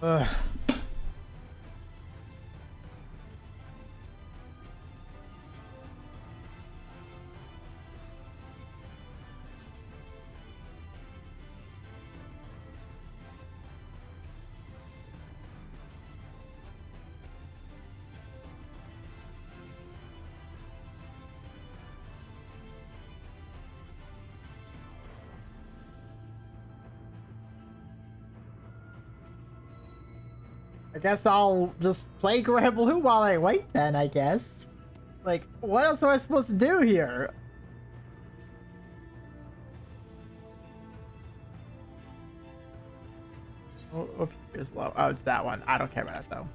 Ugh. I guess I'll just play Grand Blue while I wait then, I guess. Like, what else am I supposed to do here? Oh, here's low. Oh, it's that one. I don't care about it though.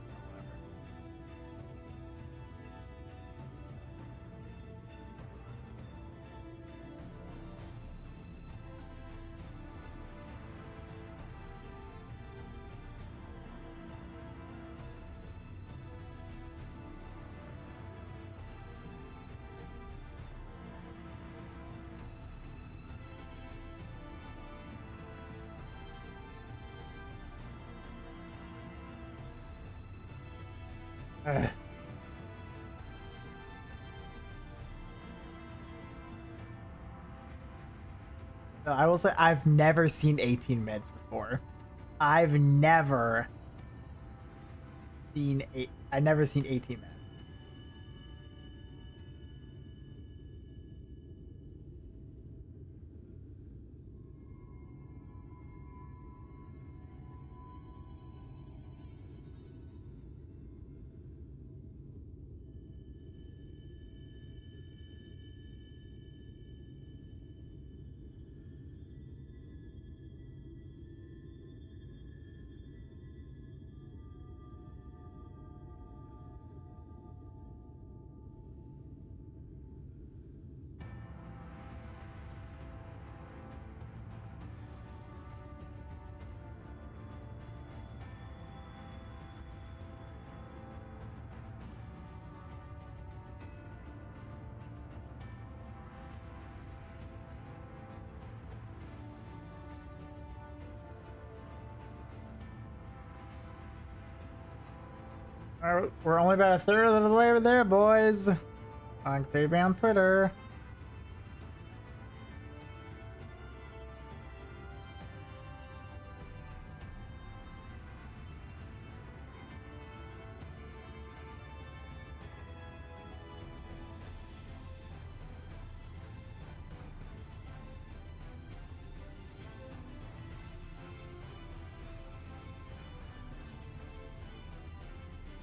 Ugh. No, I will say I've never seen 18 minutes before. I've never seen I've never seen 18 minutes. Alright, we're only about a third of the way over there, boys. On Twitter.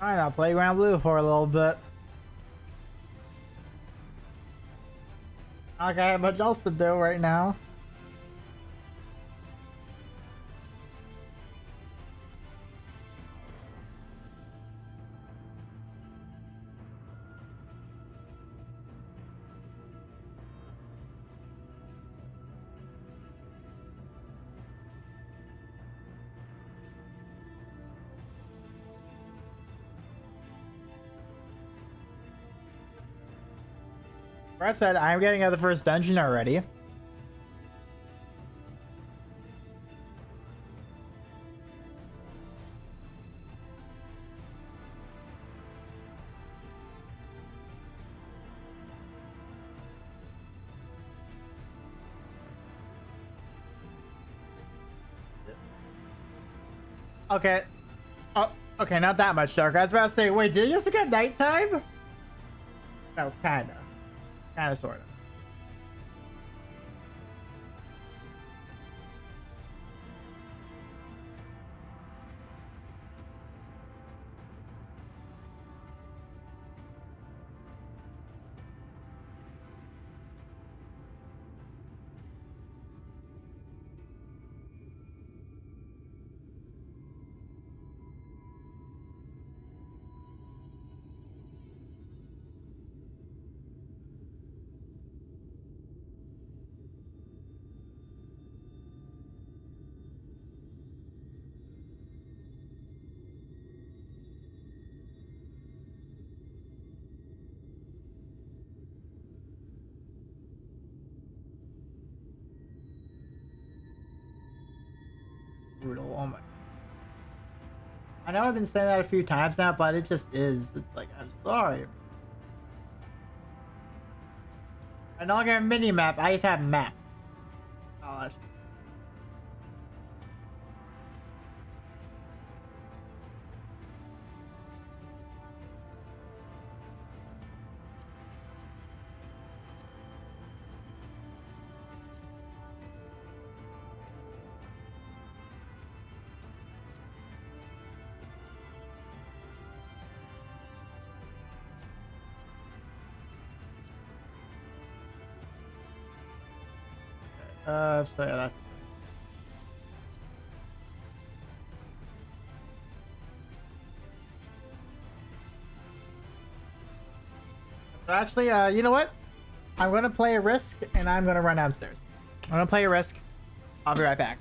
Alright, I'll play Grand Blue for a little bit. I don't have much else to do right now. Brett said, I'm getting out of the first dungeon already. Okay. Oh, okay, not that much darker. I was about to say, wait, did it just get nighttime? No, kinda. Kinda, sorta. I know I've been saying that a few times now, but it just is. It's like, I'm sorry. I no longer have mini map. I just have map. Gosh. So yeah, that's. So actually, you know what? I'm gonna play a risk, and I'm gonna run downstairs. I'm gonna play a risk. I'll be right back.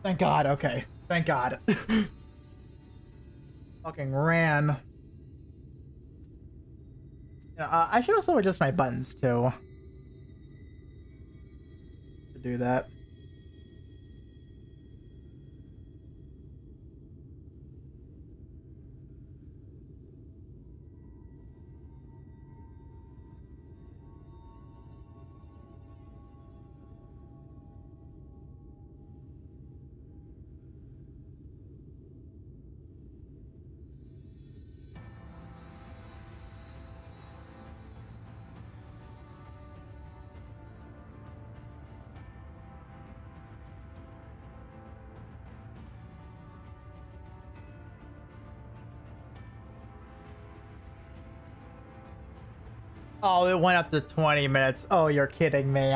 Thank God. Okay. Thank God. Fucking ran. Yeah, I should also adjust my buttons too. To do that. Oh, it went up to 20 minutes. Oh, you're kidding me.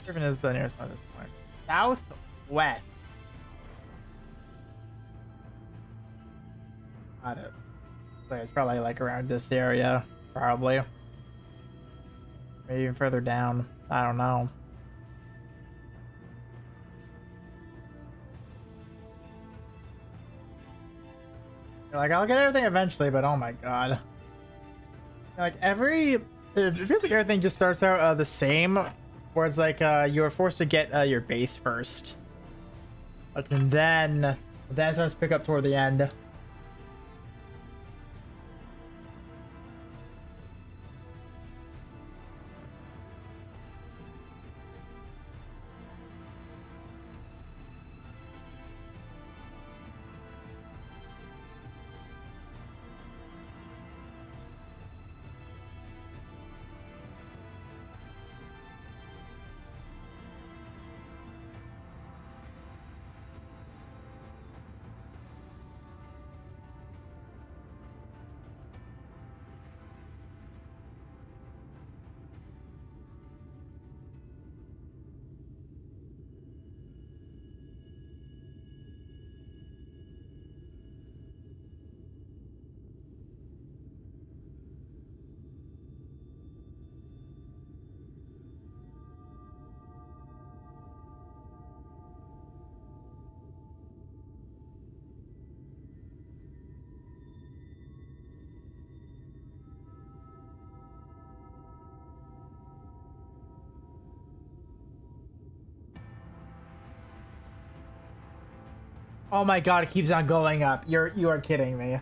Driven is the nearest one at this point. Southwest. Got it. So it's probably like around this area. Probably. Maybe even further down. I don't know. Like, I'll get everything eventually, but oh my god. Like, it feels like everything just starts out the same, where it's like you're forced to get your base first. But then it starts to pick up toward the end. Oh my god, it keeps on going up. You are kidding me.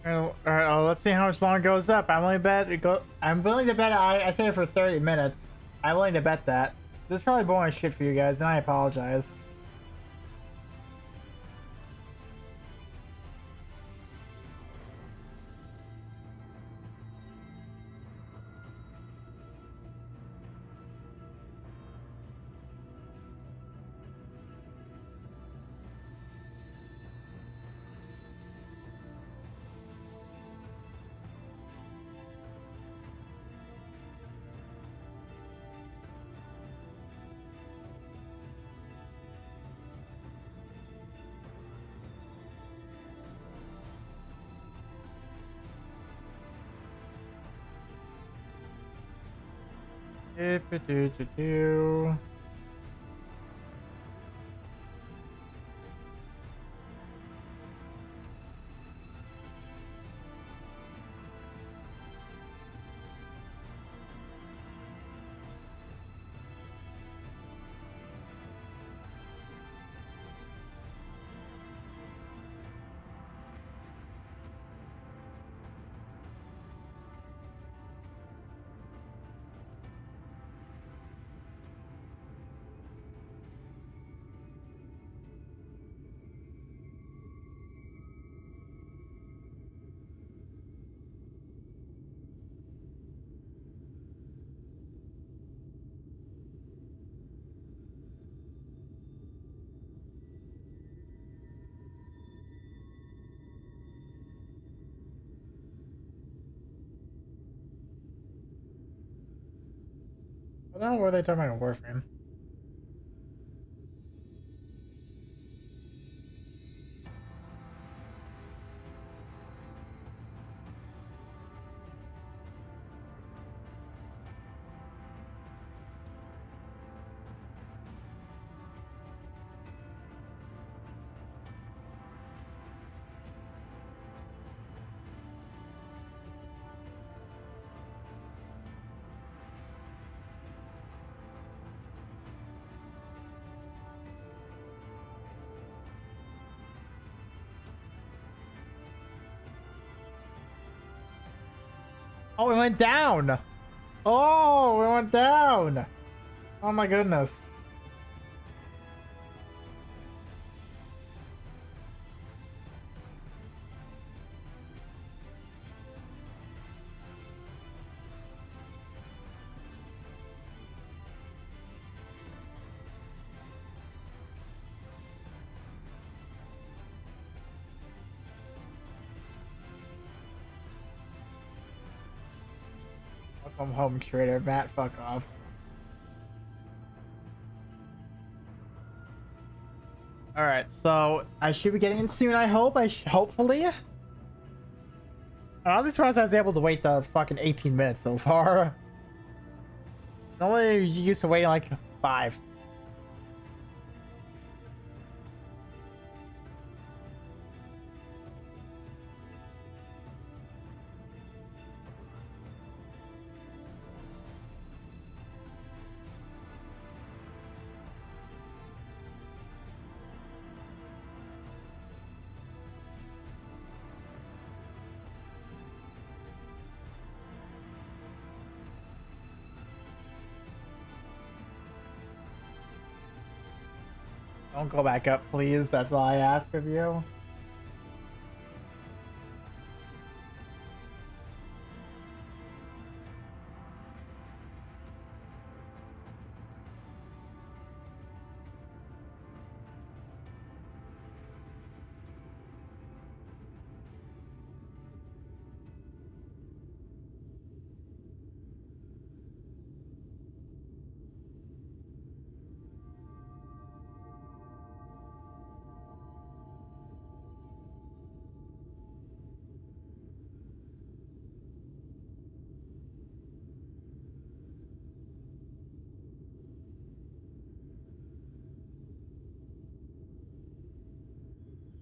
All right, let's see how much longer it goes up. I'm willing to bet. I say it for 30 minutes. I'm willing to bet that. This is probably boring shit for you guys, and I apologize. Do. What the hell were they talking about Warframe? Oh, it went down. Oh, it went down. Oh my goodness. Welcome home, curator Matt. Fuck off. All right, so I should be getting in soon. I hope. Hopefully. I was surprised I was able to wait the fucking 18 minutes so far. Normally, you used to waiting like 5. Don't go back up, please. That's all I ask of you.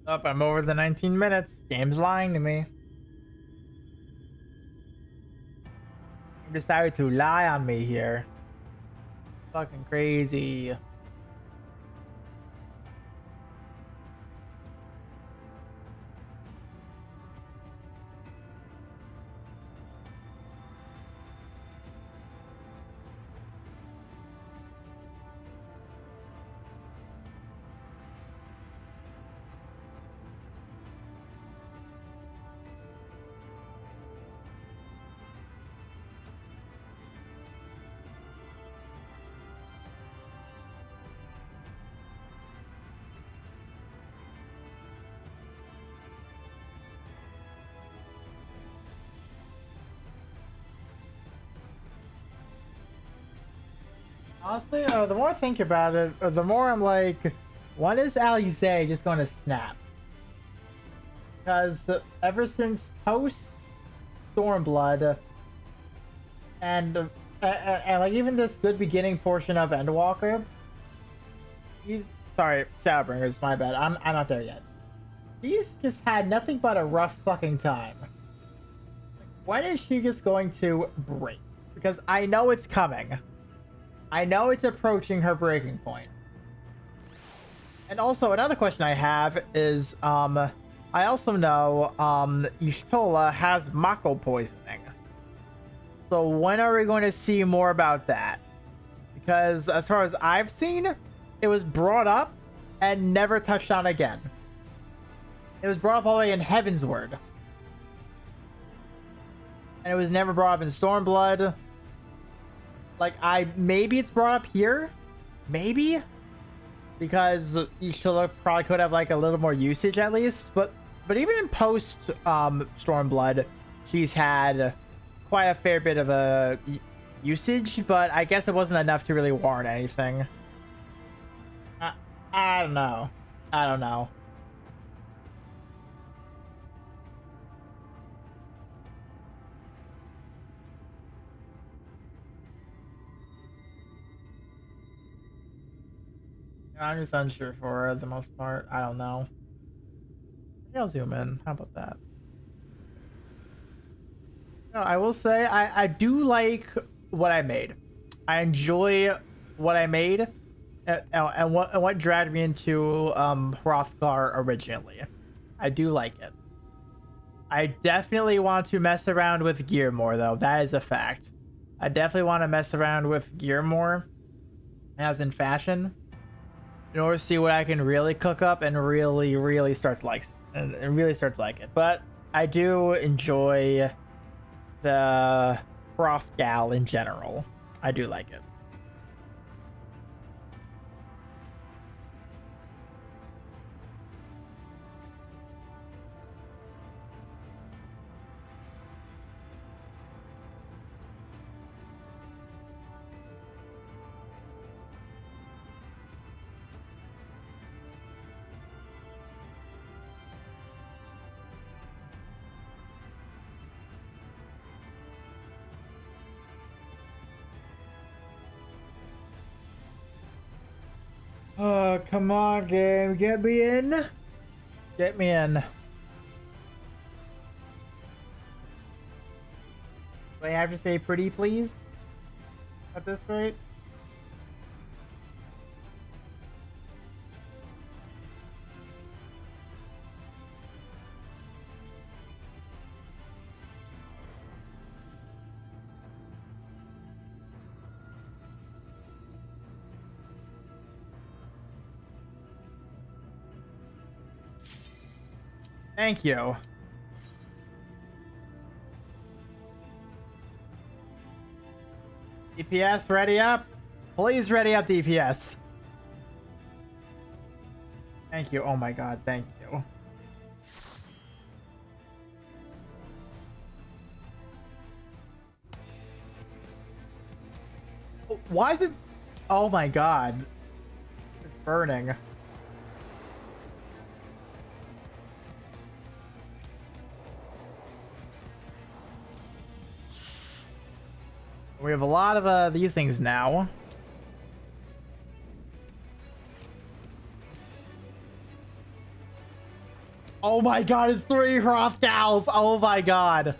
Oh, I'm over the 19 minutes. Game's lying to me. You decided to lie on me here. Fucking crazy. Honestly, the more I think about it, the more I'm like, when is Alize just going to snap? Because ever since post Stormblood and like even this good beginning portion of Endwalker, he's sorry, Shadowbringers, my bad. I'm not there yet. He's just had nothing but a rough fucking time. When is she just going to break? Because I know it's coming. I know it's approaching her breaking point. And also, another question I have is, I also know, Y'shtola has Mako poisoning. So when are we going to see more about that? Because as far as I've seen, it was brought up and never touched on again. It was brought up all the way in Heavensward. And it was never brought up in Stormblood. Like, maybe it's brought up here? Maybe? Because Y'shtola probably could have, like, a little more usage at least. But even in post Stormblood, she's had quite a fair bit of a usage. But I guess it wasn't enough to really warrant anything. I don't know. I don't know. I'm just unsure for the most part. I don't know. Maybe I'll zoom in. How about that? No, I will say I do like what I made. I enjoy what I made, and what dragged me into Hrothgar originally. I do like it. I definitely want to mess around with gear more, though. That is a fact. I definitely want to mess around with gear more, as in fashion, in order to see what I can really cook up and really start like and really starts like it. But I do enjoy the Hrothgar in general. I do like it. Oh, come on, game. Get me in. Get me in. Do I have to say pretty, please? At this rate? Thank you. DPS, ready up. Please ready up, DPS. Thank you. Oh my god, thank you. Why is it... Oh my god. It's burning. We have a lot of these things now. Oh my god, it's 3 Hrothgals! Oh my god.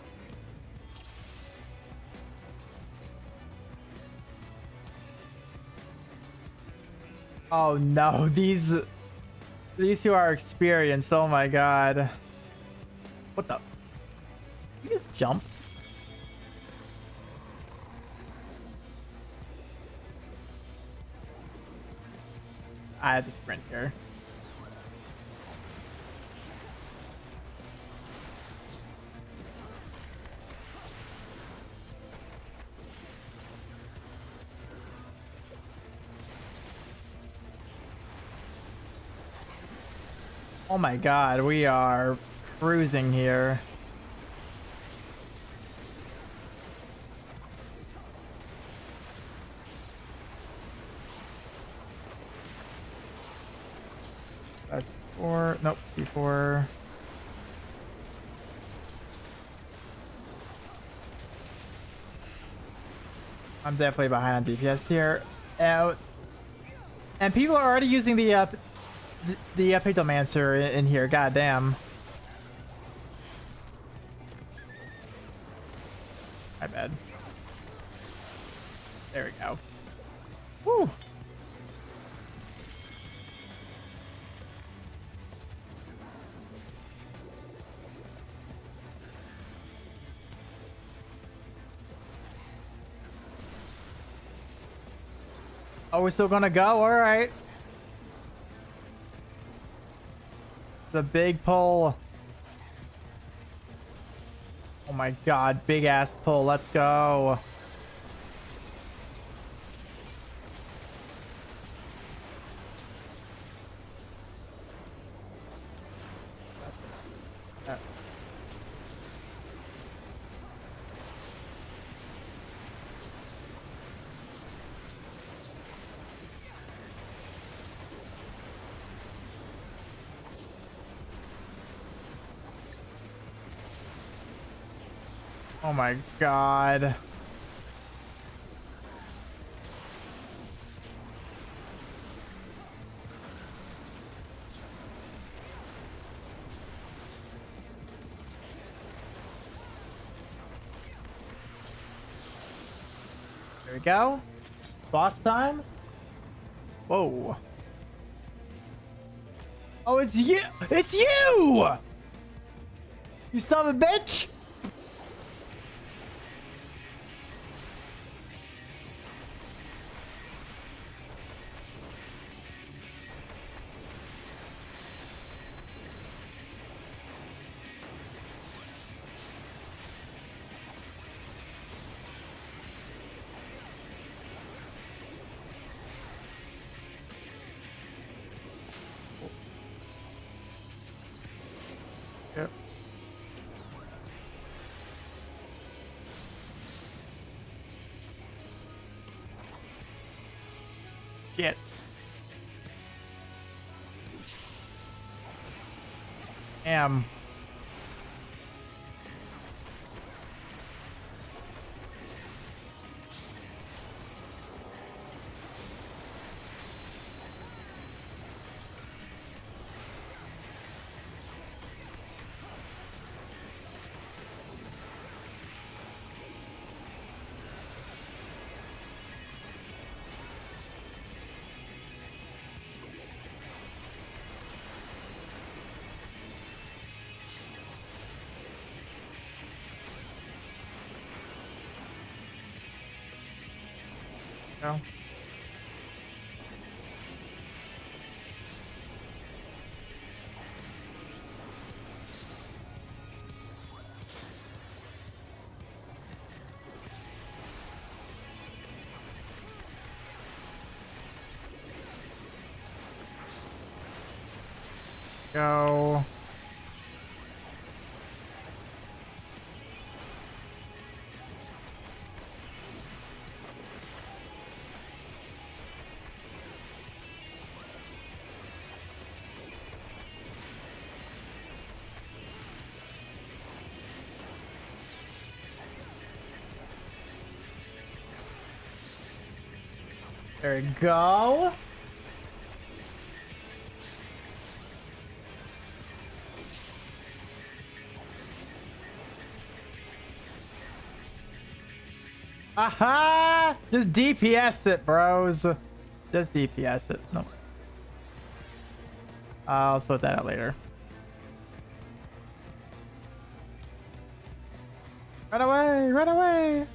Oh no, these two are experienced. Oh my god. What the? You just jump? I have to sprint here. Oh my god, we are cruising here. That's 4. Nope, before. I'm definitely behind on DPS here. And people are already using the Pictomancer in here. God damn. My bad. There we go. Woo. Oh, we're still gonna go? Alright. The big pull. Oh my god, big ass pull. Let's go. Oh my god. There we go. Boss time. Whoa. Oh, it's you! It's you! You son of a bitch! Yep. Shit. Damn. Go. Go. There we go. Aha! Just DPS it, bros. Just DPS it. No. I'll sort that out later. Run away! Run away!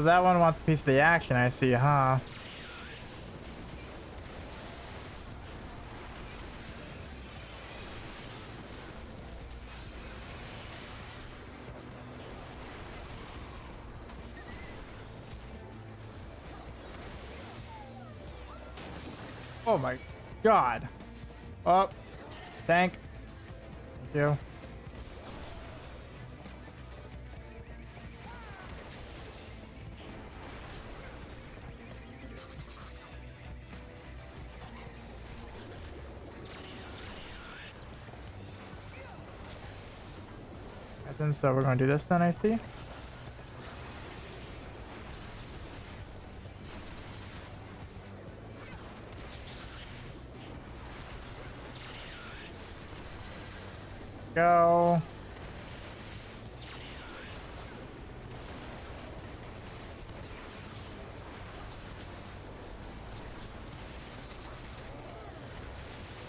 That one wants a piece of the action, I see, huh? Oh my god. Oh, tank. Thank you. So we're going to do this then, I see. Go.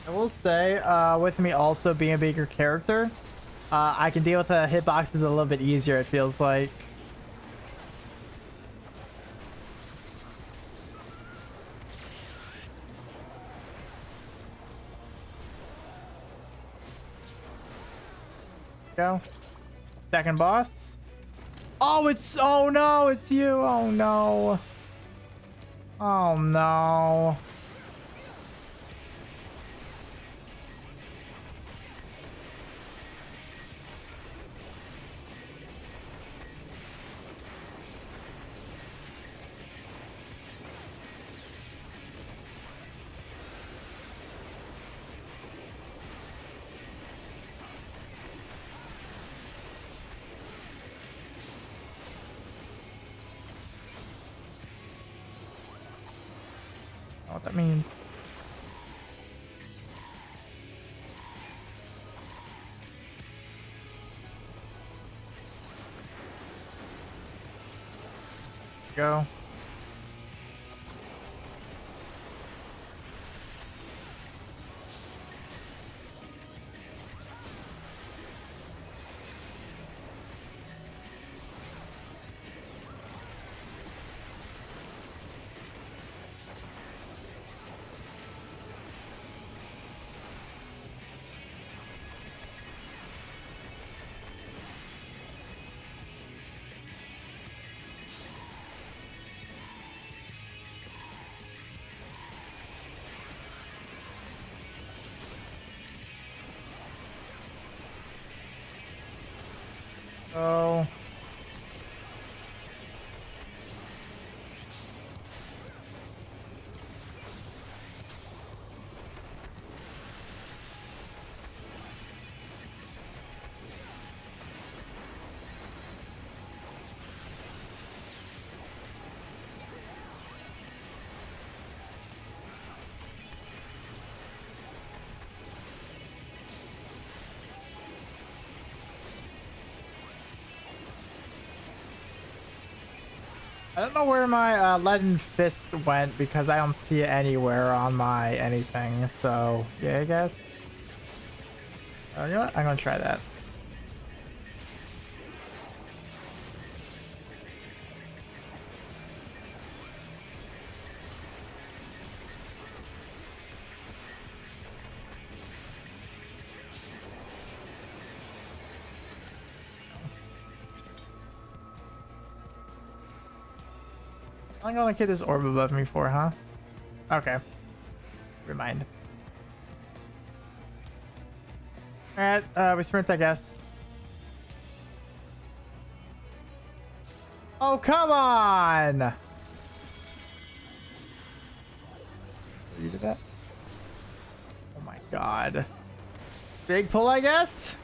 I will say, with me also being a bigger character, I can deal with the hitboxes a little bit easier, it feels like. Go. Second boss. Oh, oh no, it's you. Oh no. Oh no. What that means. Go. Oh. I don't know where my Leaden Fist went because I don't see it anywhere on my anything. So, yeah, I guess. You know what? I'm going to try that. I'm gonna get this orb above me for, huh? Okay. Remind. Alright, we sprint, I guess. Oh, come on! You did that? Oh my god. Big pull, I guess?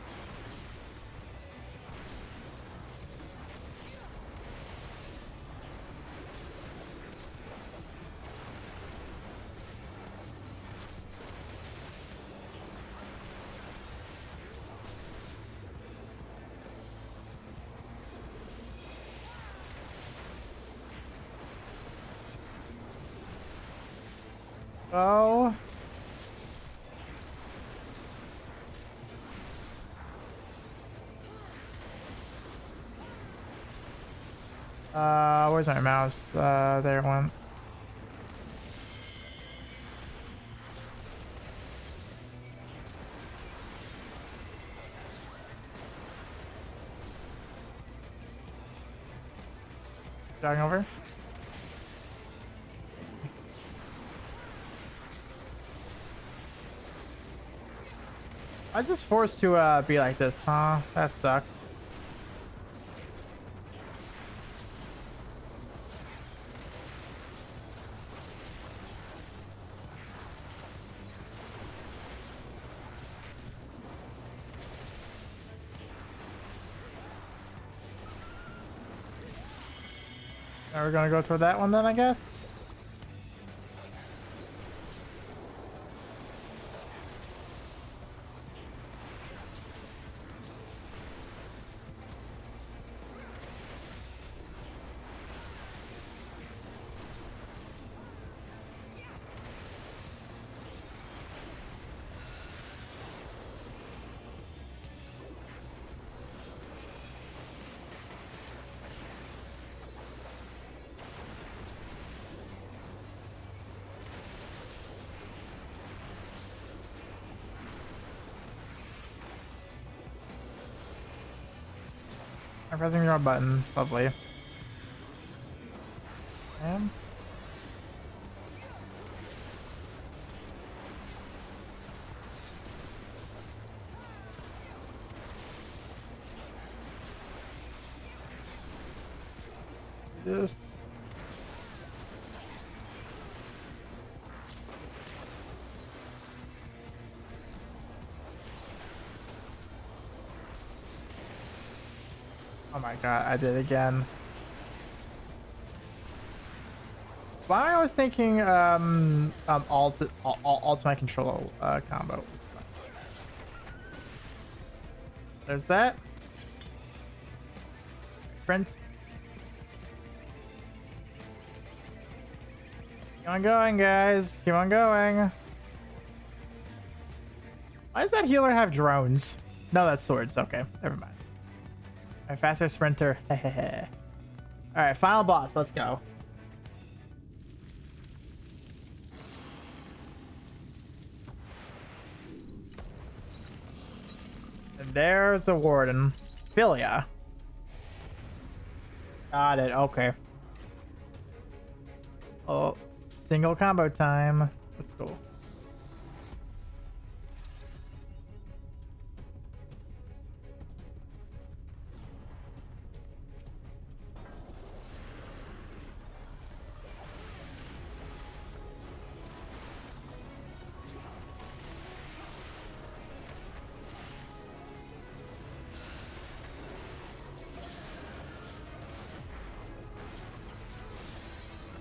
Oh. Where's my mouse? There one. Jogging over. I was just forced to be like this, huh? That sucks. Now we're gonna go toward that one then, I guess. I'm pressing the wrong button. Lovely. And just oh my god, I did it again. Why am I always thinking alt my controller combo? There's that. Sprint. Keep on going, guys. Keep on going. Why does that healer have drones? No, that's swords. Okay, never mind. A faster sprinter. Alright, final boss. Let's go. And there's the warden. Philia. Got it. Okay. Oh, single combo time. Let's go.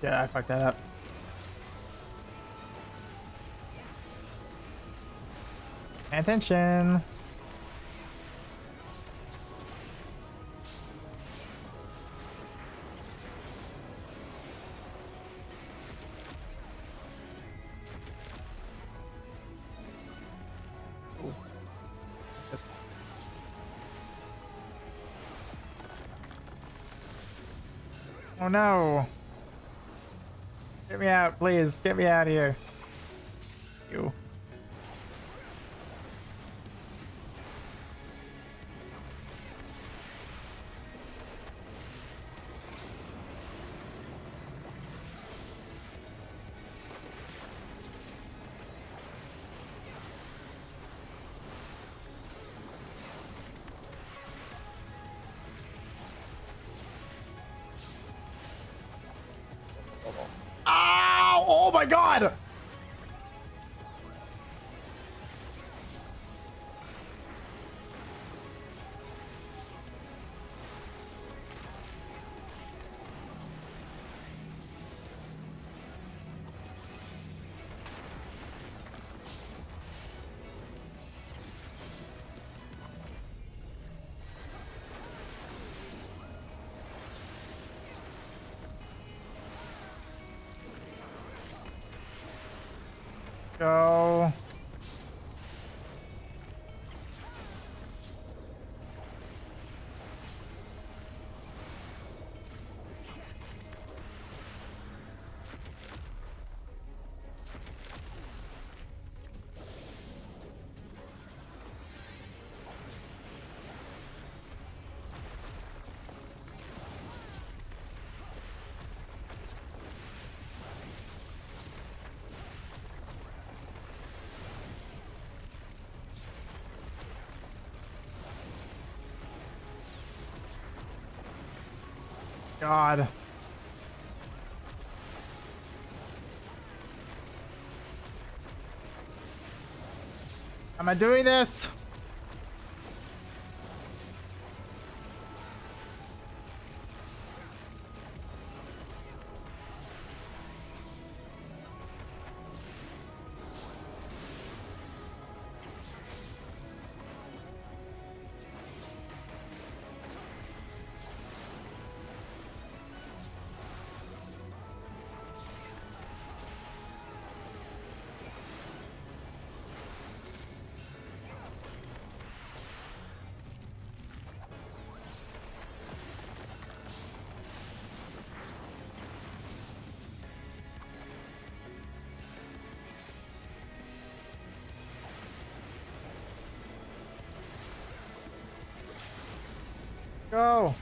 Yeah, I fucked that up. Pay attention. Oh no. Get me out, please. Get me out of here. You. my god! Go. God. Am I doing this? Go.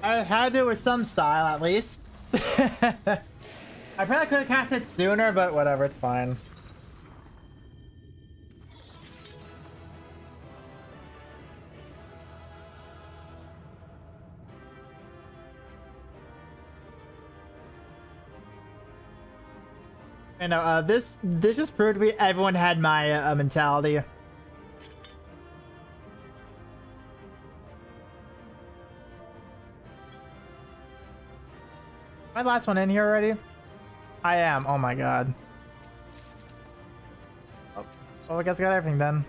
I had to do it with some style, at least. I probably could have cast it sooner, but whatever, it's fine. You know, this just proved everyone had my mentality. My last one in here already? I am. Oh my god. Oh, well, I guess I got everything then.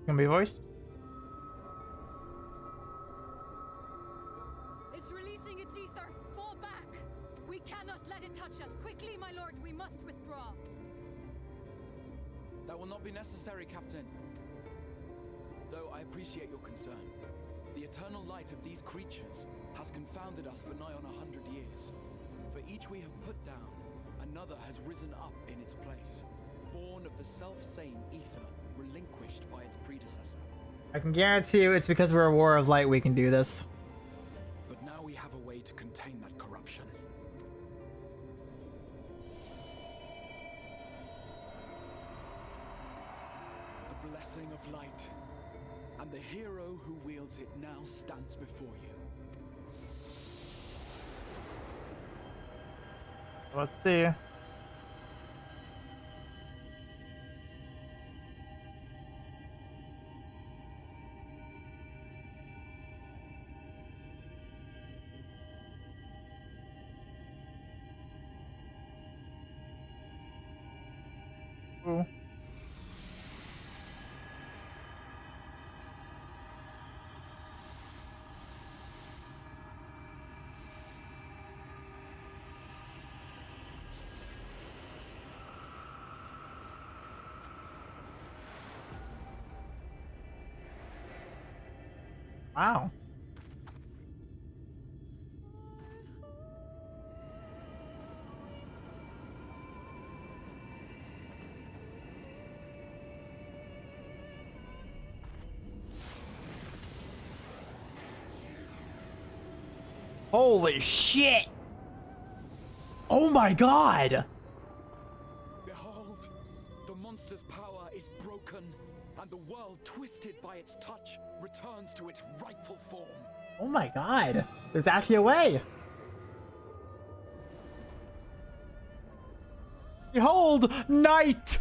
Gonna be voiced? It's releasing its ether. Fall back. We cannot let it touch us. Quickly, my lord, we must withdraw. That will not be necessary, Captain. Though I appreciate your concern. The eternal light of these creatures has confounded us for nigh on 100 years. For each we have put down, another has risen up in its place, born of the self-same ether, relinquished by its predecessor. I can guarantee you it's because we're a war of light we can do this. But now we have a way to contain that corruption. The blessing of light, and the hero who wields it now stands before you. Let's see. Ooh. Wow. Holy shit! Oh my god! God's power is broken, and the world, twisted by its touch, returns to its rightful form. Oh my god. There's actually a way. Behold, night!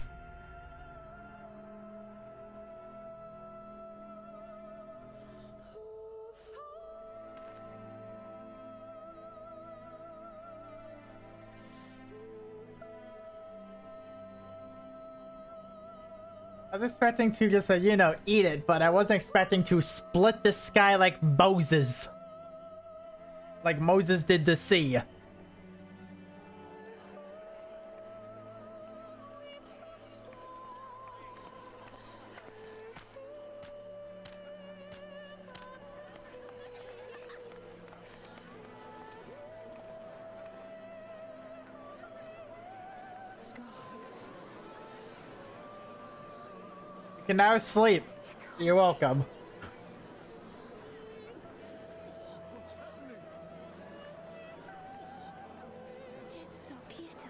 I was expecting to just, you know, eat it, but I wasn't expecting to split the sky like Moses. Like Moses did the sea. You can now sleep. You're welcome. It's so beautiful.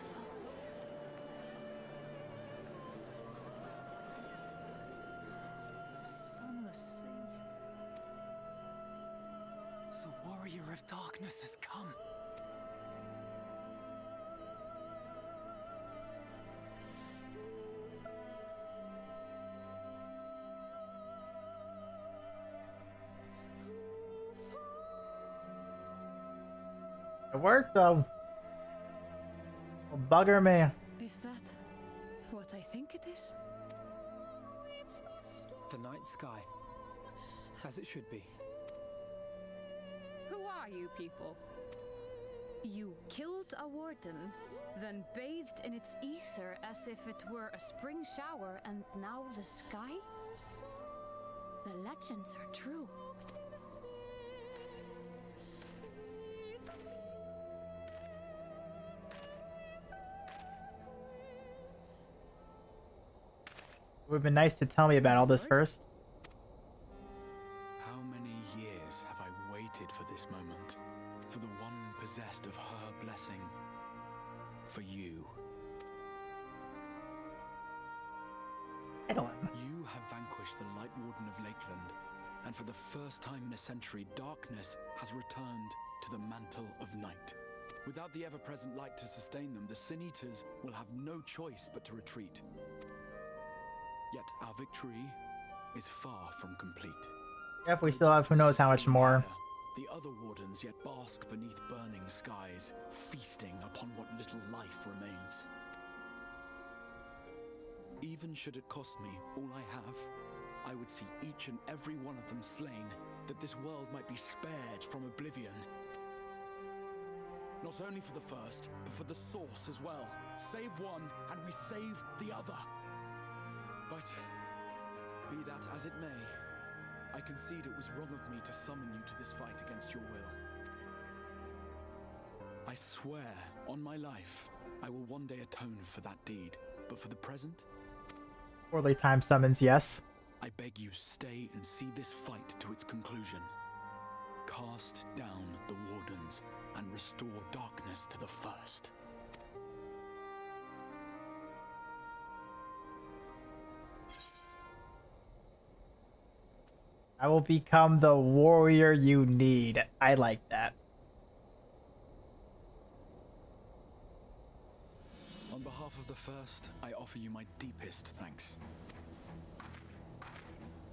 The sunless sea. The warrior of darkness has come. It worked though. Oh, bugger me. Is that what I think it is? The night sky. As it should be. Who are you people? You killed a warden, then bathed in its ether as if it were a spring shower, and now the sky? The legends are true. It would have been nice to tell me about all this first. How many years have I waited for this moment? For the one possessed of her blessing. For you. Idolin. You have vanquished the Light Warden of Lakeland, and for the first time in a century, darkness has returned to the mantle of night. Without the ever-present light to sustain them, the Sin Eaters will have no choice but to retreat. Yet our victory is far from complete. Yep, we still have who knows how much more. The other wardens yet bask beneath burning skies, feasting upon what little life remains. Even should it cost me all I have, I would see each and every one of them slain, that this world might be spared from oblivion. Not only for the first, but for the source as well. Save one, and we save the other. But, be that as it may, I concede it was wrong of me to summon you to this fight against your will. I swear, on my life, I will one day atone for that deed. But for the present, Poorly timed summons, yes. I beg you stay and see this fight to its conclusion. Cast down the wardens and restore darkness to the first. I will become the warrior you need. I like that. On behalf of the first, I offer you my deepest thanks.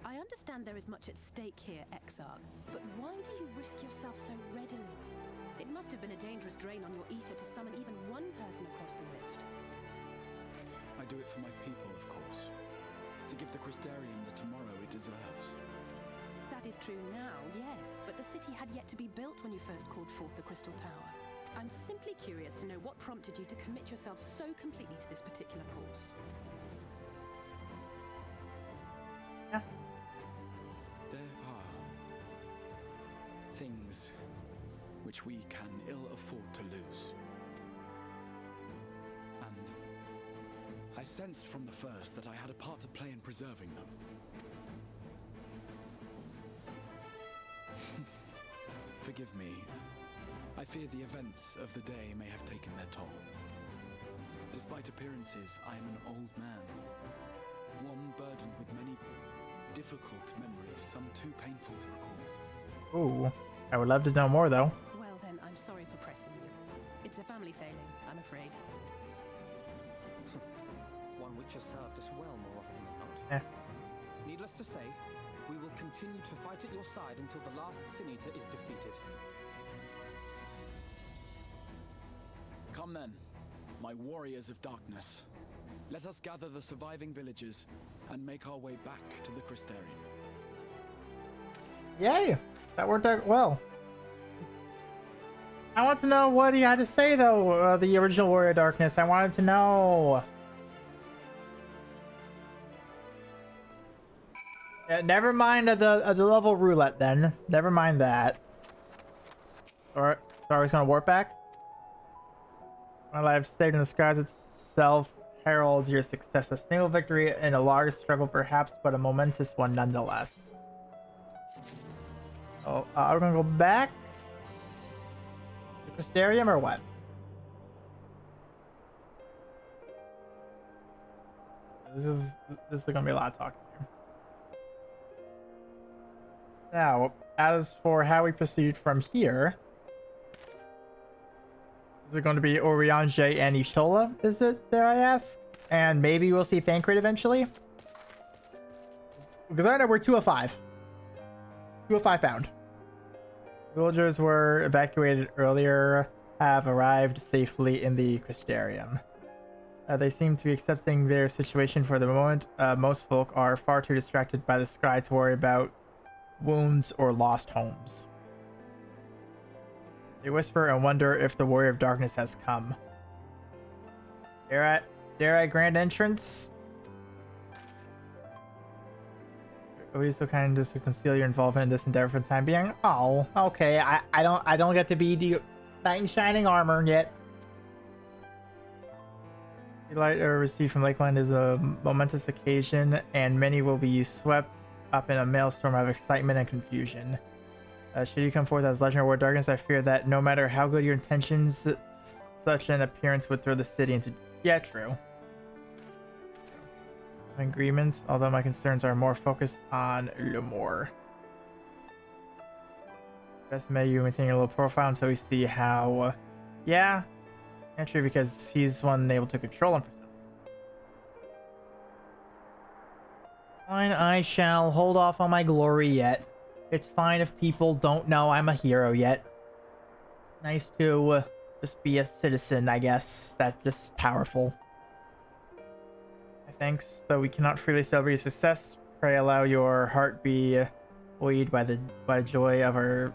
I understand there is much at stake here, Exarch, but why do you risk yourself so readily? It must have been a dangerous drain on your ether to summon even one person across the rift. I do it for my people, of course. To give the Crystarium the tomorrow it deserves. That is true now, yes, but the city had yet to be built when you first called forth the Crystal Tower. I'm simply curious to know what prompted you to commit yourself so completely to this particular course. Yeah. There are things which we can ill afford to lose. And I sensed from the first that I had a part to play in preserving them. Forgive me. I fear the events of the day may have taken their toll. Despite appearances, I am an old man. One burdened with many difficult memories, some too painful to recall. Ooh, I would love to know more though. Well then, I'm sorry for pressing you. It's a family failing, I'm afraid. One which has served us well more often than not. Eh. Needless to say, we will continue to fight at your side until the last Sin Eater is defeated. Come then, my warriors of darkness. Let us gather the surviving villagers and make our way back to the Crystarium. Yay! That worked out well. I want to know what he had to say though, the original Warrior of Darkness. I wanted to know. Yeah, never mind the level roulette then. Never mind that. Or sorry, it's gonna warp back. My life saved in the skies itself heralds your success. A single victory in a large struggle perhaps, but a momentous one nonetheless. Oh, we're gonna go back to Crystarium or what? This is gonna be a lot of talking here. Now, as for how we proceed from here, is it going to be Oriange and Ishtola? Is it, dare I ask? And maybe we'll see Thancred eventually? Because I know we're 2 of 5. 2 of 5 found. Villagers were evacuated earlier, have arrived safely in the Crystarium. They seem to be accepting their situation for the moment. Most folk are far too distracted by the sky to worry about wounds or lost homes. They whisper and wonder if the Warrior of Darkness has come. Dare I grand entrance? Are you so kind as to conceal your involvement in this endeavor for the time being? Oh, okay. I don't get to be the knight in shining armor yet. The light received from Lakeland is a momentous occasion, and many will be swept up in a maelstrom of excitement and confusion. Should you come forth as Legend of War Darkness, I fear that no matter how good your intentions, such an appearance would throw the city into... Yeah, true. Agreement, although my concerns are more focused on Lumore. Best may you maintain a low profile until we see how... yeah, true, because he's one able to control him for some reason. Fine, I shall hold off on my glory yet. It's fine if people don't know I'm a hero yet. Nice to just be a citizen, I guess. That's just powerful. Thanks, though we cannot freely celebrate your success. Pray allow your heart be buoyed by the joy of our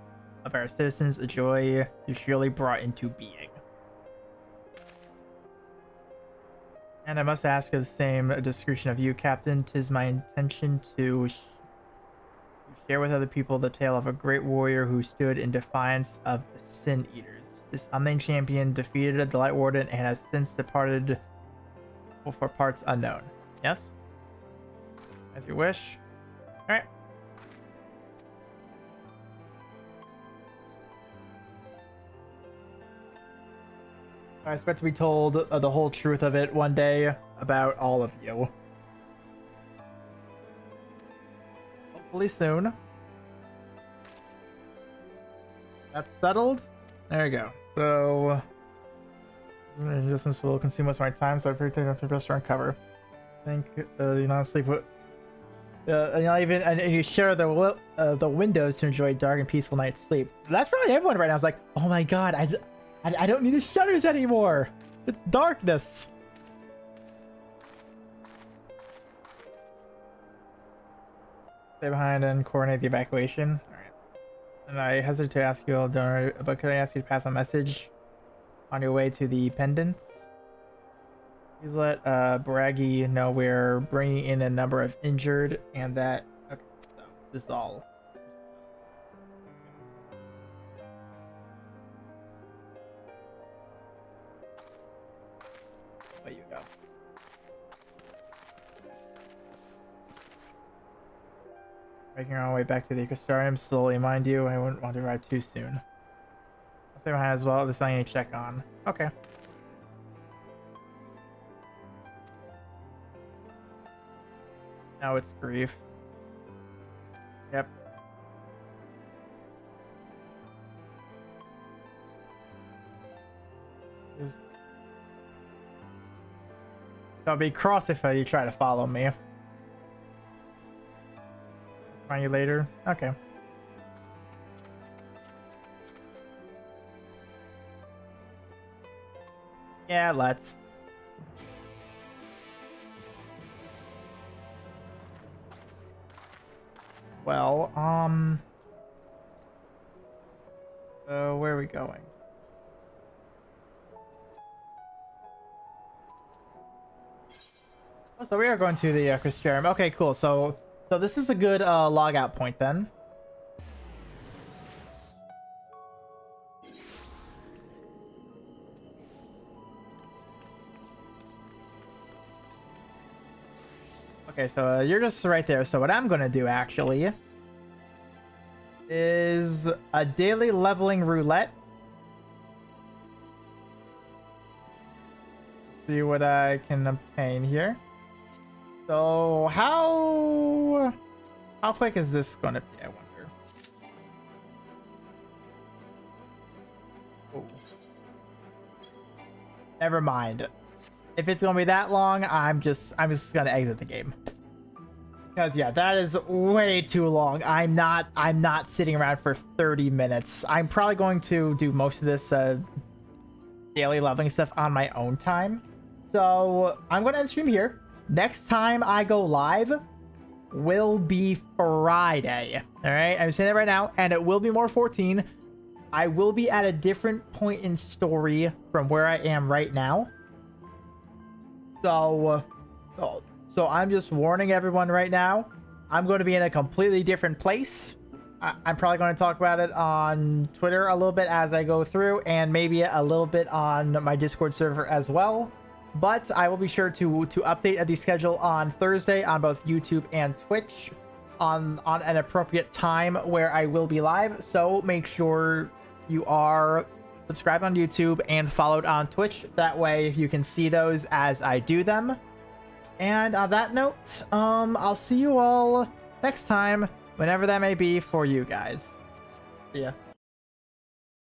citizens, a joy you surely brought into being. And I must ask of the same discretion of you, Captain. 'Tis my intention to share with other people the tale of a great warrior who stood in defiance of the Sin Eaters. This unnamed champion defeated the Light Warden and has since departed for parts unknown. Yes? As you wish. Alright. I expect to be told the whole truth of it one day about all of you. Hopefully soon. That's settled. There you go. So, distance will consume most of my time, so I figured I'd take a restaurant cover. I think you not sleep with. Not even, and you share the windows to enjoy a dark and peaceful night's sleep. That's probably everyone right now. It's like, oh my god, I don't need the shutters anymore. It's darkness. Stay behind and coordinate the evacuation. All right. And I hesitate to ask you all, but could I ask you to pass a message on your way to the pendants? Please let Braggy know we're bringing in a number of injured and that... Okay, so this is all. There you go. Making our way back to the Crystarium slowly, mind you. I wouldn't want to arrive too soon. I'll stay behind as well. This I need to check on. Okay. Now it's grief. Yep. So I'll be cross if you try to follow me. Find you later. Okay. Yeah, let's. Well, where are we going? Oh, so we are going to the Crystarium. Okay, cool. So this is a good log out point then. Okay, so you're just right there. So what I'm going to do actually is a daily leveling roulette. See what I can obtain here. So how quick is this going to be, I wonder? Oh. Never mind. If it's gonna be that long, I'm just gonna exit the game. Because yeah, that is way too long. I'm not sitting around for 30 minutes. I'm probably going to do most of this daily leveling stuff on my own time. So I'm gonna end stream here. Next time I go live will be Friday. Alright, I'm saying that right now, and it will be more 14. I will be at a different point in story from where I am right now. So I'm just warning everyone right now. I'm going to be in a completely different place. I'm probably going to talk about it on Twitter a little bit as I go through, and maybe a little bit on my Discord server as well. But I will be sure to update the schedule on Thursday on both YouTube and Twitch on an appropriate time where I will be live. So make sure you are subscribed on YouTube and followed on Twitch. That way you can see those as I do them. And on that note, I'll see you all next time, whenever that may be for you guys. See ya.